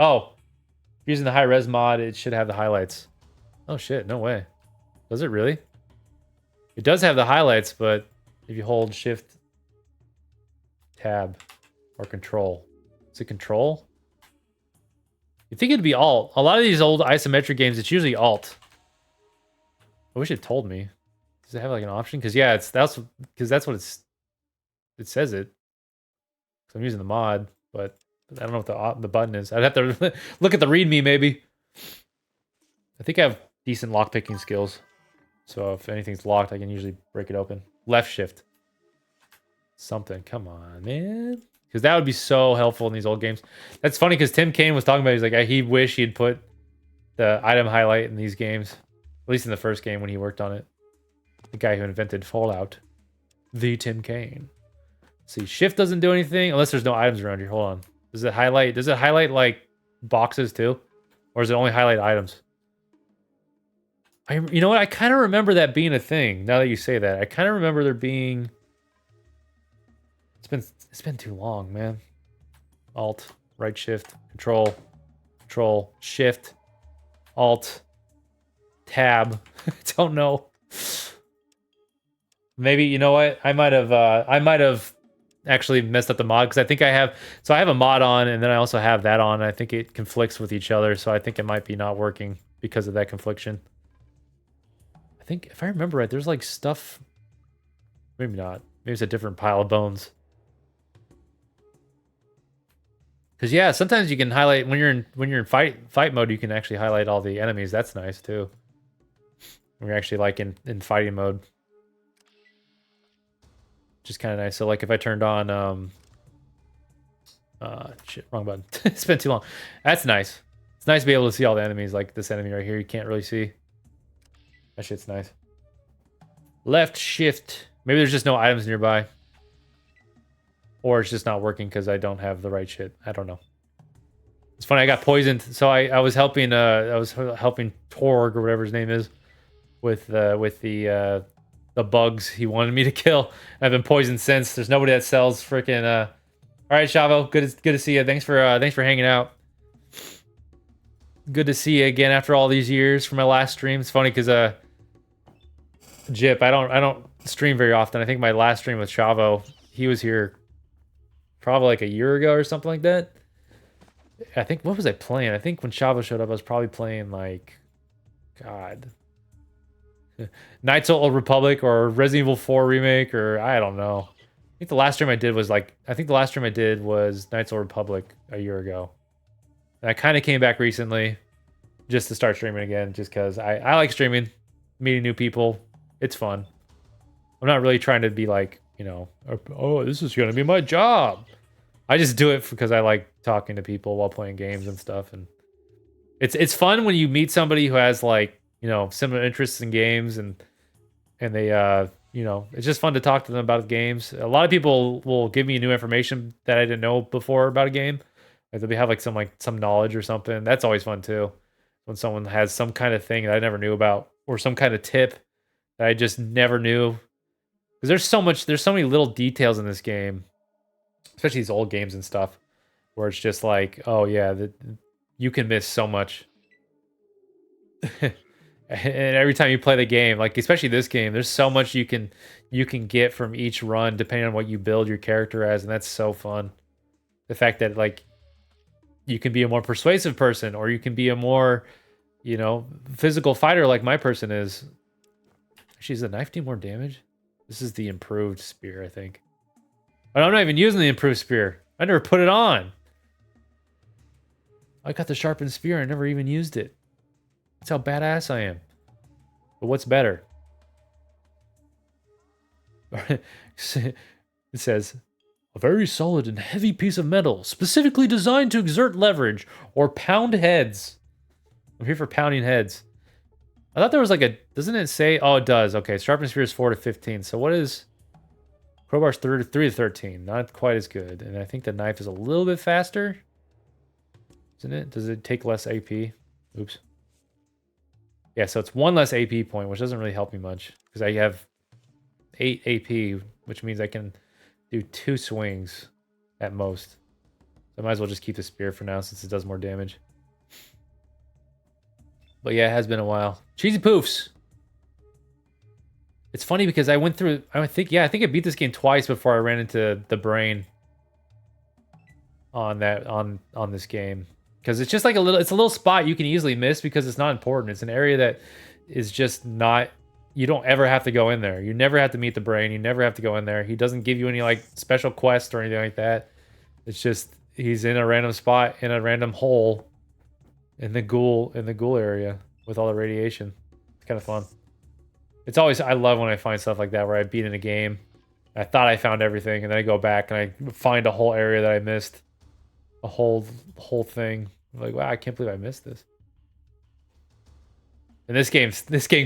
using the high res mod, it should have the highlights. Oh shit, no way. Does it really? It does have the highlights, but if you hold shift tab or control. Is it control? You think it'd be alt. A lot of these old isometric games, it's usually alt. I wish it told me. Does it have like an option? Because yeah, that's what it says it. So I'm using the mod, but I don't know what the button is. I'd have to look at the README maybe. I think I have decent lockpicking skills. So if anything's locked, I can usually break it open. Left shift. Something. Come on, man. Because that would be so helpful in these old games. That's funny because Tim Kaine was talking about, he's like, he wish he'd put the item highlight in these games. At least in the first game when he worked on it. The guy who invented Fallout. The Tim Kaine. See, shift doesn't do anything unless there's no items around here. Hold on. Does it highlight like boxes too? Or does it only highlight items? You know what? I kind of remember that being a thing. Now that you say that, I kind of remember there being. It's been too long, man. Alt, right shift, control, shift, alt, tab. I don't know. Maybe, you know what? I might have actually messed up the mod because I think I have a mod on and then I also have that on. I think it conflicts with each other, so I think it might be not working because of that confliction. I think if I remember right, there's like stuff. Maybe not. Maybe it's a different pile of bones. Because yeah, sometimes you can highlight when you're in fight mode. You can actually highlight all the enemies. That's nice too. When you're actually like in fighting mode, just kind of nice. So like if I turned on shit, wrong button. It's been too long. That's nice. It's nice to be able to see all the enemies. Like this enemy right here, you can't really see. That shit's nice. Left shift. Maybe there's just no items nearby. Or it's just not working because I don't have the right shit. I don't know. It's funny, I got poisoned. So I was helping Torg or whatever his name is with the bugs he wanted me to kill. I've been poisoned since. There's nobody that sells freaking all right, Chavo. Good to see you. Thanks for hanging out. Good to see you again after all these years from my last stream. It's funny because Jip, I don't stream very often. I think my last stream with Chavo, he was here probably like a year ago or something like that. I think, what was I playing? I think when Chavo showed up, I was probably playing like, God, Knights of the Old Republic or Resident Evil 4 remake, or I don't know. I think the last stream I did was Knights of the Old Republic a year ago. And I kind of came back recently just to start streaming again, just because I like streaming, meeting new people. It's fun. I'm not really trying to be like, you know, oh, this is going to be my job. I just do it because I like talking to people while playing games and stuff. And it's fun when you meet somebody who has like, you know, similar interests in games and they, you know, it's just fun to talk to them about games. A lot of people will give me new information that I didn't know before about a game. Like they'll have some knowledge or something. That's always fun too. When someone has some kind of thing that I never knew about or some kind of tip that I just never knew. Because there's so many little details in this game, especially these old games and stuff, where it's just like, oh yeah, you can miss so much. And every time you play the game, like especially this game, there's so much you can get from each run depending on what you build your character as, and that's so fun. The fact that like you can be a more persuasive person, or you can be a more, you know, physical fighter like my person is. Actually, does the knife do more damage? This is the improved spear, I think. But I'm not even using the improved spear. I never put it on. I got the sharpened spear. I never even used it. That's how badass I am. But what's better? It says, a very solid and heavy piece of metal, specifically designed to exert leverage or pound heads. I'm here for pounding heads. I thought there was like a... Doesn't it say... Oh, it does. Okay, sharpened spear is 4 to 15. So what is... Crowbar's 3 to 13. Not quite as good. And I think the knife is a little bit faster. Isn't it? Does it take less AP? Oops. Yeah, so it's 1 less AP point, which doesn't really help me much. Because I have 8 AP, which means I can do 2 swings at most. So I might as well just keep the spear for now since it does more damage. But yeah, it has been a while. Cheesy Poofs. It's funny because I think I beat this game twice before I ran into the brain on this game. because it's just like it's a little spot you can easily miss because it's not important. It's an area that is just not, you don't ever have to go in there. You never have to meet the brain. You never have to go in there. He doesn't give you any like special quest or anything like that. It's just he's in a random spot in a random hole in the ghoul area with all the radiation. It's kind of fun. It's always, I love when I find stuff like that where I beat in a game. I thought I found everything and then I go back and I find a whole area that I missed. A whole thing. I'm like, wow, I can't believe I missed this. And this game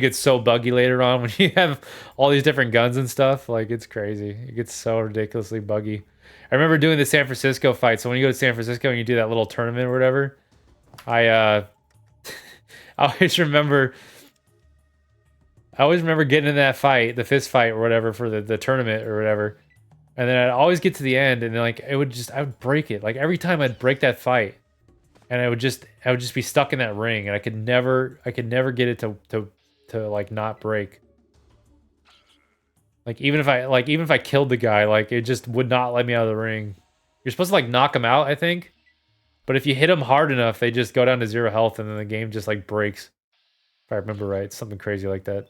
gets so buggy later on when you have all these different guns and stuff. Like, it's crazy. It gets so ridiculously buggy. I remember doing the San Francisco fight. So when you go to San Francisco and you do that little tournament or whatever, I always remember getting in that fight, the fist fight or whatever for the tournament or whatever. And then I'd always get to the end and then like I would break it. Like every time I'd break that fight and I would just be stuck in that ring and I could never get it to like not break. Like even if I killed the guy, like it just would not let me out of the ring. You're supposed to like knock him out, I think. But if you hit them hard enough, they just go down to 0 health and then the game just like breaks. If I remember right, something crazy like that.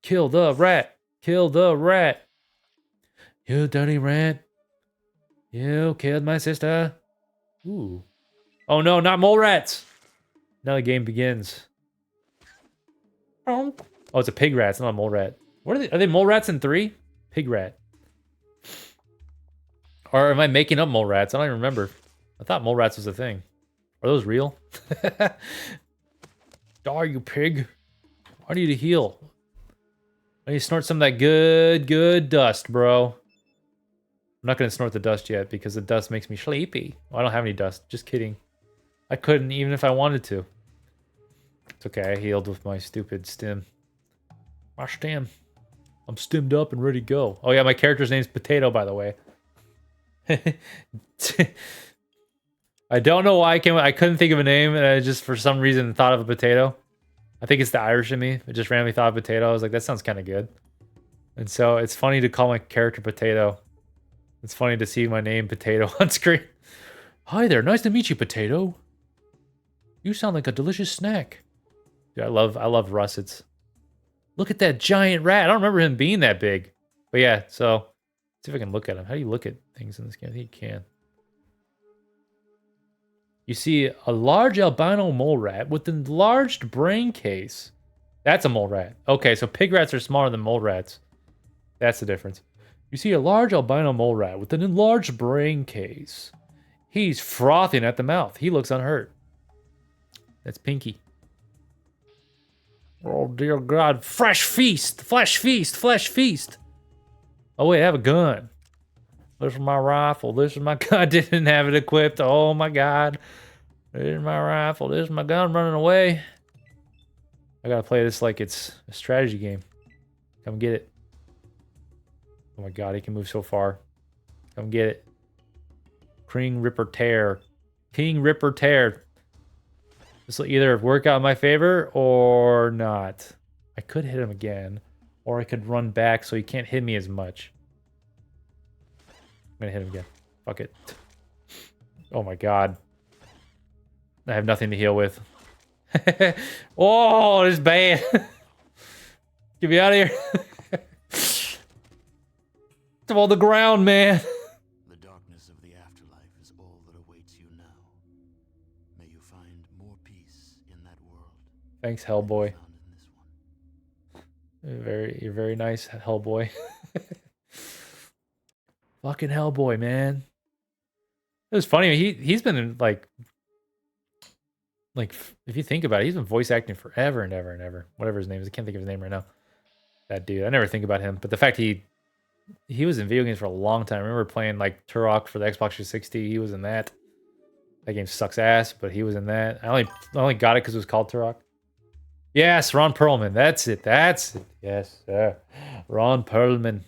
Kill the rat. Kill the rat. You dirty rat. You killed my sister. Ooh. Oh no, not mole rats. Now the game begins. Oh, it's a pig rat. It's not a mole rat. What are they? Are they mole rats in 3? Pig rat. Or am I making up mole rats? I don't even remember. I thought mole rats was a thing. Are those real? Die, you pig. I need to heal. I need to snort some of that good dust, bro. I'm not going to snort the dust yet because the dust makes me sleepy. Well, I don't have any dust. Just kidding. I couldn't even if I wanted to. It's okay. I healed with my stupid stim. My stim. I'm stimmed up and ready to go. Oh, yeah. My character's name's Potato, by the way. I don't know why I couldn't think of a name. And I just, for some reason, thought of a potato. I think it's the Irish in me. I just randomly thought of potato. I was like, that sounds kind of good. And so it's funny to call my character Potato. It's funny to see my name Potato on screen. Hi there, nice to meet you, Potato. You sound like a delicious snack. Dude, I love russets. Look at that giant rat. I don't remember him being that big. But yeah, so let's see if I can look at him. How do you look at things in this game? I think you can. You see a large albino mole rat with an enlarged brain case. That's a mole rat. Okay, so pig rats are smaller than mole rats. That's the difference. You see a large albino mole rat with an enlarged brain case. He's frothing at the mouth. He looks unhurt. That's Pinky. Oh, dear God. Fresh feast. Flesh feast. Flesh feast. Oh, wait, I have a gun. This is my rifle. This is my gun. I didn't have it equipped. Oh, my God. This is my rifle. This is my gun running away. I gotta play this like it's a strategy game. Come get it. Oh, my God. He can move so far. Come get it. King Ripper Tear. King Ripper Tear. This will either work out in my favor or not. I could hit him again. Or I could run back so he can't hit me as much. I'm gonna hit him again. Fuck it. Oh my God. I have nothing to heal with. Oh, this is bad. Get me out of here. I'm on the ground, man. The darkness of the afterlife is all that awaits you now. May you find more peace in that world. Thanks, Hellboy. Found in this one. You're very nice, Hellboy. Fucking Hellboy, man. It was funny. He's been in, like if you think about it, he's been voice acting forever and ever and ever. Whatever his name is, I can't think of his name right now. That dude, I never think about him. But the fact he was in video games for a long time. I remember playing like Turok for the Xbox 360. He was in that. That game sucks ass, but he was in that. I only got it because it was called Turok. Yes, Ron Perlman. That's it. Yes, sir. Ron Perlman.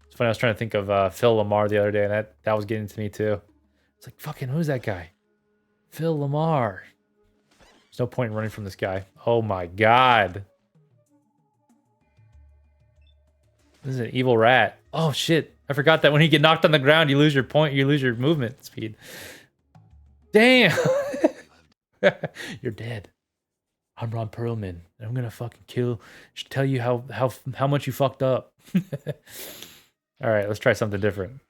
It's funny. I was trying to think of Phil Lamar the other day, and that was getting to me too. It's like, fucking, who's that guy? Phil Lamar. There's no point in running from this guy. Oh my God. This is an evil rat. Oh shit. I forgot that when you get knocked on the ground, you lose your movement speed. Damn. You're dead. I'm Ron Perlman. And I'm gonna fucking tell you how much you fucked up. All right, let's try something different.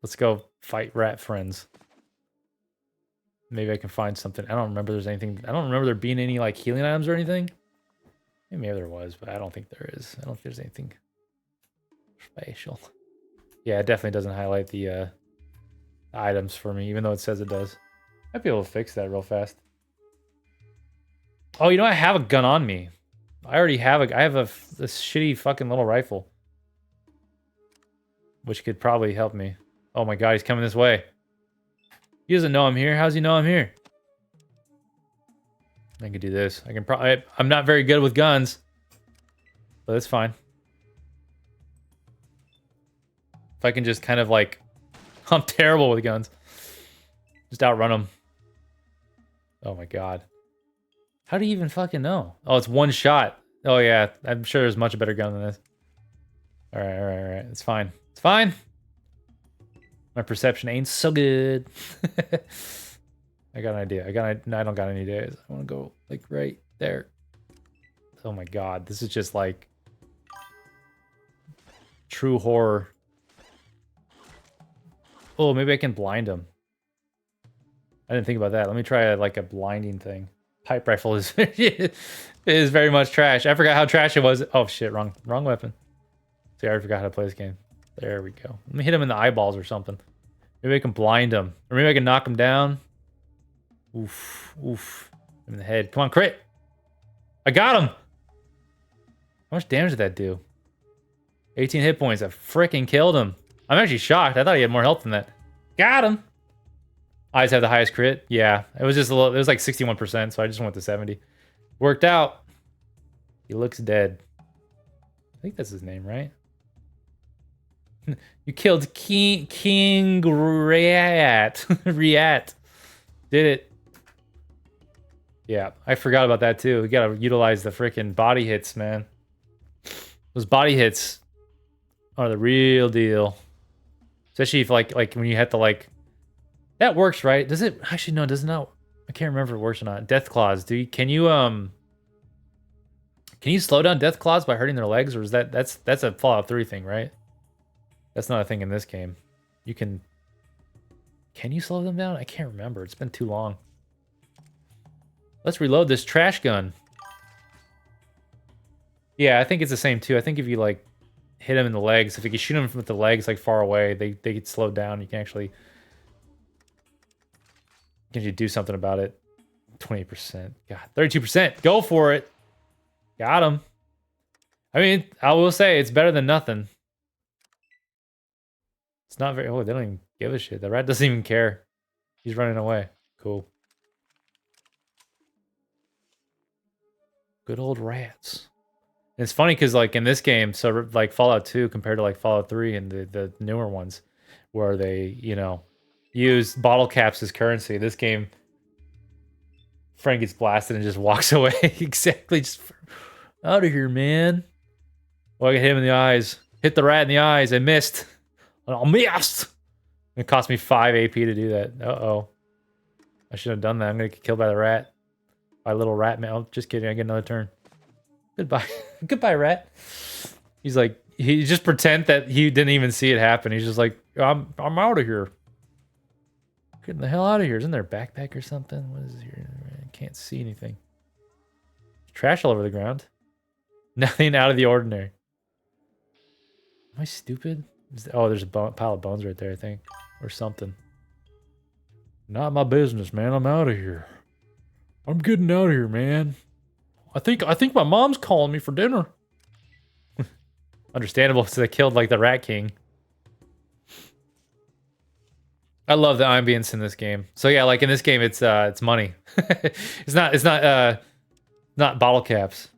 Let's go fight rat friends. Maybe I can find something. I don't remember there's anything. I don't remember there being any like healing items or anything. Maybe there was, but I don't think there is. I don't think there's anything special. Yeah, it definitely doesn't highlight the items for me, even though it says it does. Might be able to fix that real fast. Oh, you know, I have a gun on me. I already have I have this shitty fucking little rifle. Which could probably help me. Oh my god, he's coming this way. He doesn't know I'm here. How does he know I'm here? I can do this. I can probably... I'm not very good with guns. But it's fine. If I can just kind of like... I'm terrible with guns. Just outrun him. Oh my god. How do you even fucking know? Oh, it's one shot. Oh yeah, I'm sure there's much better gun than this. Alright, alright, alright. It's fine. It's fine. My perception ain't so good. I got an idea. No, I don't got any ideas. I want to go like right there. Oh my god, this is just like true horror. Oh, maybe I can blind him. I didn't think about that. Let me try like a blinding thing. Pipe rifle is is very much trash. I forgot how trash it was. Oh shit, wrong weapon. See, I already forgot how to play this game. There we go. Let me hit him in the eyeballs or something. Maybe I can blind him. Or maybe I can knock him down. Oof. Oof. In the head. Come on, crit. I got him. How much damage did that do? 18 hit points. I freaking killed him. I'm actually shocked. I thought he had more health than that. Got him. Eyes have the highest crit. Yeah. It was just a little, it was like 61%, so I just went to 70. Worked out. He looks dead. I think that's his name, right? You killed King Riat. Riat. Did it. Yeah, I forgot about that too. We gotta utilize the freaking body hits, man. Those body hits are the real deal. Especially if like when you have to like... That works, right? Does it? Actually, no, it does not. I can't remember if it works or not. Death claws. Can you slow down death claws by hurting their legs, or is that's a Fallout 3 thing, right? That's not a thing in this game. You can you slow them down? I can't remember. It's been too long. Let's reload this trash gun. Yeah, I think it's the same too. I think if you like hit them in the legs, if you can shoot them with the legs like far away, they get slowed down. You can actually do something about it. 20%. God, 32%. Go for it. Got him. I mean, I will say it's better than nothing. It's not very... Oh, they don't even give a shit. The rat doesn't even care. He's running away. Cool. Good old rats. And it's funny because, like, in this game, so, like, Fallout 2 compared to, like, Fallout 3 and the newer ones, where they, you know, use bottle caps as currency. This game, Frank gets blasted and just walks away. Exactly. Just out of here, man. Oh, I got hit him in the eyes. Hit the rat in the eyes. I missed. I missed. It cost me 5 AP to do that. Uh-oh. I should have done that. I'm going to get killed by the rat. By little rat man. Oh, just kidding. I get another turn. Goodbye. Goodbye, rat. He's like, he just pretend that he didn't even see it happen. He's just like, I'm out of here. Getting the hell out of here. Isn't there a backpack or something? What is here? I can't see anything. Trash all over the ground. Nothing out of the ordinary. Am I stupid? Oh, there's a pile of bones right there, I think. Or something. Not my business, man. I'm out of here. I'm getting out of here, man. I think my mom's calling me for dinner. Understandable, so they killed like the Rat King. I love the ambience in this game. So yeah, like in this game, it's money. it's not bottle caps.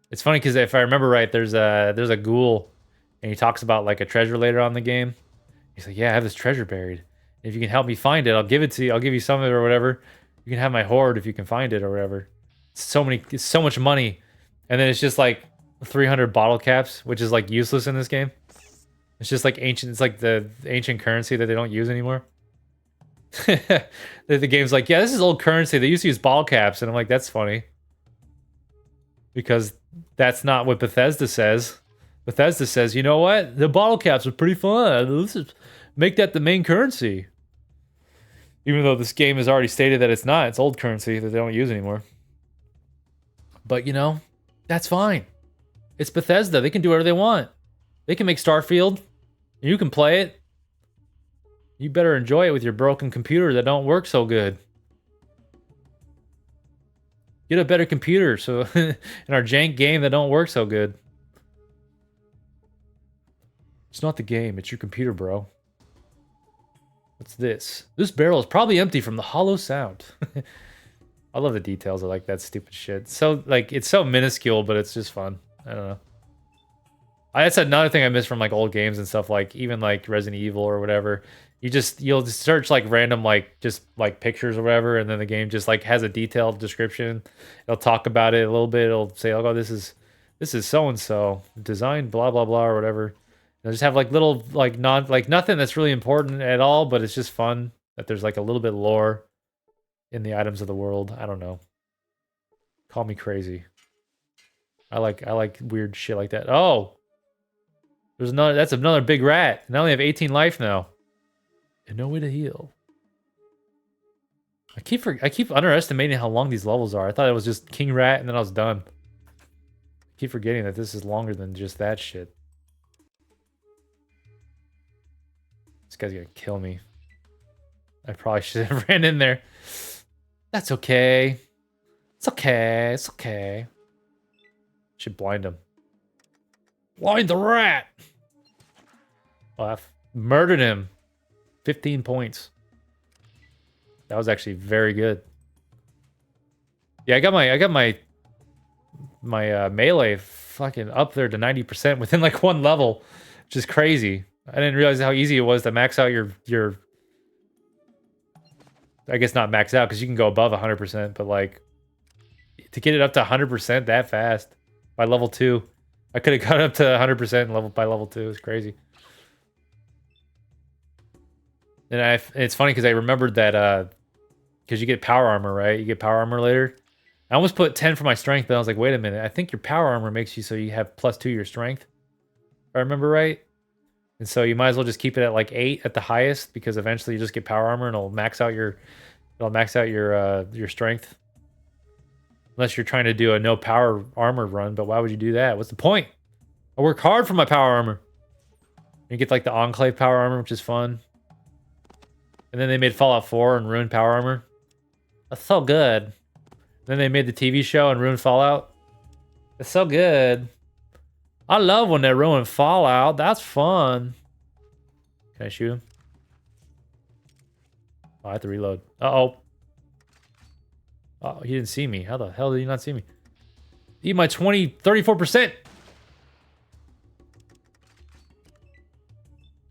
It's funny because if I remember right, there's a ghoul, and he talks about like a treasure later on in the game. He's like, yeah, I have this treasure buried. If you can help me find it, I'll give it to you. I'll give you some of it or whatever. You can have my hoard if you can find it or whatever. It's so much money, and then it's just like 300 bottle caps, which is like useless in this game. It's just like ancient. It's like the ancient currency that they don't use anymore. The game's like, yeah, this is old currency. They used to use ball caps, and I'm like, that's funny. Because that's not what Bethesda says. Bethesda says, you know what? The bottle caps are pretty fun. Let's just make that the main currency. Even though this game has already stated that it's not. It's old currency that they don't use anymore. But, you know, that's fine. It's Bethesda. They can do whatever they want. They can make Starfield. And you can play it. You better enjoy it with your broken computer that don't work so good. Get a better computer so in our jank game that don't work so good. It's not the game, it's your computer, bro. What's this? This barrel is probably empty from the hollow sound. I love the details of like that stupid shit. So like it's so minuscule, but it's just fun. I don't know. That's another thing I miss from like old games and stuff, like even like Resident Evil or whatever. You'll just search like random like just like pictures or whatever, and then the game just like has a detailed description. It'll talk about it a little bit. It'll say, "Oh, this is so and so designed blah blah blah" or whatever. It'll just have like little like nothing that's really important at all, but it's just fun that there's like a little bit lore in the items of the world. I don't know. Call me crazy. I like weird shit like that. Oh, that's another big rat, and I only have 18 life now. And no way to heal. I keep underestimating how long these levels are. I thought it was just King Rat and then I was done. I keep forgetting that this is longer than just that shit. This guy's gonna kill me. I probably should have ran in there. That's okay. It's okay. It's okay. Should blind him. Blind the rat! Oh, I've murdered him. 15 points. That was actually very good. Yeah, I got my melee fucking up there to 90% within like one level, which is crazy. I didn't realize how easy it was to max out your I guess not max out because you can go above 100%, but like to get it up to 100% that fast by level 2. I could have got up to 100% by level 2. It's crazy. And it's funny because I remembered that because you get power armor, right? You get power armor later. I almost put 10 for my strength, but I was like, wait a minute. I think your power armor makes you so you have +2 your strength. If I remember right. And so you might as well just keep it at like 8 at the highest because eventually you just get power armor and it'll max out your strength. Unless you're trying to do a no power armor run, but why would you do that? What's the point? I work hard for my power armor. You get like the Enclave power armor, which is fun. And then they made Fallout 4 and ruined power armor. That's so good. Then they made the TV show and ruined Fallout. It's so good. I love when they ruin Fallout. That's fun. Can I shoot him? Oh, I have to reload. Uh-oh. Oh, he didn't see me. How the hell did he not see me? Eat my 34%.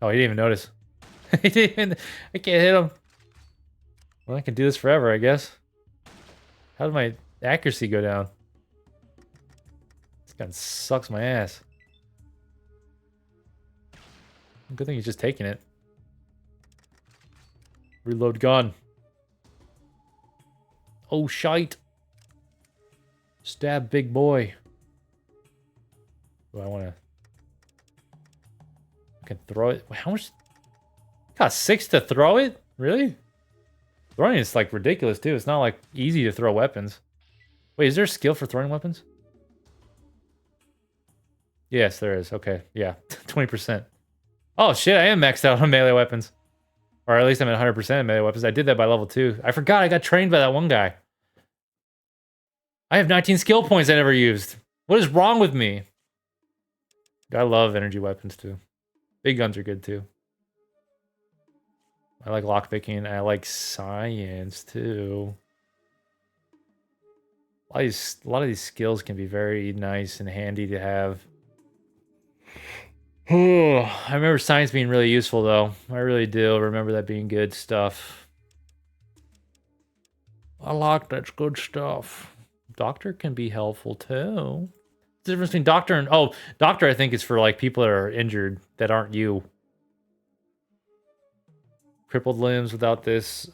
Oh, he didn't even notice. He didn't. I can't hit him. Well, I can do this forever, I guess. How did my accuracy go down? This gun sucks my ass. Good thing he's just taking it. Reload gun. Oh, shite. Stab big boy. Do I want to... I can throw it. How much... Got 6 to throw it? Really? Throwing is like ridiculous too. It's not like easy to throw weapons. Wait, is there a skill for throwing weapons? Yes, there is. Okay, yeah. 20%. Oh shit, I am maxed out on melee weapons. Or at least I'm at 100% melee weapons. I did that by level 2. I forgot I got trained by that one guy. I have 19 skill points I never used. What is wrong with me? I love energy weapons too. Big guns are good too. I like lockpicking. I like science too. A lot of these skills can be very nice and handy to have. I remember science being really useful though. I really do remember that being good stuff. I like that's good stuff. Doctor can be helpful too. What's the difference between doctor and... Oh, doctor I think is for like people that are injured that aren't you. crippled limbs without this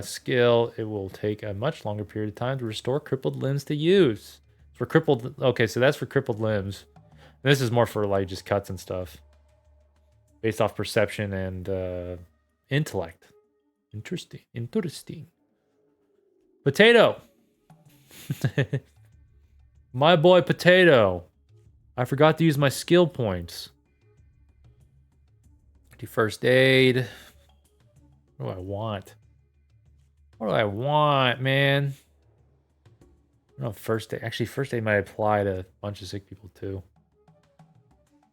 skill. It will take a much longer period of time to restore crippled limbs to use. For crippled, okay, so that's for crippled limbs. This is more for like just cuts and stuff, based off perception and intellect. Interesting, interesting. Potato. My boy Potato. I forgot to use my skill points. Do first aid. What do I want? What do I want, man? I don't know, first aid. Actually, first aid might apply to a bunch of sick people too.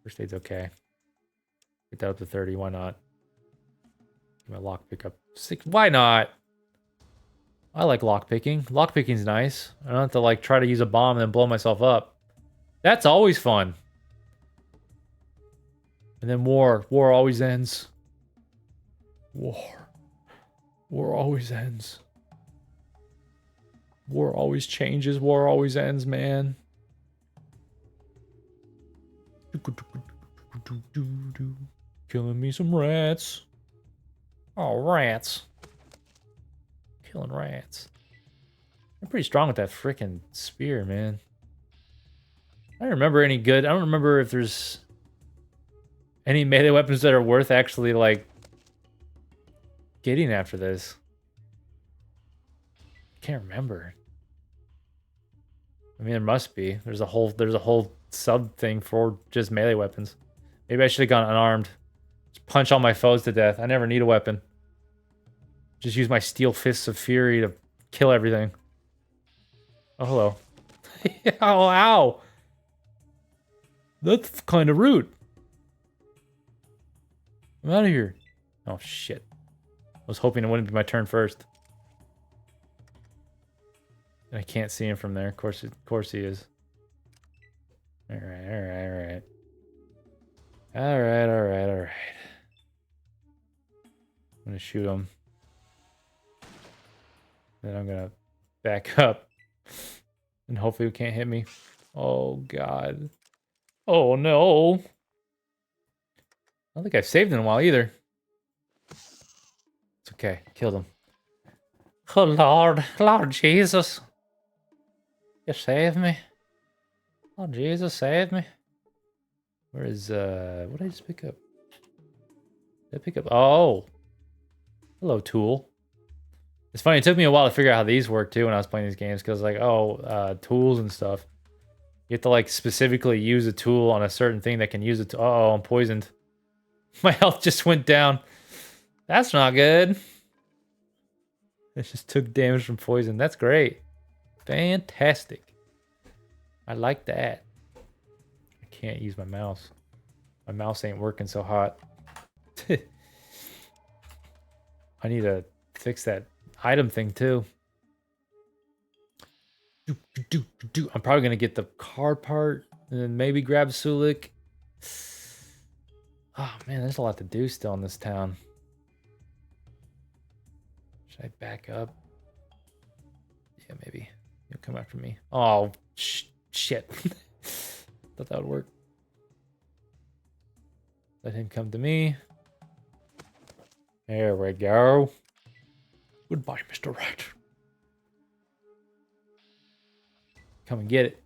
First aid's okay. Get that up to 30. Why not? Get my lockpick up 6. Why not? I like lockpicking. Lockpicking's nice. I don't have to like try to use a bomb and then blow myself up. That's always fun. And then war. War always ends. War. War always ends. War always changes. War always ends, man. Killing me some rats. Oh, rats. Killing rats. I'm pretty strong with that freaking spear, man. I don't remember any good. I don't remember if there's any melee weapons that are worth actually like getting after this. Can't remember. I mean, there must be. There's a whole sub thing for just melee weapons. Maybe I should have gone unarmed. Just punch all my foes to death. I never need a weapon. Just use my steel fists of fury to kill everything. Oh, hello. Oh, ow. That's kind of rude. I'm out of here. Oh, shit. I was hoping it wouldn't be my turn first. I can't see him from there. Of course he is. Alright. I'm gonna shoot him. Then I'm gonna back up. And hopefully he can't hit me. Oh, God. Oh, no. I don't think I've saved in a while either. It's okay. Killed him. Oh, Lord Jesus. You saved me. Oh, Jesus, save me. Where is, what did I just pick up? Did I pick up? Oh. Hello, tool. It's funny, it took me a while to figure out how these work, too, when I was playing these games, because, like, tools and stuff. You have to, like, specifically use a tool on a certain thing that can use it to... Uh-oh, I'm poisoned. My health just went down. That's not good. It just took damage from poison. That's great. Fantastic. I like that. I can't use my mouse. My mouse ain't working so hot. I need to fix that item thing too. I'm probably going to get the car part and then maybe grab Sulik. Oh man, there's a lot to do still in this town. Should I back up? Yeah, maybe. You'll come after me. Oh, shit. Thought that would work. Let him come to me. There we go. Goodbye, Mr. Rat. Come and get it.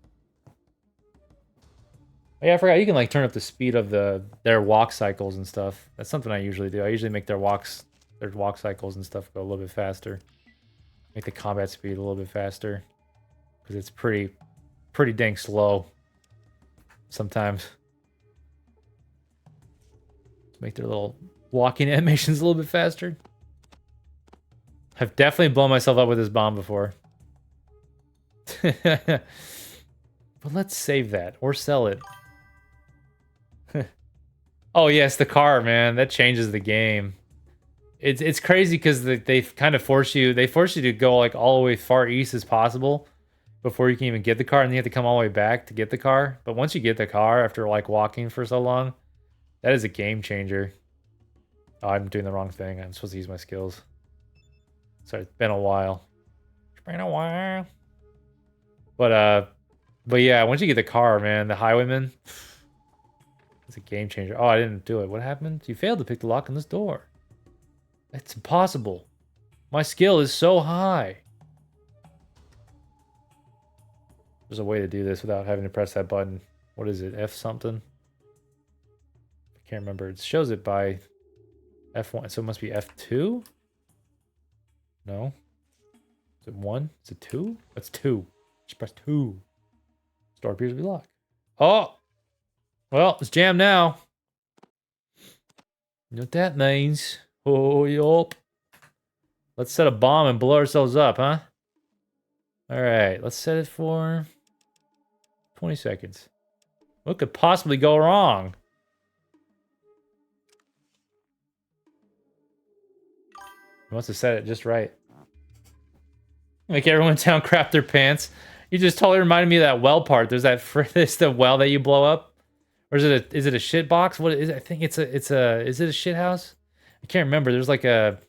Oh, yeah, I forgot you can like turn up the speed of their walk cycles and stuff. That's something I usually do. I usually make their walk cycles and stuff go a little bit faster. Make the combat speed a little bit faster. Because it's pretty dang slow sometimes. To make their little walking animations a little bit faster. I've definitely blown myself up with this bomb before. But let's save that or sell it. Oh yes, the car, man. That changes the game. It's crazy because they kind of force you to go like all the way far east as possible before you can even get the car, and you have to come all the way back to get the car. But once you get the car after like walking for so long, that is a game changer. Oh, I'm doing the wrong thing. I'm supposed to use my skills. Sorry, it's been a while. It's been a while. But yeah, once you get the car, man, the highwayman, it's a game changer. Oh, I didn't do it. What happened? You failed to pick the lock on this door. It's impossible. My skill is so high. There's a way to do this without having to press that button. What is it? F something? I can't remember. It shows it by F1, so it must be F2? No. Is it 1? Is it 2? That's 2. Just press 2. Store appears to be locked. Oh! Well, it's jammed now. You know what that means? Oh, yup. Let's set a bomb and blow ourselves up, huh? Alright, let's set it for 20 seconds. What could possibly go wrong? He wants to set it just right. Make everyone in town crap their pants. You just totally reminded me of that well part. There's that there's the well that you blow up. Or is it a shit box? What is it? I think is it a shit house? I can't remember. There's like a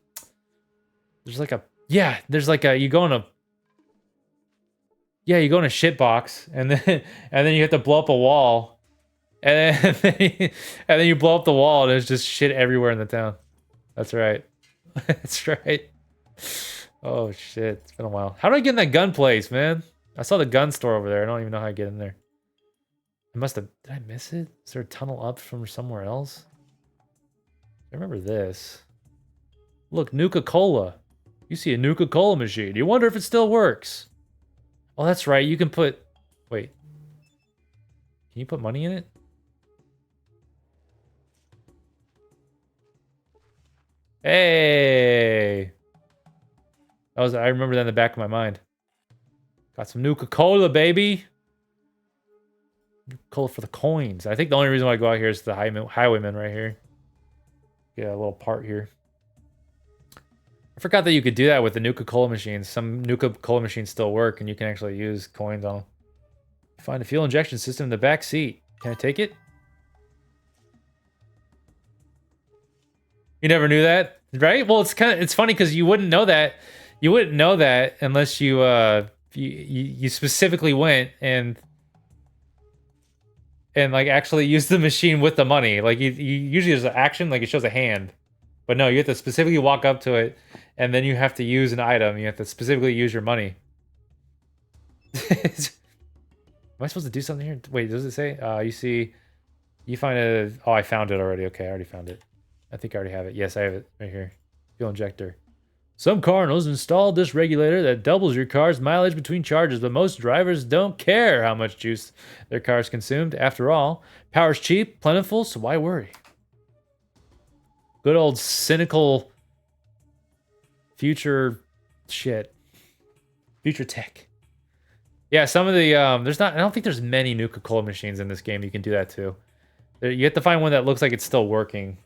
you go in a shit box and then you have to blow up a wall. And then you blow up the wall and there's just shit everywhere in the town. That's right. That's right. Oh shit. It's been a while. How do I get in that gun place, man? I saw the gun store over there. I don't even know how I get in there. I must have... Did I miss it? Is there a tunnel up from somewhere else? I remember this. Look, Nuka-Cola. You see a Nuka-Cola machine. You wonder if it still works. Oh, that's right. You can put... Wait. Can you put money in it? Hey! I remember that in the back of my mind. Got some Nuka-Cola, baby! Nuka-Cola for the coins. I think the only reason why I go out here is the highwayman right here. Get a little part here. I forgot that you could do that with the Nuka-Cola machines. Some Nuka-Cola machines still work, and you can actually use coins on them. Find a fuel injection system in the back seat. Can I take it? You never knew that, right? Well, it's funny because you wouldn't know that. You wouldn't know that unless you you specifically went and like actually used the machine with the money. Like you usually there's an action, like it shows a hand. But no, you have to specifically walk up to it, and then you have to use an item. You have to specifically use your money. Am I supposed to do something here? Wait, does it say? You find a... Oh, I found it already. Okay, I already found it. I think I already have it. Yes, I have it right here. Fuel injector. Some cardinals installed this regulator that doubles your car's mileage between charges, but most drivers don't care how much juice their car's consumed. After all, power's cheap, plentiful, so why worry? Good old cynical future shit. Future tech. Yeah, some of the I don't think there's many Nuka-Cola machines in this game you can do that to. You have to find one that looks like it's still working.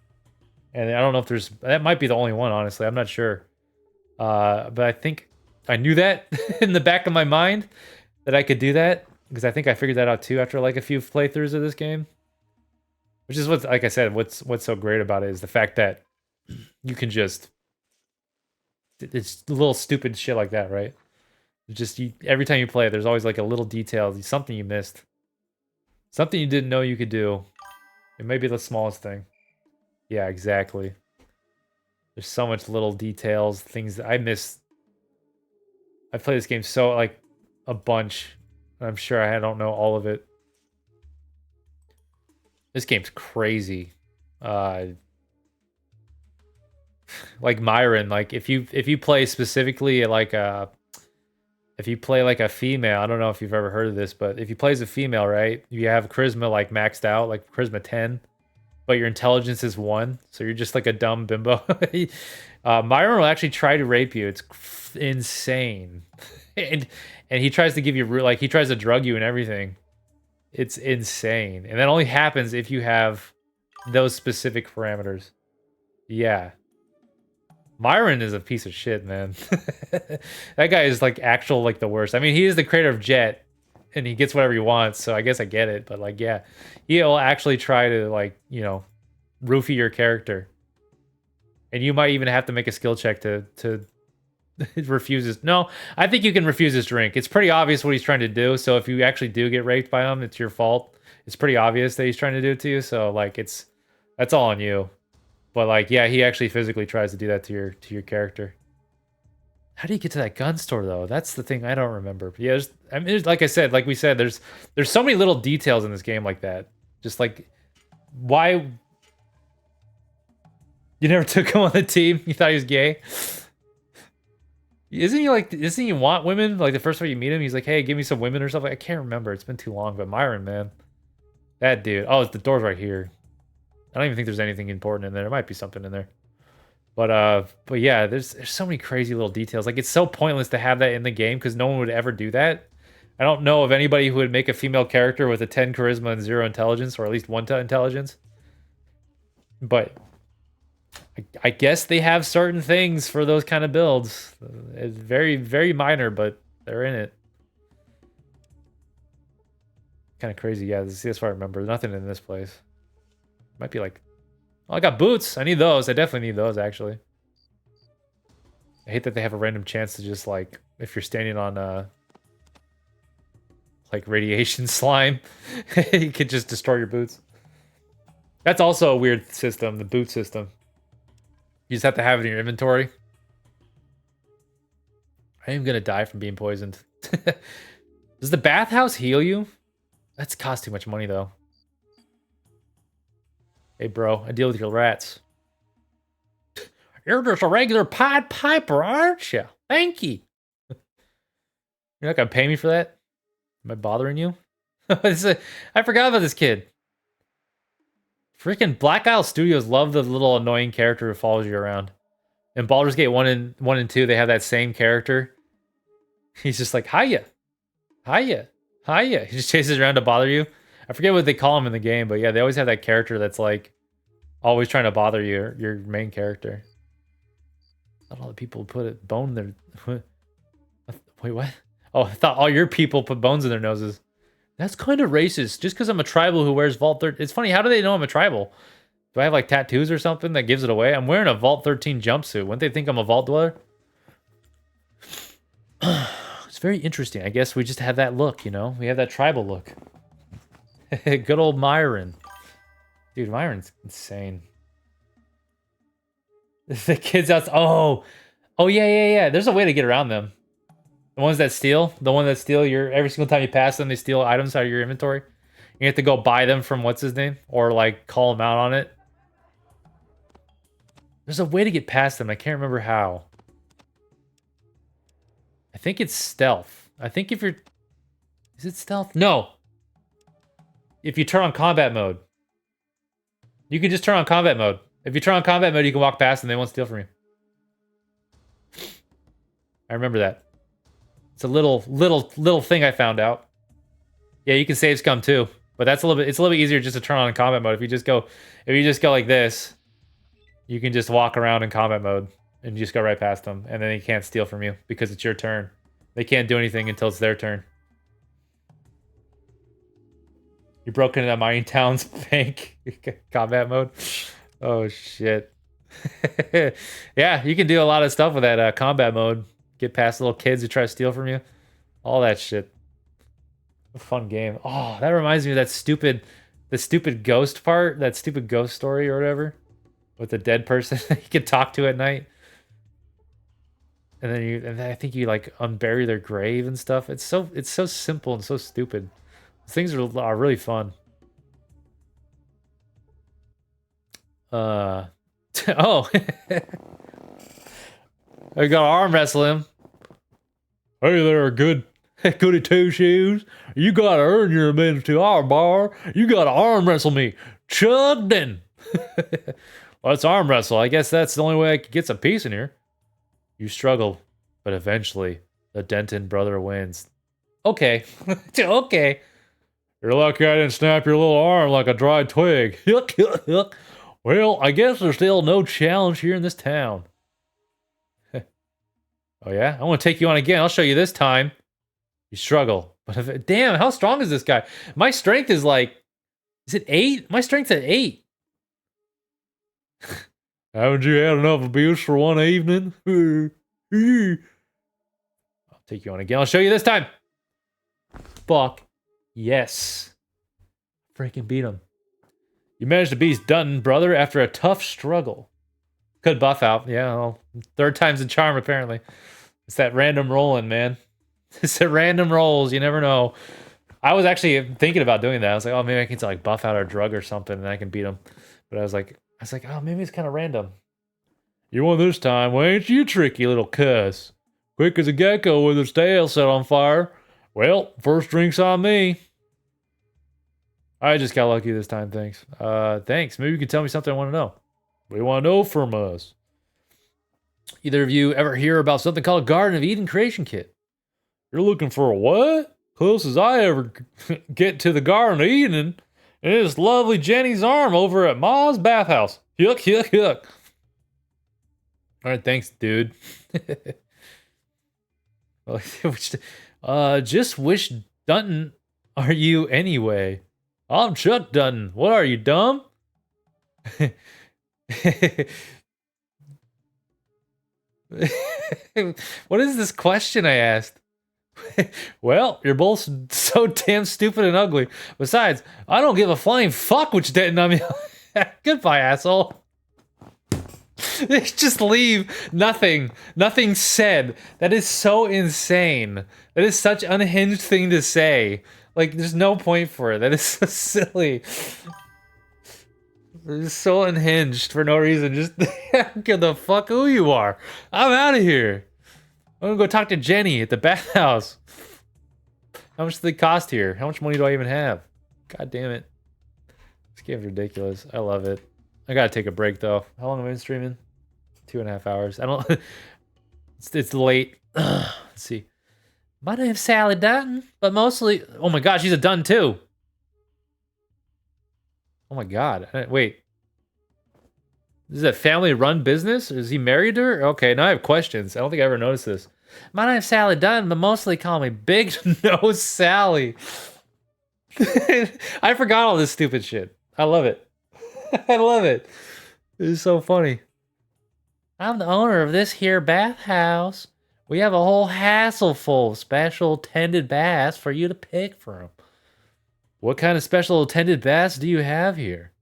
And I don't know if that might be the only one, honestly. I'm not sure. But I think I knew that in the back of my mind that I could do that, because I think I figured that out too after like a few playthroughs of this game. Which is what, like I said, what's so great about it is the fact that you can just... It's little stupid shit like that, right? Just every time you play, there's always like a little detail, something you missed. Something you didn't know you could do. It may be the smallest thing. Yeah, exactly. There's so much little details, things that I miss. I play this game so, like, a bunch. I'm sure I don't know all of it. This game's crazy. Like Myron, like if you play specifically like if you play like a female, I don't know if you've ever heard of this, but if you play as a female, right, you have charisma like maxed out, like charisma 10, but your intelligence is 1, so you're just like a dumb bimbo. Myron will actually try to rape you. It's insane. and he tries to give you, like, he tries to drug you and everything. It's insane. And that only happens if you have those specific parameters. Yeah. Myron is a piece of shit, man. That guy is like actual like the worst. I mean, he is the creator of Jet, and he gets whatever he wants, so I guess I get it. But like, yeah, he'll actually try to like, you know, roofie your character, and you might even have to make a skill check to refuse his. No, I think you can refuse his drink. It's pretty obvious what he's trying to do. So if you actually do get raped by him, it's your fault. It's pretty obvious that he's trying to do it to you. So like, that's all on you. But like, yeah, he actually physically tries to do that to your character. How do you get to that gun store though? That's the thing I don't remember. But yeah, I mean, like I said, like we said, there's so many little details in this game like that. Just like, why you never took him on the team? You thought he was gay? Isn't he want women? Like the first time you meet him, he's like, hey, give me some women or something. I can't remember. It's been too long. But Myron, man, that dude. Oh, the door's right here. I don't even think there's anything important in there. There might be something in there. But yeah, there's so many crazy little details. Like it's so pointless to have that in the game because no one would ever do that. I don't know of anybody who would make a female character with a 10 charisma and 0 intelligence, or at least 1 intelligence. But I guess they have certain things for those kind of builds. It's very, very minor, but they're in it. Kind of crazy. Yeah, that's what I remember. Nothing in this place. Might be like... Oh, I got boots. I need those. I definitely need those, actually. I hate that they have a random chance to just, like... If you're standing on, like, radiation slime, you could just destroy your boots. That's also a weird system, the boot system. You just have to have it in your inventory. I am gonna die from being poisoned. Does the bathhouse heal you? That's cost too much money, though. Hey, bro, I deal with your rats. You're just a regular Pied Piper, aren't you? Thank you. You're not gonna pay me for that? Am I bothering you? I forgot about this kid. Freaking Black Isle Studios love the little annoying character who follows you around. In Baldur's Gate 1 and 2, they have that same character. He's just like, hiya. Hiya. Hiya. He just chases around to bother you. I forget what they call him in the game, but yeah, they always have that character that's like always trying to bother your main character. Not all the people put a bone in their... Wait, what? Oh, I thought all your people put bones in their noses. That's kind of racist. Just because I'm a tribal who wears Vault 13. It's funny, how do they know I'm a tribal? Do I have like tattoos or something that gives it away? I'm wearing a Vault 13 jumpsuit. Wouldn't they think I'm a Vault Dweller? It's very interesting. I guess we just have that look, you know? We have that tribal look. Good old Myron. Dude, Myron's insane. The kids out... Oh, yeah. There's a way to get around them. The ones that steal, every single time you pass them, they steal items out of your inventory. You have to go buy them from what's his name, or like call him out on it. There's a way to get past them. I can't remember how. I think it's stealth. I think if you're... Is it stealth? No. If you turn on combat mode. You can just turn on combat mode. If you turn on combat mode, you can walk past and they won't steal from you. I remember that. It's a little thing I found out. Yeah, you can save scum too, but it's a little bit easier just to turn on in combat mode. If you just go like this, you can just walk around in combat mode and you just go right past them, and then they can't steal from you because it's your turn. They can't do anything until it's their turn. You broke into Mining Town's bank combat mode. Oh shit. Yeah, you can do a lot of stuff with that combat mode. Get past little kids who try to steal from you. All that shit. A fun game. Oh, that reminds me of the stupid ghost part, that stupid ghost story or whatever, with the dead person you can talk to at night. And then I think you like unbury their grave and stuff. It's so simple and so stupid. Things are really fun. Oh. I gotta arm wrestle him. Hey there, goody two shoes. You gotta earn your admittance to our bar. You gotta arm wrestle me. Chudden. Let's arm wrestle. I guess that's the only way I could get some peace in here. You struggle, but eventually the Denton brother wins. Okay. Okay. You're lucky I didn't snap your little arm like a dried twig. Well, I guess there's still no challenge here in this town. Oh yeah? I want to take you on again. I'll show you this time. You struggle. But damn, how strong is this guy? My strength is like... Is it 8? My strength's at 8. Haven't you had enough abuse for one evening? I'll take you on again. I'll show you this time. Fuck. Yes. Freaking beat him. You managed to beat Dutton, brother, after a tough struggle. Could buff out. Yeah, well, third time's the charm, apparently. It's that random rolling, man. It's the random rolls. You never know. I was actually thinking about doing that. I was like, oh, maybe I can like buff out our drug or something and I can beat him. But I was like, oh, maybe it's kind of random. You won this time. Why ain't you tricky little cuss? Quick as a gecko with his tail set on fire. Well, first drink's on me. I just got lucky this time, thanks. Thanks. Maybe you can tell me something I want to know. What do you want to know from us? Either of you ever hear about something called Garden of Eden Creation Kit? You're looking for a what? Closest I ever get to the Garden of Eden, and it's lovely Jenny's arm over at Ma's bathhouse. Yuck, yuck, yuck. All right, thanks, dude. Just wish Dutton are you anyway? I'm Chuck Dutton. What are you, dumb? What is this question I asked? Well, you're both so damn stupid and ugly. Besides, I don't give a flying fuck which Denton I mean. Goodbye, asshole. They just leave. Nothing said. That is so insane. That is such an unhinged thing to say. Like, there's no point for it. That is so silly. It's so unhinged for no reason. Just give the fuck who you are. I'm out of here. I'm gonna go talk to Jenny at the bathhouse. How much do they cost here? How much money do I even have? God damn it. This game's ridiculous. I love it. I gotta take a break though. How long have I been streaming? 2.5 hours. I don't. It's late. Let's see. My name's Sally Dutton, but mostly. Oh my god, she's a Dutton too. Oh my god. Wait. Is it a family-run business? Is he married to her? Okay, now I have questions. I don't think I ever noticed this. My name's Sally Dutton, but mostly call me Big Nose Sally. I forgot all this stupid shit. I love it. I love it. It's so funny. I'm the owner of this here bathhouse. We have a whole hassle full of special tended baths for you to pick from. What kind of special tended baths do you have here?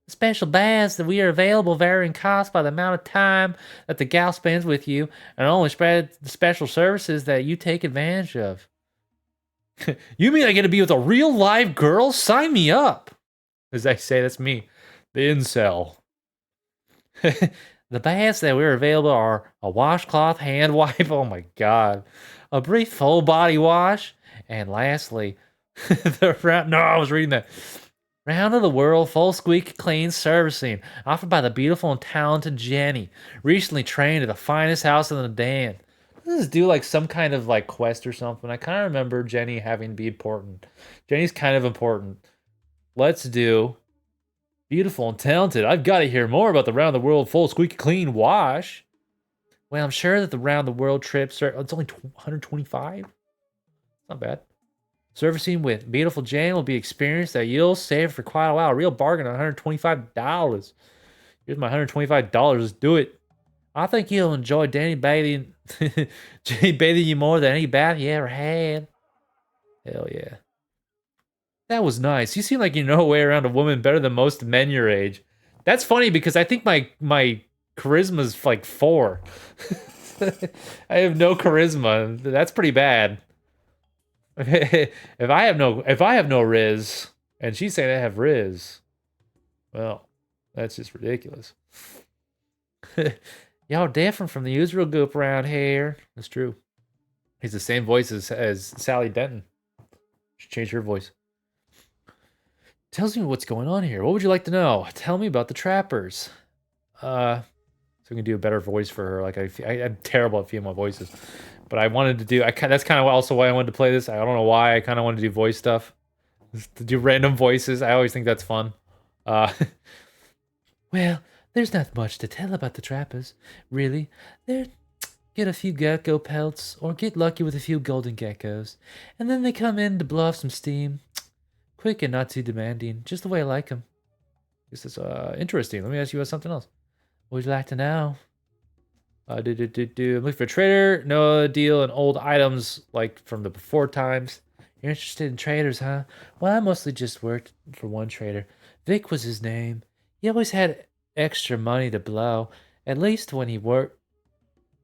The special baths that we are available vary in cost by the amount of time that the gal spends with you, and only spread the special services that you take advantage of. You mean I get to be with a real live girl? Sign me up! As I say, that's me. The incel. The baths that we're available are a washcloth hand wipe, oh my god, a brief full body wash, and lastly, I was reading that. Round of the world, full squeaky clean servicing offered by the beautiful and talented Jenny, recently trained at the finest house in the Dan. Does this do like some kind of like quest or something? I kind of remember Jenny having to be important. Jenny's kind of important. Let's do beautiful and talented. I've got to hear more about the round the world full squeaky clean wash. Well, I'm sure that the round the world trips are. It's only 125. Not bad. Servicing with beautiful Jane will be experienced that you'll save for quite a while. A real bargain on $125. Here's my $125. Let's do it. I think you'll enjoy Jenny bathing you more than any bath you ever had. Hell yeah. That was nice. You seem like you know a way around a woman better than most men your age. That's funny because I think my charisma's like 4. I have no charisma. That's pretty bad. If I have no riz, and she's saying I have riz, well, that's just ridiculous. Y'all different from the usual group around here. That's true. He's the same voice as Sally Denton. Should change her voice. Tells me what's going on here. What would you like to know? Tell me about the trappers. So we can do a better voice for her. Like I'm terrible at female voices. But I wanted to do, that's kind of also why I wanted to play this. I don't know why. I kind of wanted to do voice stuff. To do random voices. I always think that's fun. Well, there's not much to tell about the trappers, really. Get a few gecko pelts, or get lucky with a few golden geckos. And then they come in to blow off some steam. Quick and not too demanding. Just the way I like them. This is interesting. Let me ask you about something else. What would you like to know? I'm looking for a trader. No deal in old items like from the before times. You're interested in traders, huh? Well, I mostly just worked for one trader. Vic was his name. He always had extra money to blow. At least when he worked.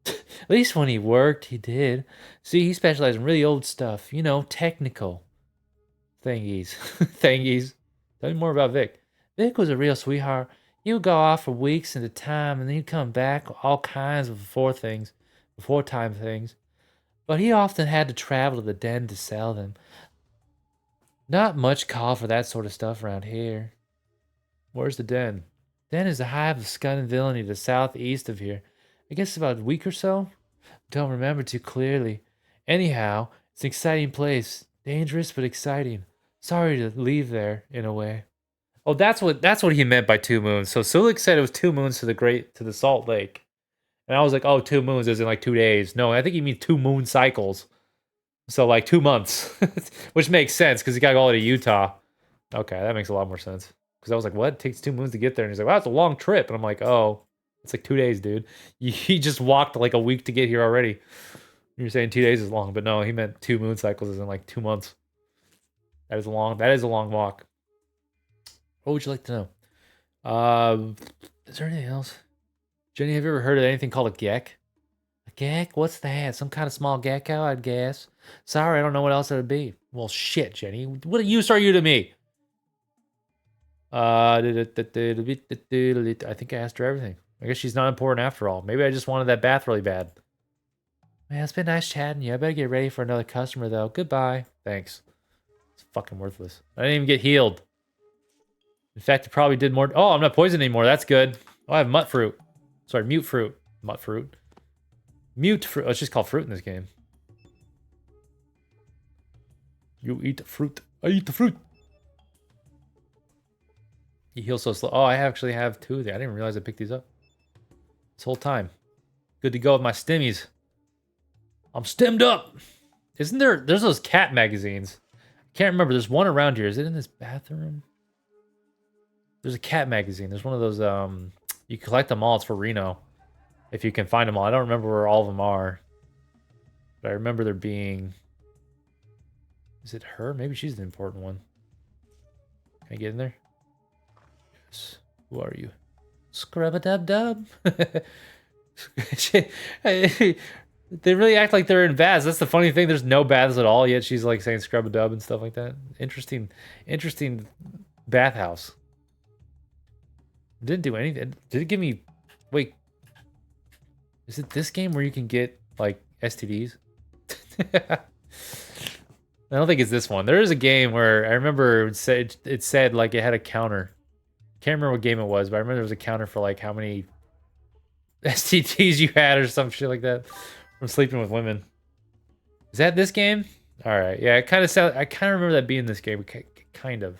At least when he worked, he did. See, he specialized in really old stuff. You know, technical thingies. Thingies. Tell me more about Vic. Vic was a real sweetheart. He would go off for weeks at a time, and then he'd come back with all kinds of before time things. But he often had to travel to the den to sell them. Not much call for that sort of stuff around here. Where's the den? Den is a hive of scum and villainy to the southeast of here. I guess about a week or so? Don't remember too clearly. Anyhow, it's an exciting place. Dangerous but exciting. Sorry to leave there, in a way. Oh, that's what he meant by 2 moons. So Sulik said it was 2 moons to the Salt Lake. And I was like, oh, 2 moons is in like 2 days. No, I think he means 2 moon cycles. So like 2 months. Which makes sense because he got to go all the way to Utah. Okay, that makes a lot more sense. Because I was like, what? It takes 2 moons to get there. And he's like, wow, it's a long trip. And I'm like, oh, it's like 2 days, dude. He just walked like a week to get here already. You're saying 2 days is long, but no, he meant 2 moon cycles is in like 2 months. That is long. That is a long walk. What would you like to know? Is there anything else? Jenny, have you ever heard of anything called a gek? A gek? What's that? Some kind of small gecko, I'd guess. Sorry, I don't know what else it would be. Well, shit, Jenny. What use are you to me? I think I asked her everything. I guess she's not important after all. Maybe I just wanted that bath really bad. Man, it's been nice chatting you. I better get ready for another customer, though. Goodbye. Thanks. It's fucking worthless. I didn't even get healed. In fact, it probably did more. Oh, I'm not poisoned anymore. That's good. Oh, I have mutt fruit. Sorry, mute fruit. Mutt fruit. Mute fruit. Oh, it's just called fruit in this game. You eat the fruit. I eat the fruit. You heal so slow. Oh, I actually have 2 there. I didn't realize I picked these up this whole time. Good to go with my stimmies. I'm stemmed up. Isn't there? There's those cat magazines. I can't remember. There's one around here. Is it in this bathroom? There's a cat magazine. There's one of those. You collect them all. It's for Reno. If you can find them all. I don't remember where all of them are. But I remember there being. Is it her? Maybe she's the important one. Can I get in there? Yes. Who are you? Scrub-a-dub-dub. They really act like they're in baths. That's the funny thing. There's no baths at all, yet she's like saying scrub-a-dub and stuff like that. Interesting bathhouse. Didn't do anything. Did it give me... Wait. Is it this game where you can get, like, STDs? I don't think it's this one. There is a game where I remember it said like, it had a counter. Can't remember what game it was, but I remember there was a counter for, like, how many STDs you had or some shit like that from sleeping with women. Is that this game? All right. Yeah, it kind of sound. I kind of remember that being this game. Kind of.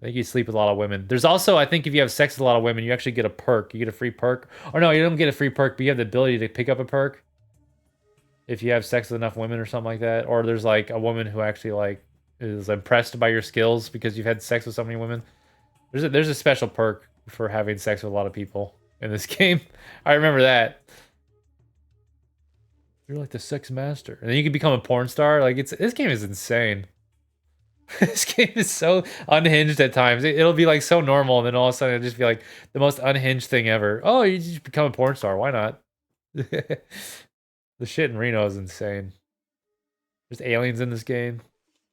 I think you sleep with a lot of women. There's also, I think if you have sex with a lot of women, you actually get a perk. You get a free perk. Or no, you don't get a free perk, but you have the ability to pick up a perk if you have sex with enough women or something like that. Or there's like a woman who actually like is impressed by your skills because you've had sex with so many women. There's a special perk for having sex with a lot of people in this game. I remember that. You're like the sex master. And then you can become a porn star. Like this game is insane. This game is so unhinged at times. It'll be like so normal, and then all of a sudden it'll just be like the most unhinged thing ever. Oh, you just become a porn star. Why not? The shit in Reno is insane. There's aliens in this game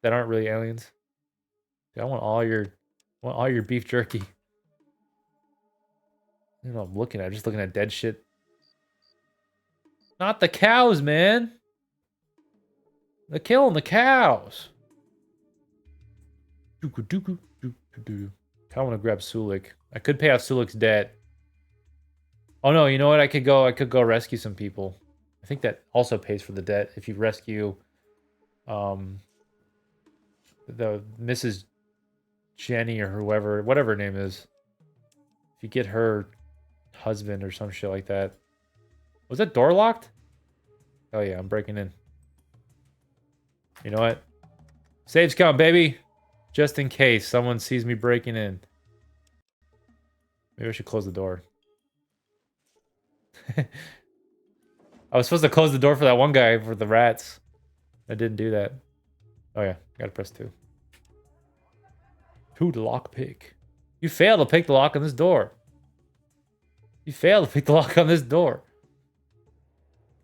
that aren't really aliens. Dude, I want all your beef jerky. I don't know what I'm looking at. I'm just looking at dead shit. Not the cows, man. They're killing the cows. I want to grab Sulik. I could pay off Sulik's debt. Oh no, you know what? I could go rescue some people. I think that also pays for the debt if you rescue the Mrs. Jenny or whoever, whatever her name is. If you get her husband or some shit like that. Was that door locked? Oh yeah, I'm breaking in. You know what? Saves count, baby. Just in case someone sees me breaking in. Maybe I should close the door. I was supposed to close the door for that one guy for the rats. I didn't do that. Oh yeah, gotta press 2. To the lockpick. You failed to pick the lock on this door. You failed to pick the lock on this door.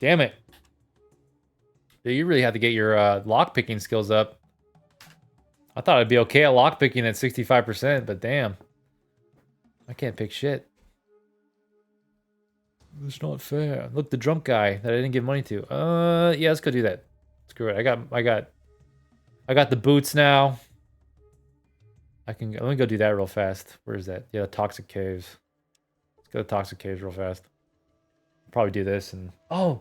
Damn it. Dude, you really have to get your lockpicking skills up. I thought I'd be okay at lockpicking at 65%, but damn. I can't pick shit. It's not fair. Look, the drunk guy that I didn't give money to. Yeah, let's go do that. Screw it. I got the boots now. Let me go do that real fast. Where is that? Yeah, the toxic caves. Let's go to toxic caves real fast. Probably do this and oh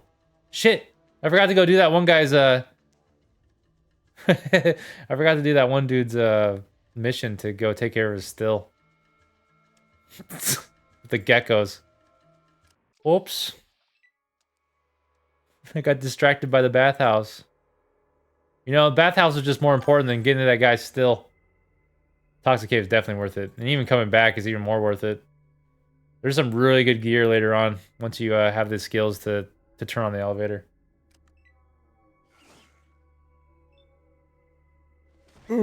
shit. I forgot to go do that one guy's I forgot to do that one dude's mission to go take care of his still. The geckos. Oops. I got distracted by the bathhouse. You know, the bathhouse is just more important than getting to that guy's still. Toxic Cave is definitely worth it. And even coming back is even more worth it. There's some really good gear later on once you have the skills to turn on the elevator. Take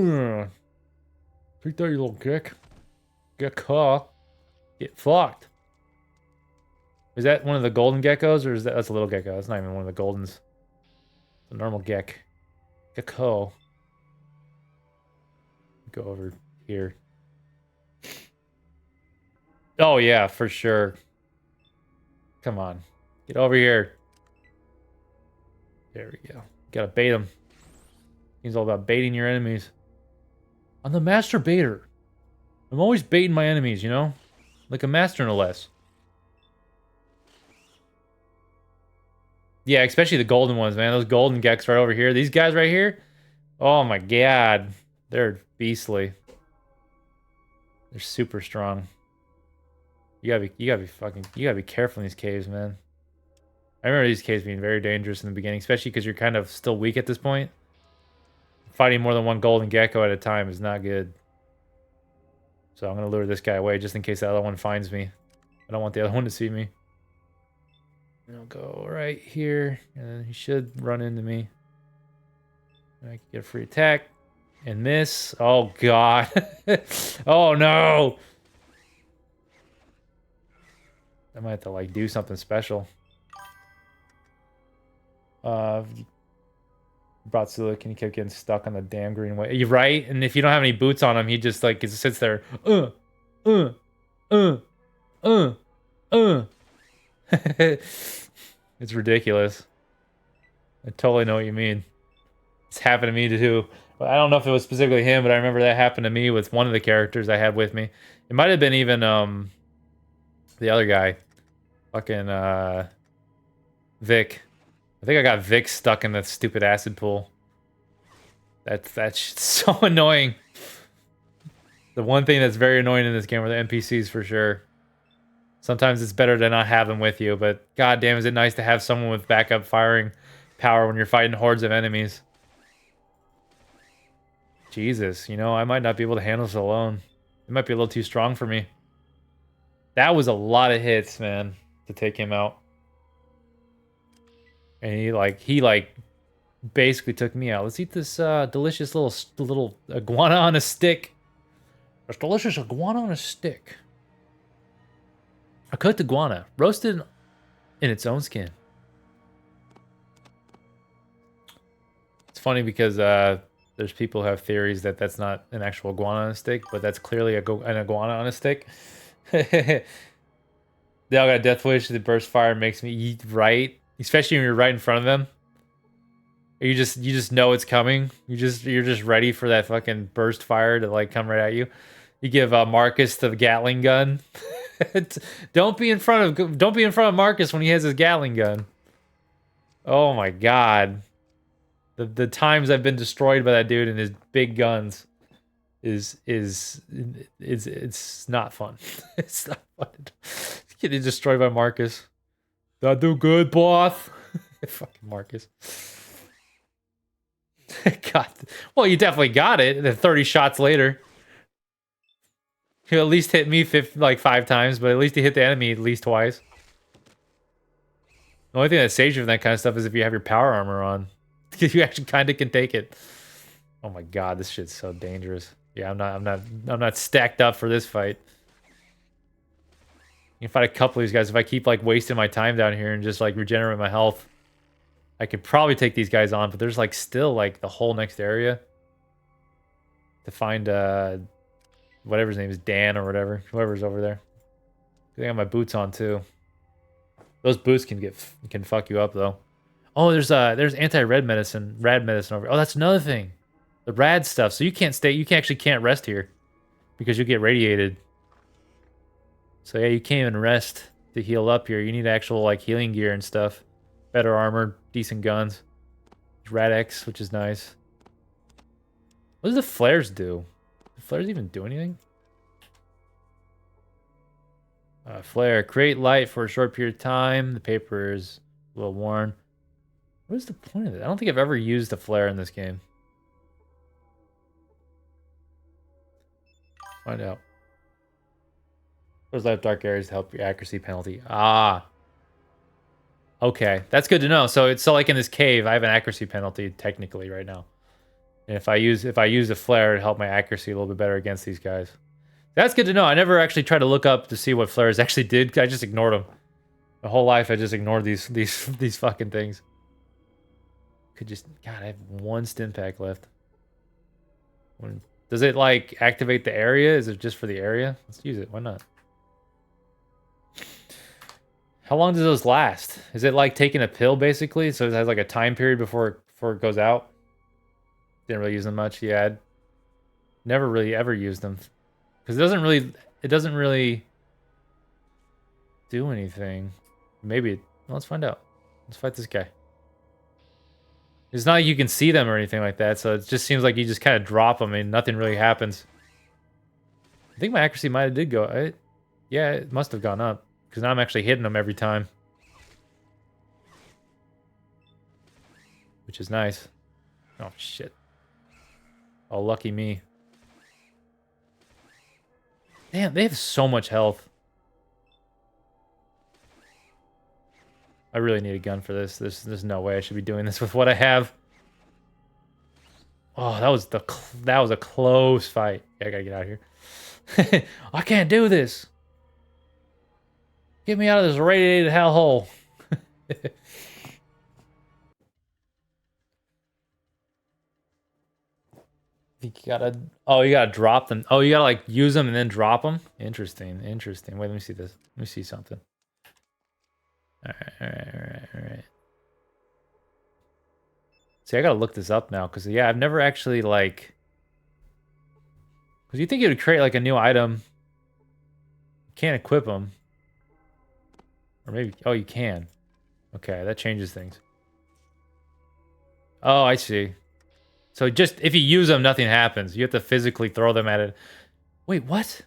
that, you little kick. Get caught. Get fucked. Is that one of the golden geckos, or is that's a little gecko? That's not even one of the goldens. It's a normal geck. Gecko. Go over here. Oh yeah, for sure. Come on. Get over here. There we go. Gotta bait them. He's all about baiting your enemies. I'm the master baiter. I'm always baiting my enemies, you know? Like a master, no less. Yeah, especially the golden ones, man. Those golden gecks right over here. These guys right here. Oh my god. They're beastly. They're super strong. You gotta be careful in these caves, man. I remember these caves being very dangerous in the beginning, especially because you're kind of still weak at this point. Fighting more than one golden gecko at a time is not good. So I'm gonna lure this guy away just in case the other one finds me. I don't want the other one to see me. And I'll go right here, and then he should run into me. And I can get a free attack. And miss. Oh god. Oh no. I might have to like do something special. Brought Zuluk and he kept getting stuck on the damn green way. You're right, and if you don't have any boots on him, he just like sits there. It's ridiculous. I totally know what you mean. It's happened to me too. I don't know if it was specifically him, but I remember that happened to me with one of the characters I had with me. It might have been even the other guy. Fucking Vic. I think I got Vic stuck in that stupid acid pool. That's so annoying. The one thing that's very annoying in this game are the NPCs for sure. Sometimes it's better to not have them with you, but goddamn is it nice to have someone with backup firing power when you're fighting hordes of enemies. Jesus, you know, I might not be able to handle this alone. It might be a little too strong for me. That was a lot of hits, man, to take him out. And he basically took me out. Let's eat this delicious little iguana on a stick. This delicious iguana on a stick. A cooked iguana, roasted in its own skin. It's funny because there's people who have theories that that's not an actual iguana on a stick, but that's clearly an iguana on a stick. They all got a death wish that burst fire makes me eat right, especially when you're right in front of them. You just know it's coming. You're just ready for that fucking burst fire to like come right at you. You give Marcus the Gatling gun. Don't be in front of Marcus when he has his Gatling gun. Oh my god. The times I've been destroyed by that dude and his big guns is it's not fun. It's not fun. Getting destroyed by Marcus. That do good, boss. Fucking Marcus. God. Well, you definitely got it. And then 30 shots later. He at least hit me 5 times, but at least he hit the enemy at least twice. The only thing that saves you from that kind of stuff is if you have your power armor on. Because you actually kind of can take it. Oh my god, this shit's so dangerous. Yeah, I'm not stacked up for this fight. You can fight a couple of these guys if I keep like wasting my time down here and just like regenerate my health. I could probably take these guys on, but there's like still like the whole next area to find whatever his name is, Dan or whatever, whoever's over there. I got my boots on too. Those boots can fuck you up though. Oh, there's anti-rad medicine over. Oh, that's another thing. The rad stuff. So you can't actually can't rest here because you get radiated. So yeah, you can't even rest to heal up here. You need actual like healing gear and stuff. Better armor, decent guns. Rad X, which is nice. What does the flares do? Do flares even do anything? Flare. Create light for a short period of time. The paper is a little worn. What is the point of it? I don't think I've ever used a flare in this game. Find out. Those light dark areas to help your accuracy penalty. Ah. Okay, that's good to know. So it's like in this cave, I have an accuracy penalty technically right now. And if I use a flare to help my accuracy a little bit better against these guys. That's good to know. I never actually tried to look up to see what flares actually did. I just ignored them. My whole life I just ignored these fucking things. Could just God, I have one stim pack left. Does it like activate the area? Is it just for the area? Let's use it. Why not? How long does those last? Is it like taking a pill basically? So it has like a time period before it goes out? Didn't really use them much. Yeah, I'd never really ever used them. Because it doesn't really do anything. Maybe let's find out. Let's fight this guy. It's not like you can see them or anything like that, so it just seems like you just kind of drop them and nothing really happens. I think my accuracy might have did go. Yeah, it must have gone up. Because now I'm actually hitting them every time. Which is nice. Oh, shit. Oh, lucky me. Damn, they have so much health. I really need a gun for this. There's no way I should be doing this with what I have. Oh, that was a close fight. Yeah, I gotta get out of here. I can't do this. Get me out of this radiated hellhole. You gotta drop them. Oh, you gotta like use them and then drop them. Interesting. Wait, let me see this. Let me see something. All right. See, I gotta look this up now because yeah, I've never actually like. Because you think it would create like a new item. You can't equip them. Or maybe, oh, you can. Okay, that changes things. Oh, I see. So just, if you use them, nothing happens. You have to physically throw them at it. Wait, what?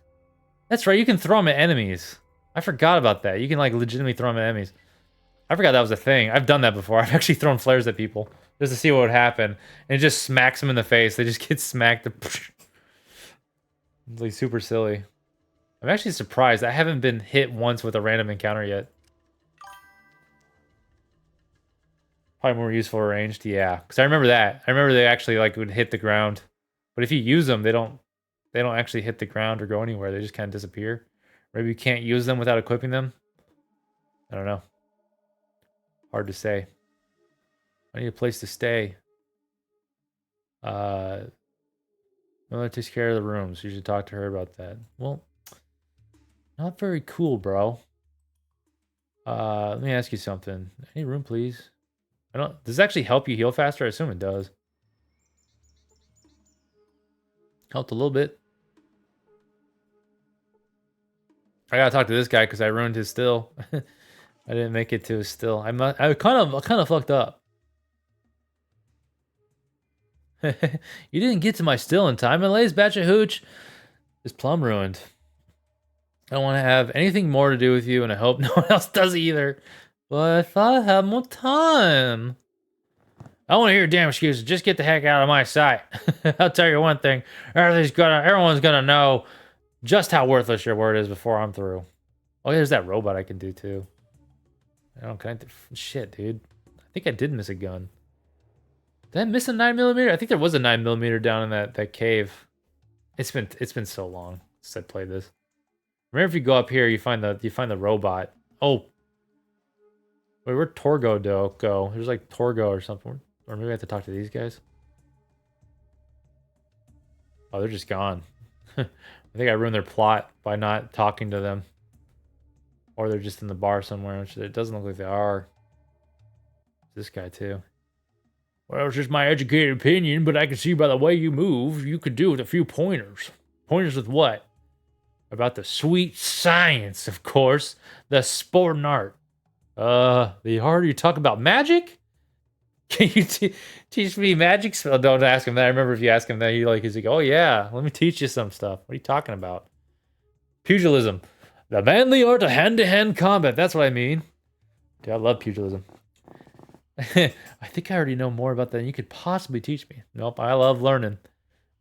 That's right, you can throw them at enemies. I forgot about that. You can like legitimately throw them at enemies. I forgot that was a thing. I've done that before. I've actually thrown flares at people just to see what would happen. And it just smacks them in the face. They just get smacked. It's like super silly. I'm actually surprised. I haven't been hit once with a random encounter yet. Probably more useful ranged, yeah. Because I remember that. I remember they actually like would hit the ground. But if you use them, they don't actually hit the ground or go anywhere. They just kind of disappear. Maybe you can't use them without equipping them. I don't know. Hard to say. I need a place to stay. Miller takes care of the rooms. You should talk to her about that. Well, not very cool, bro. Let me ask you something. Any room, please? Does it actually help you heal faster? I assume it does. Helped a little bit. I gotta talk to this guy because I ruined his still. I didn't make it to his still. I kind of fucked up. You didn't get to my still in time. My latest batch of hooch is plumb ruined. I don't want to have anything more to do with you, and I hope no one else does either. But I thought I had more time. I don't want to hear damn excuses. Just get the heck out of my sight. I'll tell you one thing. Everyone's gonna know just how worthless your word is before I'm through. Oh, there's that robot I can do too. I don't connect. Shit, dude. I think I did miss a gun. Did I miss a 9mm? I think there was a 9mm down in that cave. It's been so long since I played this. Remember, if you go up here, you find the robot. Oh, wait, where'd Torgo go? There's like Torgo or something. Or maybe I have to talk to these guys. Oh, they're just gone. I think I ruined their plot by not talking to them. Or they're just in the bar somewhere, which it doesn't look like they are. This guy too. Well, it's just my educated opinion, but I can see by the way you move, you could do with a few pointers. Pointers with what? About the sweet science, of course. The sport and art. The harder you talk about magic? Can you teach me magic spell? Don't ask him that. I remember if you ask him that, he's like, oh yeah, let me teach you some stuff. What are you talking about? Pugilism. The manly art of hand-to-hand combat. That's what I mean. Dude, I love pugilism. I think I already know more about that than you could possibly teach me. Nope, I love learning.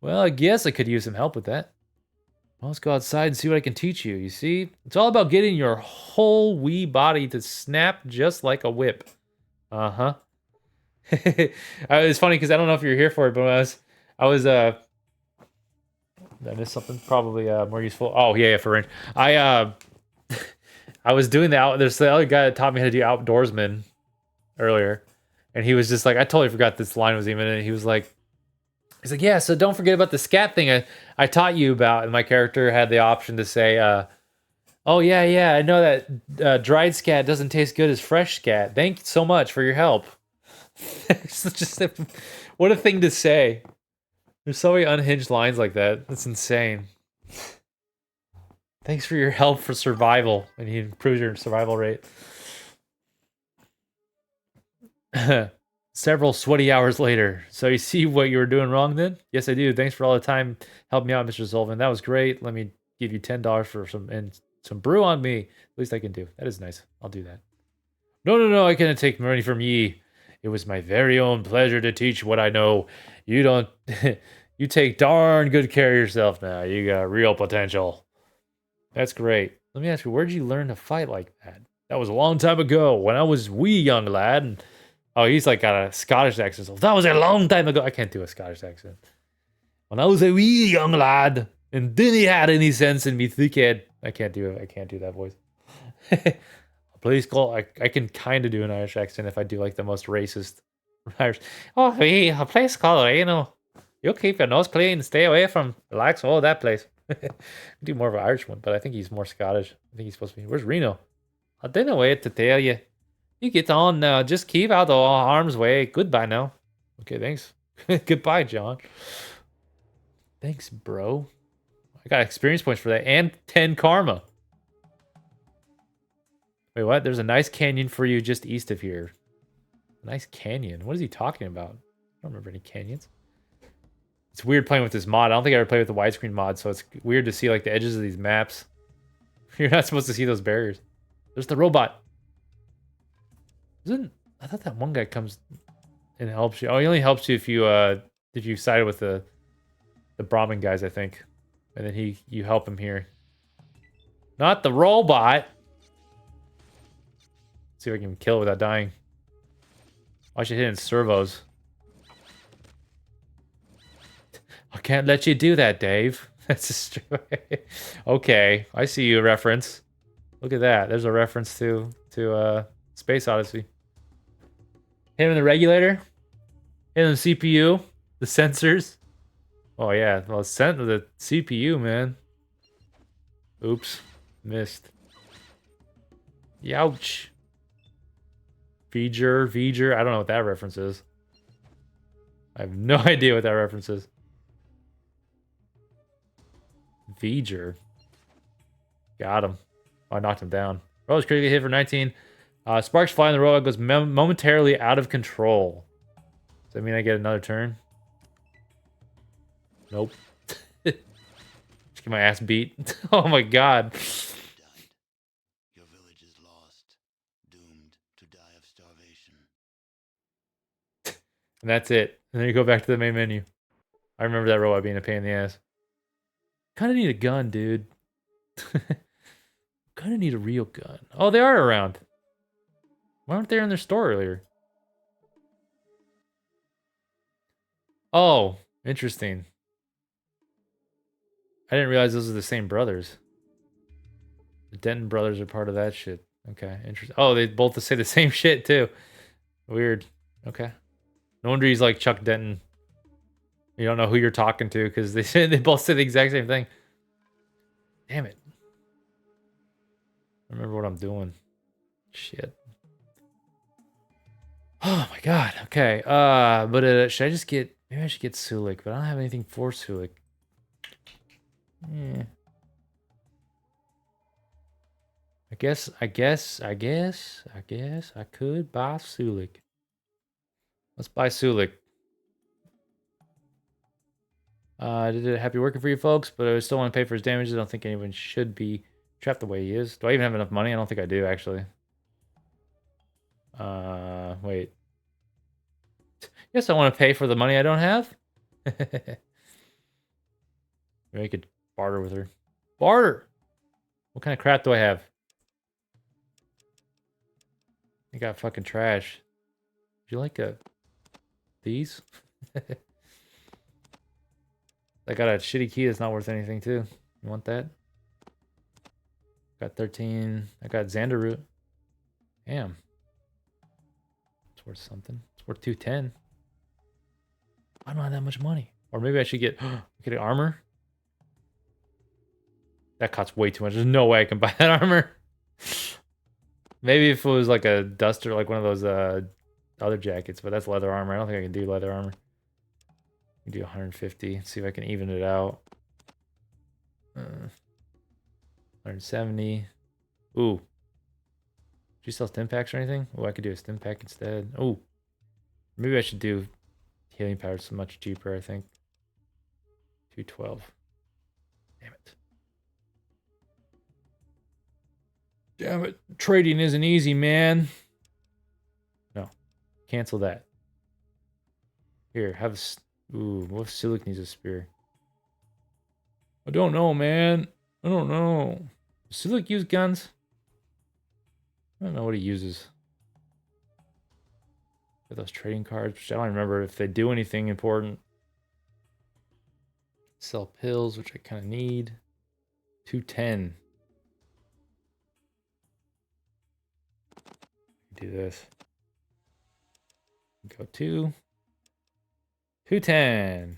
Well, I guess I could use some help with that. Well, let's go outside and see what I can teach you. You see, it's all about getting your whole wee body to snap just like a whip. Uh-huh. It's funny because I don't know if you're here for it, but did I miss something? Probably more useful. Oh yeah, for range. I was doing there's the other guy that taught me how to do outdoorsman earlier, and he was just like, I totally forgot this line was even in it. He's like, yeah, so don't forget about the scat thing I taught you about. And my character had the option to say, oh yeah, I know that dried scat doesn't taste good as fresh scat. Thank you so much for your help. It's just what a thing to say. There's so many unhinged lines like that. That's insane. Thanks for your help for survival, and he improves your survival rate. Several sweaty hours later. So you see what you were doing wrong then? Yes, I do. Thanks for all the time helping me out, Mr. Sullivan. That was great. Let me give you $10 for some brew on me. At least I can do. That is nice. I'll do that. No, I cannot take money from ye. It was my very own pleasure to teach what I know. You don't you take darn good care of yourself now. You got real potential. That's great. Let me ask you, where'd you learn to fight like that? That was a long time ago when I was wee young lad. And, oh, he's like got a Scottish accent. So that was a long time ago. I can't do a Scottish accent. When I was a wee young lad and didn't he had any sense in me thick head. I can't do that voice. Please call. I can kind of do an Irish accent if I do like the most racist Irish. Oh, hey, a place called Reno. You'll keep your nose clean. Stay away from relax. Oh, that place. Do more of an Irish one, but I think he's more Scottish. I think he's supposed to be. Where's Reno? I didn't wait to tell you. You get on now. Just keep out of harm's way. Goodbye now. Okay, thanks. Goodbye, John. Thanks, bro. I got experience points for that and 10 karma. Wait, what? There's a nice canyon for you just east of here. A nice canyon? What is he talking about? I don't remember any canyons. It's weird playing with this mod. I don't think I ever played with the widescreen mod, so it's weird to see like the edges of these maps. You're not supposed to see those barriers. There's the robot. I thought that one guy comes and helps you. Oh, he only helps you if you sided with the Brahmin guys, I think. And then you help him here. Not the robot. See if I can kill it without dying. I should hit in servos. I can't let you do that, Dave. That's a okay, I see you reference. Look at that. There's a reference to Space Odyssey. Hit him in the regulator. Hit him in the CPU. The sensors. Oh yeah, well, sent the CPU, man. Oops, missed. Youch. V'ger. I don't know what that reference is. I have no idea what that reference is. V'ger. Got him. Oh, I knocked him down. Rose critically hit for 19. Sparks fly and the robot goes momentarily out of control. Does that mean I get another turn? Nope. Just get my ass beat. Oh my god. Your village is lost, doomed to die of starvation. And that's it. And then you go back to the main menu. I remember that robot being a pain in the ass. Kind of need a gun, dude. Kind of need a real gun. Oh, they are around. Why weren't they in their store earlier? Oh, interesting. I didn't realize those are the same brothers. The Denton brothers are part of that shit. Okay, interesting. Oh, they both say the same shit too. Weird. Okay. No wonder he's like Chuck Denton. You don't know who you're talking to because they both say the exact same thing. Damn it. I remember what I'm doing. Shit. Oh my god. Okay. But should I just get? Maybe I should get Sulik, but I don't have anything for Sulik. Yeah. I guess I could buy Sulik. Let's buy Sulik. Did it happy working for you folks, but I still want to pay for his damages. I don't think anyone should be trapped the way he is. Do I even have enough money? I don't think I do, actually. Wait. Yes, I want to pay for the money I don't have. Maybe I could barter with her. Barter! What kind of crap do I have? I got fucking trash. Would you like these? I got a shitty key that's not worth anything too. You want that? Got 13. I got Xander root. Damn. It's worth something. It's worth 210. I don't have that much money. Or maybe I should get an armor. That costs way too much. There's no way I can buy that armor. Maybe if it was like a duster, like one of those other jackets, but that's leather armor. I don't think I can do leather armor. I can do 150. See if I can even it out. 170. Ooh. Do you sell stim packs or anything? Oh, I could do a stim pack instead. Oh. Maybe I should do healing powder. It's much cheaper, I think. 212. Damn it. Damn it. Trading isn't easy, man. No. Cancel that. Here, have a... Ooh, what if Sulik needs a spear? I don't know, man. I don't know. Does Sulik use guns? I don't know what he uses. Got those trading cards, which I don't remember if they do anything important. Sell pills, which I kind of need. 210. Do this. Go 210.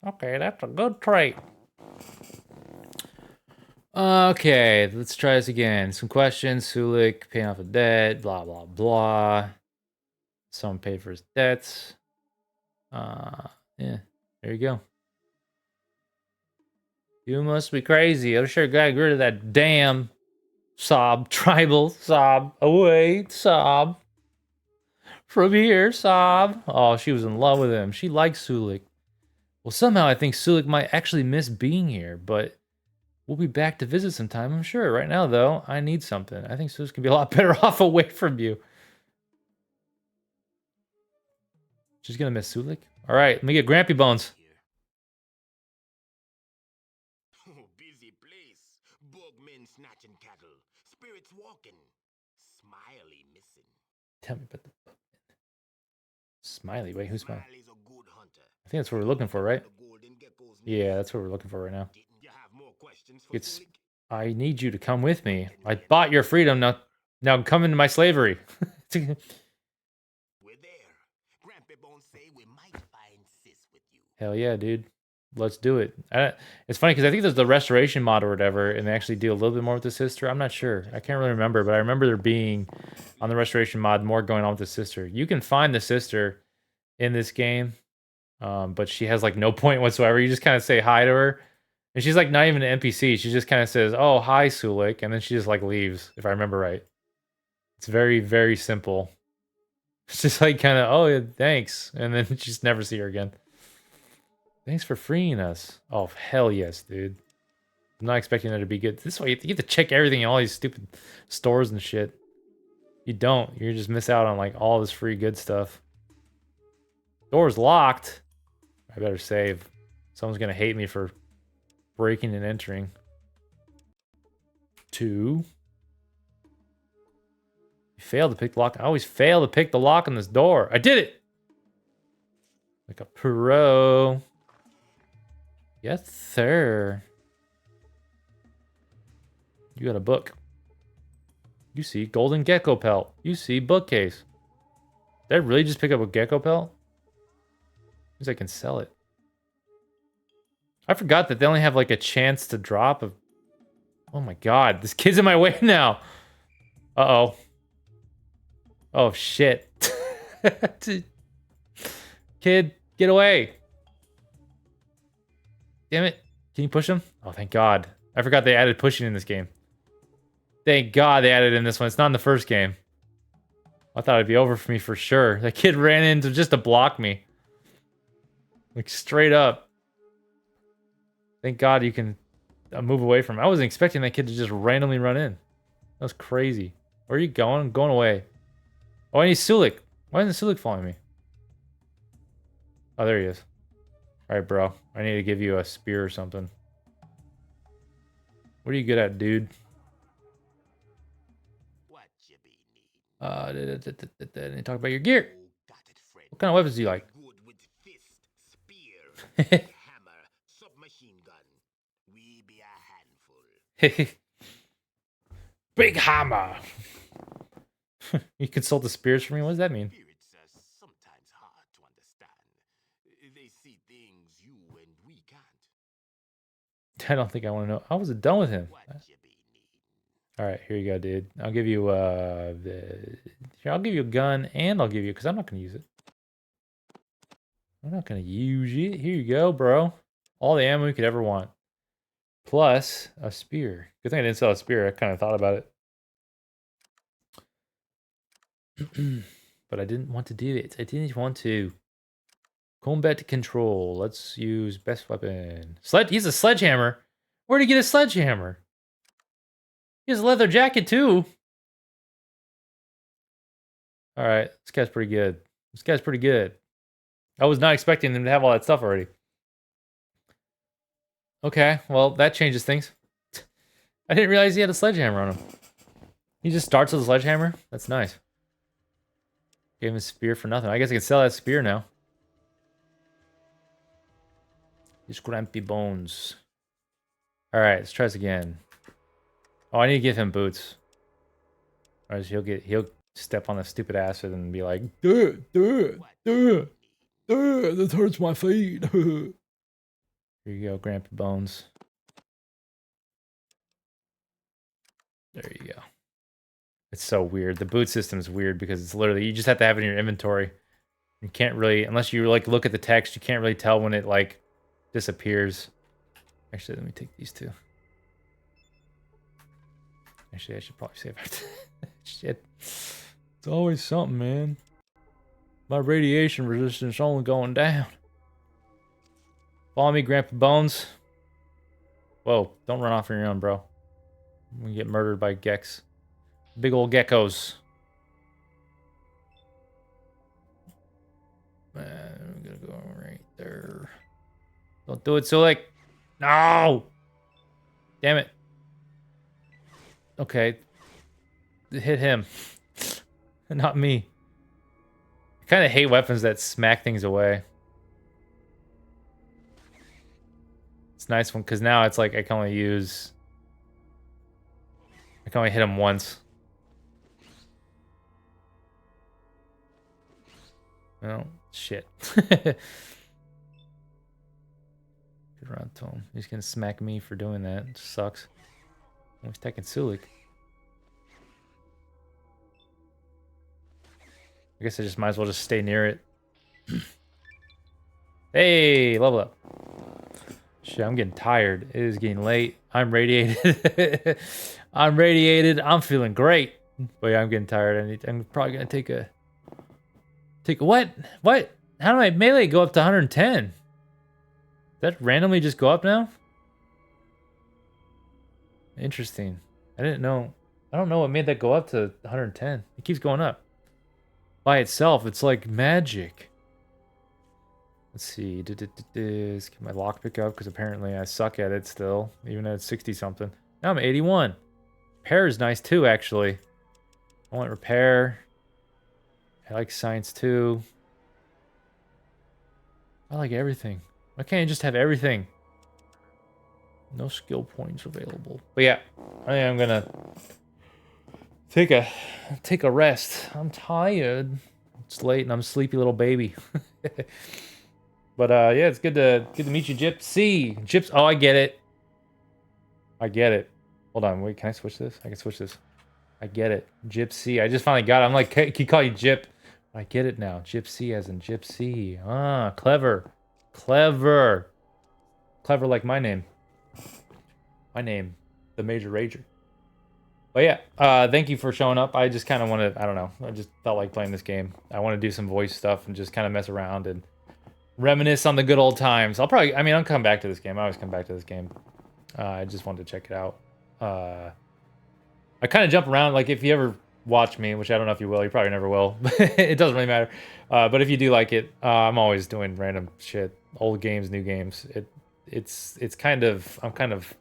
Okay, that's a good trade. Okay, let's try this again. Some questions. Sulik paying off a debt. Blah blah blah. Someone paid for his debts. Yeah, there you go. You must be crazy. I'm sure got rid of that damn sob. Tribal sob. Away, sob. From here, sob. Oh, she was in love with him. She likes Sulik. Well, somehow I think Sulik might actually miss being here, but we'll be back to visit sometime, I'm sure. Right now, though, I need something. I think Sulik can be a lot better off away from you. She's gonna miss Sulik? Alright, let me get Grampy Bones. Busy place. Bogmen snatching cattle. Spirits walking. Smiley missing. Tell me about the book. Smiley. Wait, who's Smiley? Smiley's a good hunter. I think that's what we're looking for, right? The golden gecko's Yeah, that's what we're looking for right now. Didn't you have more questions for It's... Sulik? I need you to come with me. I bought your freedom. Now come into my slavery. We're there. Grampy Bones say we might find Sis with you. Hell yeah, dude. Let's do it. It's funny because I think there's the restoration mod or whatever, and they actually do a little bit more with the sister. I'm not sure. I can't really remember, but I remember there being, on the restoration mod, more going on with the sister. You can find the sister in this game, but she has like no point whatsoever. You just kind of say hi to her, and she's like not even an NPC. She just kind of says, "Oh, hi, Sulik," and then she just like leaves, if I remember right. It's very, very simple. It's just like kind of, "Oh, yeah, thanks," and then you just never see her again. Thanks for freeing us. Oh, hell yes, dude. I'm not expecting that to be good. This way, you get to check everything in all these stupid stores and shit. You don't. You just miss out on like all this free good stuff. Door's locked. I better save. Someone's gonna hate me for breaking and entering. 2. You failed to pick the lock. I always fail to pick the lock on this door. I did it! Like a pro. Yes, sir. You got a book. You see golden gecko pelt. You see bookcase. Did I really just pick up a gecko pelt? Means I can sell it. I forgot that they only have like a chance to drop of... Oh my god, this kid's in my way now. Uh-oh. Oh shit. Kid, get away. Damn it. Can you push him? Oh, thank god. I forgot they added pushing in this game. Thank god they added it in this one. It's not in the first game. I thought it'd be over for me for sure. That kid ran into just to block me. Like straight up. Thank god you can move away from him. I wasn't expecting that kid to just randomly run in. That was crazy. Where are you going? I'm going away. Oh, I need Sulik. Why isn't Sulik following me? Oh, there he is. Alright, bro. I need to give you a spear or something. What are you good at, dude? What you be needing? Didn't talk about your gear. Oh, got it, friend. What kind of weapons do you like? Good with fist, spear, hammer, submachine gun. We be a handful. Big hammer. You consult the spears for me? What does that mean? Spirits are sometimes hard to understand. They see things you and we can't. I don't think I want to know. I was done with him. What you be needing? All right, here you go, dude. I'll give you here, I'll give you a gun and I'll give you, because I'm not going to use it. I'm not going to use it. Here you go, bro. All the ammo you could ever want. Plus a spear. Good thing I didn't sell a spear. I kind of thought about it. But I didn't want to do it. I didn't want to. Combat control. Let's use best weapon. He's a sledgehammer. Where'd he get a sledgehammer? He has a leather jacket too. Alright, this guy's pretty good. This guy's pretty good. I was not expecting him to have all that stuff already. Okay, well, that changes things. I didn't realize he had a sledgehammer on him. He just starts with a sledgehammer? That's nice. Gave him a spear for nothing. I guess I can sell that spear now. These grumpy bones. Alright, let's try this again. Oh, I need to give him boots. Or else he'll step on the stupid acid and be like, duh, this hurts my feet. Here you go, Grampy Bones. There you go. It's so weird. The boot system is weird because it's literally, you just have to have it in your inventory. You can't really, unless you like look at the text, you can't really tell when it like disappears. Actually, let me take these two. Actually, I should probably save it. Shit. It's always something, man. My radiation resistance only going down. Follow me, Grandpa Bones. Whoa, don't run off on your own, bro. I'm gonna get murdered by Gex. Big old geckos. I'm gonna go right there. Don't do it, Sulik. No! Damn it. Okay. Hit him. Not me. I kind of hate weapons that smack things away. It's a nice one, because now it's like I can only hit him once. Oh, shit. Get around to him. He's gonna smack me for doing that. It sucks. He's taking Sulik. I guess I just might as well just stay near it. Hey, level up. Shit, I'm getting tired. It is getting late. I'm radiated. I'm radiated. I'm feeling great. But yeah, I'm getting tired. I'm probably gonna take a what? What? How do my melee go up to 110? Did that randomly just go up now? Interesting. I didn't know. I don't know what made that go up to 110. It keeps going up. By itself, it's like magic. Let's see. Let's get my lockpick up because apparently I suck at it still, even at 60 something. Now I'm 81. Repair is nice too, actually. I want repair. I like science too. I like everything. Why can't I just have everything? No skill points available. But yeah, I think I'm gonna take a rest. I'm tired. It's late and I'm a sleepy little baby. But yeah, it's good to meet you, Gypsy. Gyps. Oh, I get it. I get it. Hold on, wait. Can I switch this? I can switch this. I get it. Gypsy. I just finally got it. I'm like, can call you Gyp? I get it now. Gypsy as in Gypsy. Ah, clever. Clever. Clever like my name. My name, the Major Rager. But yeah, thank you for showing up. I just kind of want to, I don't know. I just felt like playing this game. I want to do some voice stuff and just kind of mess around and reminisce on the good old times. I'll come back to this game. I always come back to this game. I just wanted to check it out. I kind of jump around. Like, if you ever watch me, which I don't know if you will, you probably never will. It doesn't really matter. But if you do like it, I'm always doing random shit. Old games, new games. I'm kind of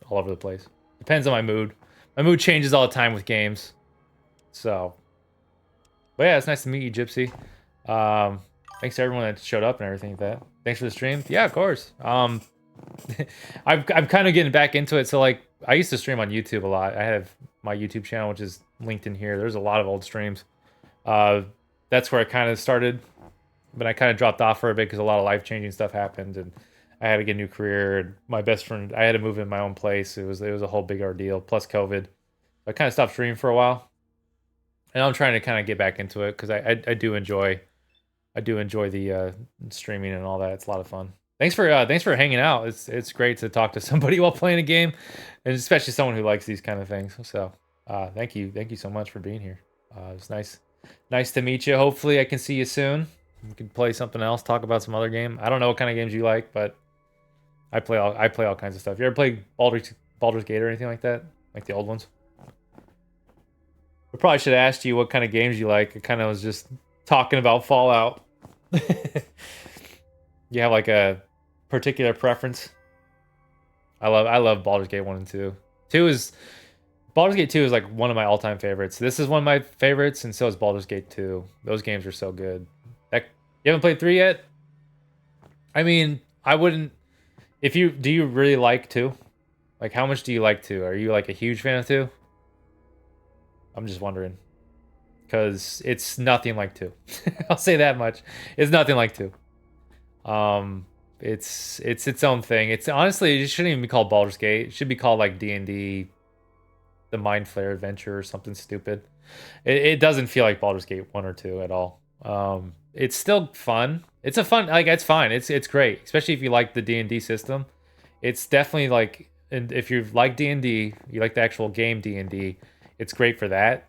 all over the place. Depends on my mood. My mood changes all the time with games. So, but yeah, it's nice to meet you, Gypsy. Thanks to everyone that showed up and everything like that. Thanks for the stream. Yeah, of course. I'm kind of getting back into it. So like, I used to stream on YouTube a lot. I have my YouTube channel, which is linked in here. There's a lot of old streams. That's where I kind of started, but I kind of dropped off for a bit because a lot of life-changing stuff happened, and I had to get a new career. And my best friend, I had to move in my own place. It was a whole big ordeal. Plus COVID. I kind of stopped streaming for a while, and I'm trying to kind of get back into it because I do enjoy the streaming and all that. It's a lot of fun. Thanks for hanging out. It's great to talk to somebody while playing a game, and especially someone who likes these kind of things. So thank you so much for being here. It's nice to meet you. Hopefully I can see you soon. We can play something else, talk about some other game. I don't know what kind of games you like, but I play all kinds of stuff. You ever play Baldur's Gate or anything like that, like the old ones? I probably should have asked you what kind of games you like. I kind of was just talking about Fallout. You have like a particular preference? I love Baldur's Gate 1 and 2. Baldur's Gate 2 is like one of my all-time favorites. This is one of my favorites, and so is Baldur's Gate 2. Those games are so good. You haven't played 3 yet? I mean, I wouldn't. Do you really like 2? Like, how much do you like 2? Are you like a huge fan of 2? I'm just wondering. Because it's nothing like 2. I'll say that much. It's nothing like 2. It's its own thing. It's honestly, it shouldn't even be called Baldur's Gate. It should be called like D&D, the Mind Flayer Adventure or something stupid. It doesn't feel like Baldur's Gate 1 or 2 at all. It's still fun. It's it's fine. It's great, especially if you like the D&D system. It's definitely like, and if you like D&D, you like the actual game D&D, it's great for that.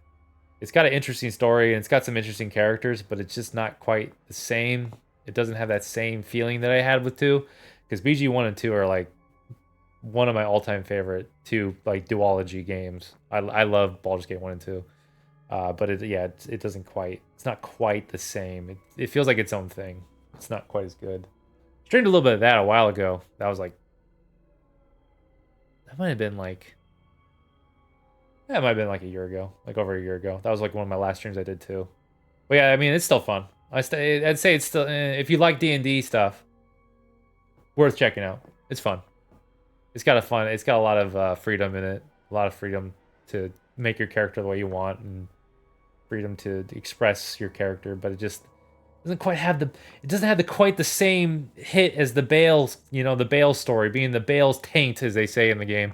It's got an interesting story and it's got some interesting characters, but it's just not quite the same. It doesn't have that same feeling that I had with 2, because BG 1 and 2 are like one of my all-time favorite 2 like duology games. I love Baldur's Gate 1 and 2. But it doesn't quite. It's not quite the same. It feels like its own thing. It's not quite as good. Streamed a little bit of that a while ago. That was like. That might have been like. That might have been like a year ago, like over a year ago. That was like one of my last streams I did too. But yeah, I mean, it's still fun. I'd say it's still, if you like D&D stuff, worth checking out. It's fun. It's got a lot of freedom in it. A lot of freedom to make your character the way you want, and freedom to express your character, but it just doesn't quite have quite the same hit as the Bale's, the Bale story, being the Bale's taint, as they say in the game.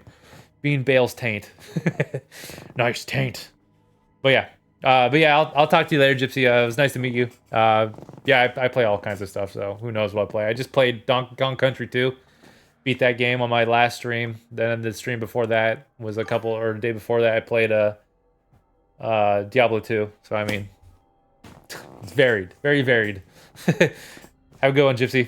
Being Bale's taint. Nice taint. But yeah, I'll talk to you later, Gypsy. It was nice to meet you. I play all kinds of stuff, so who knows what I play. I just played Donkey Kong Country 2. Beat that game on my last stream. Then the stream before that was the day before that I played Diablo 2. So I mean, it's varied, very varied. Have a good one, Gypsy.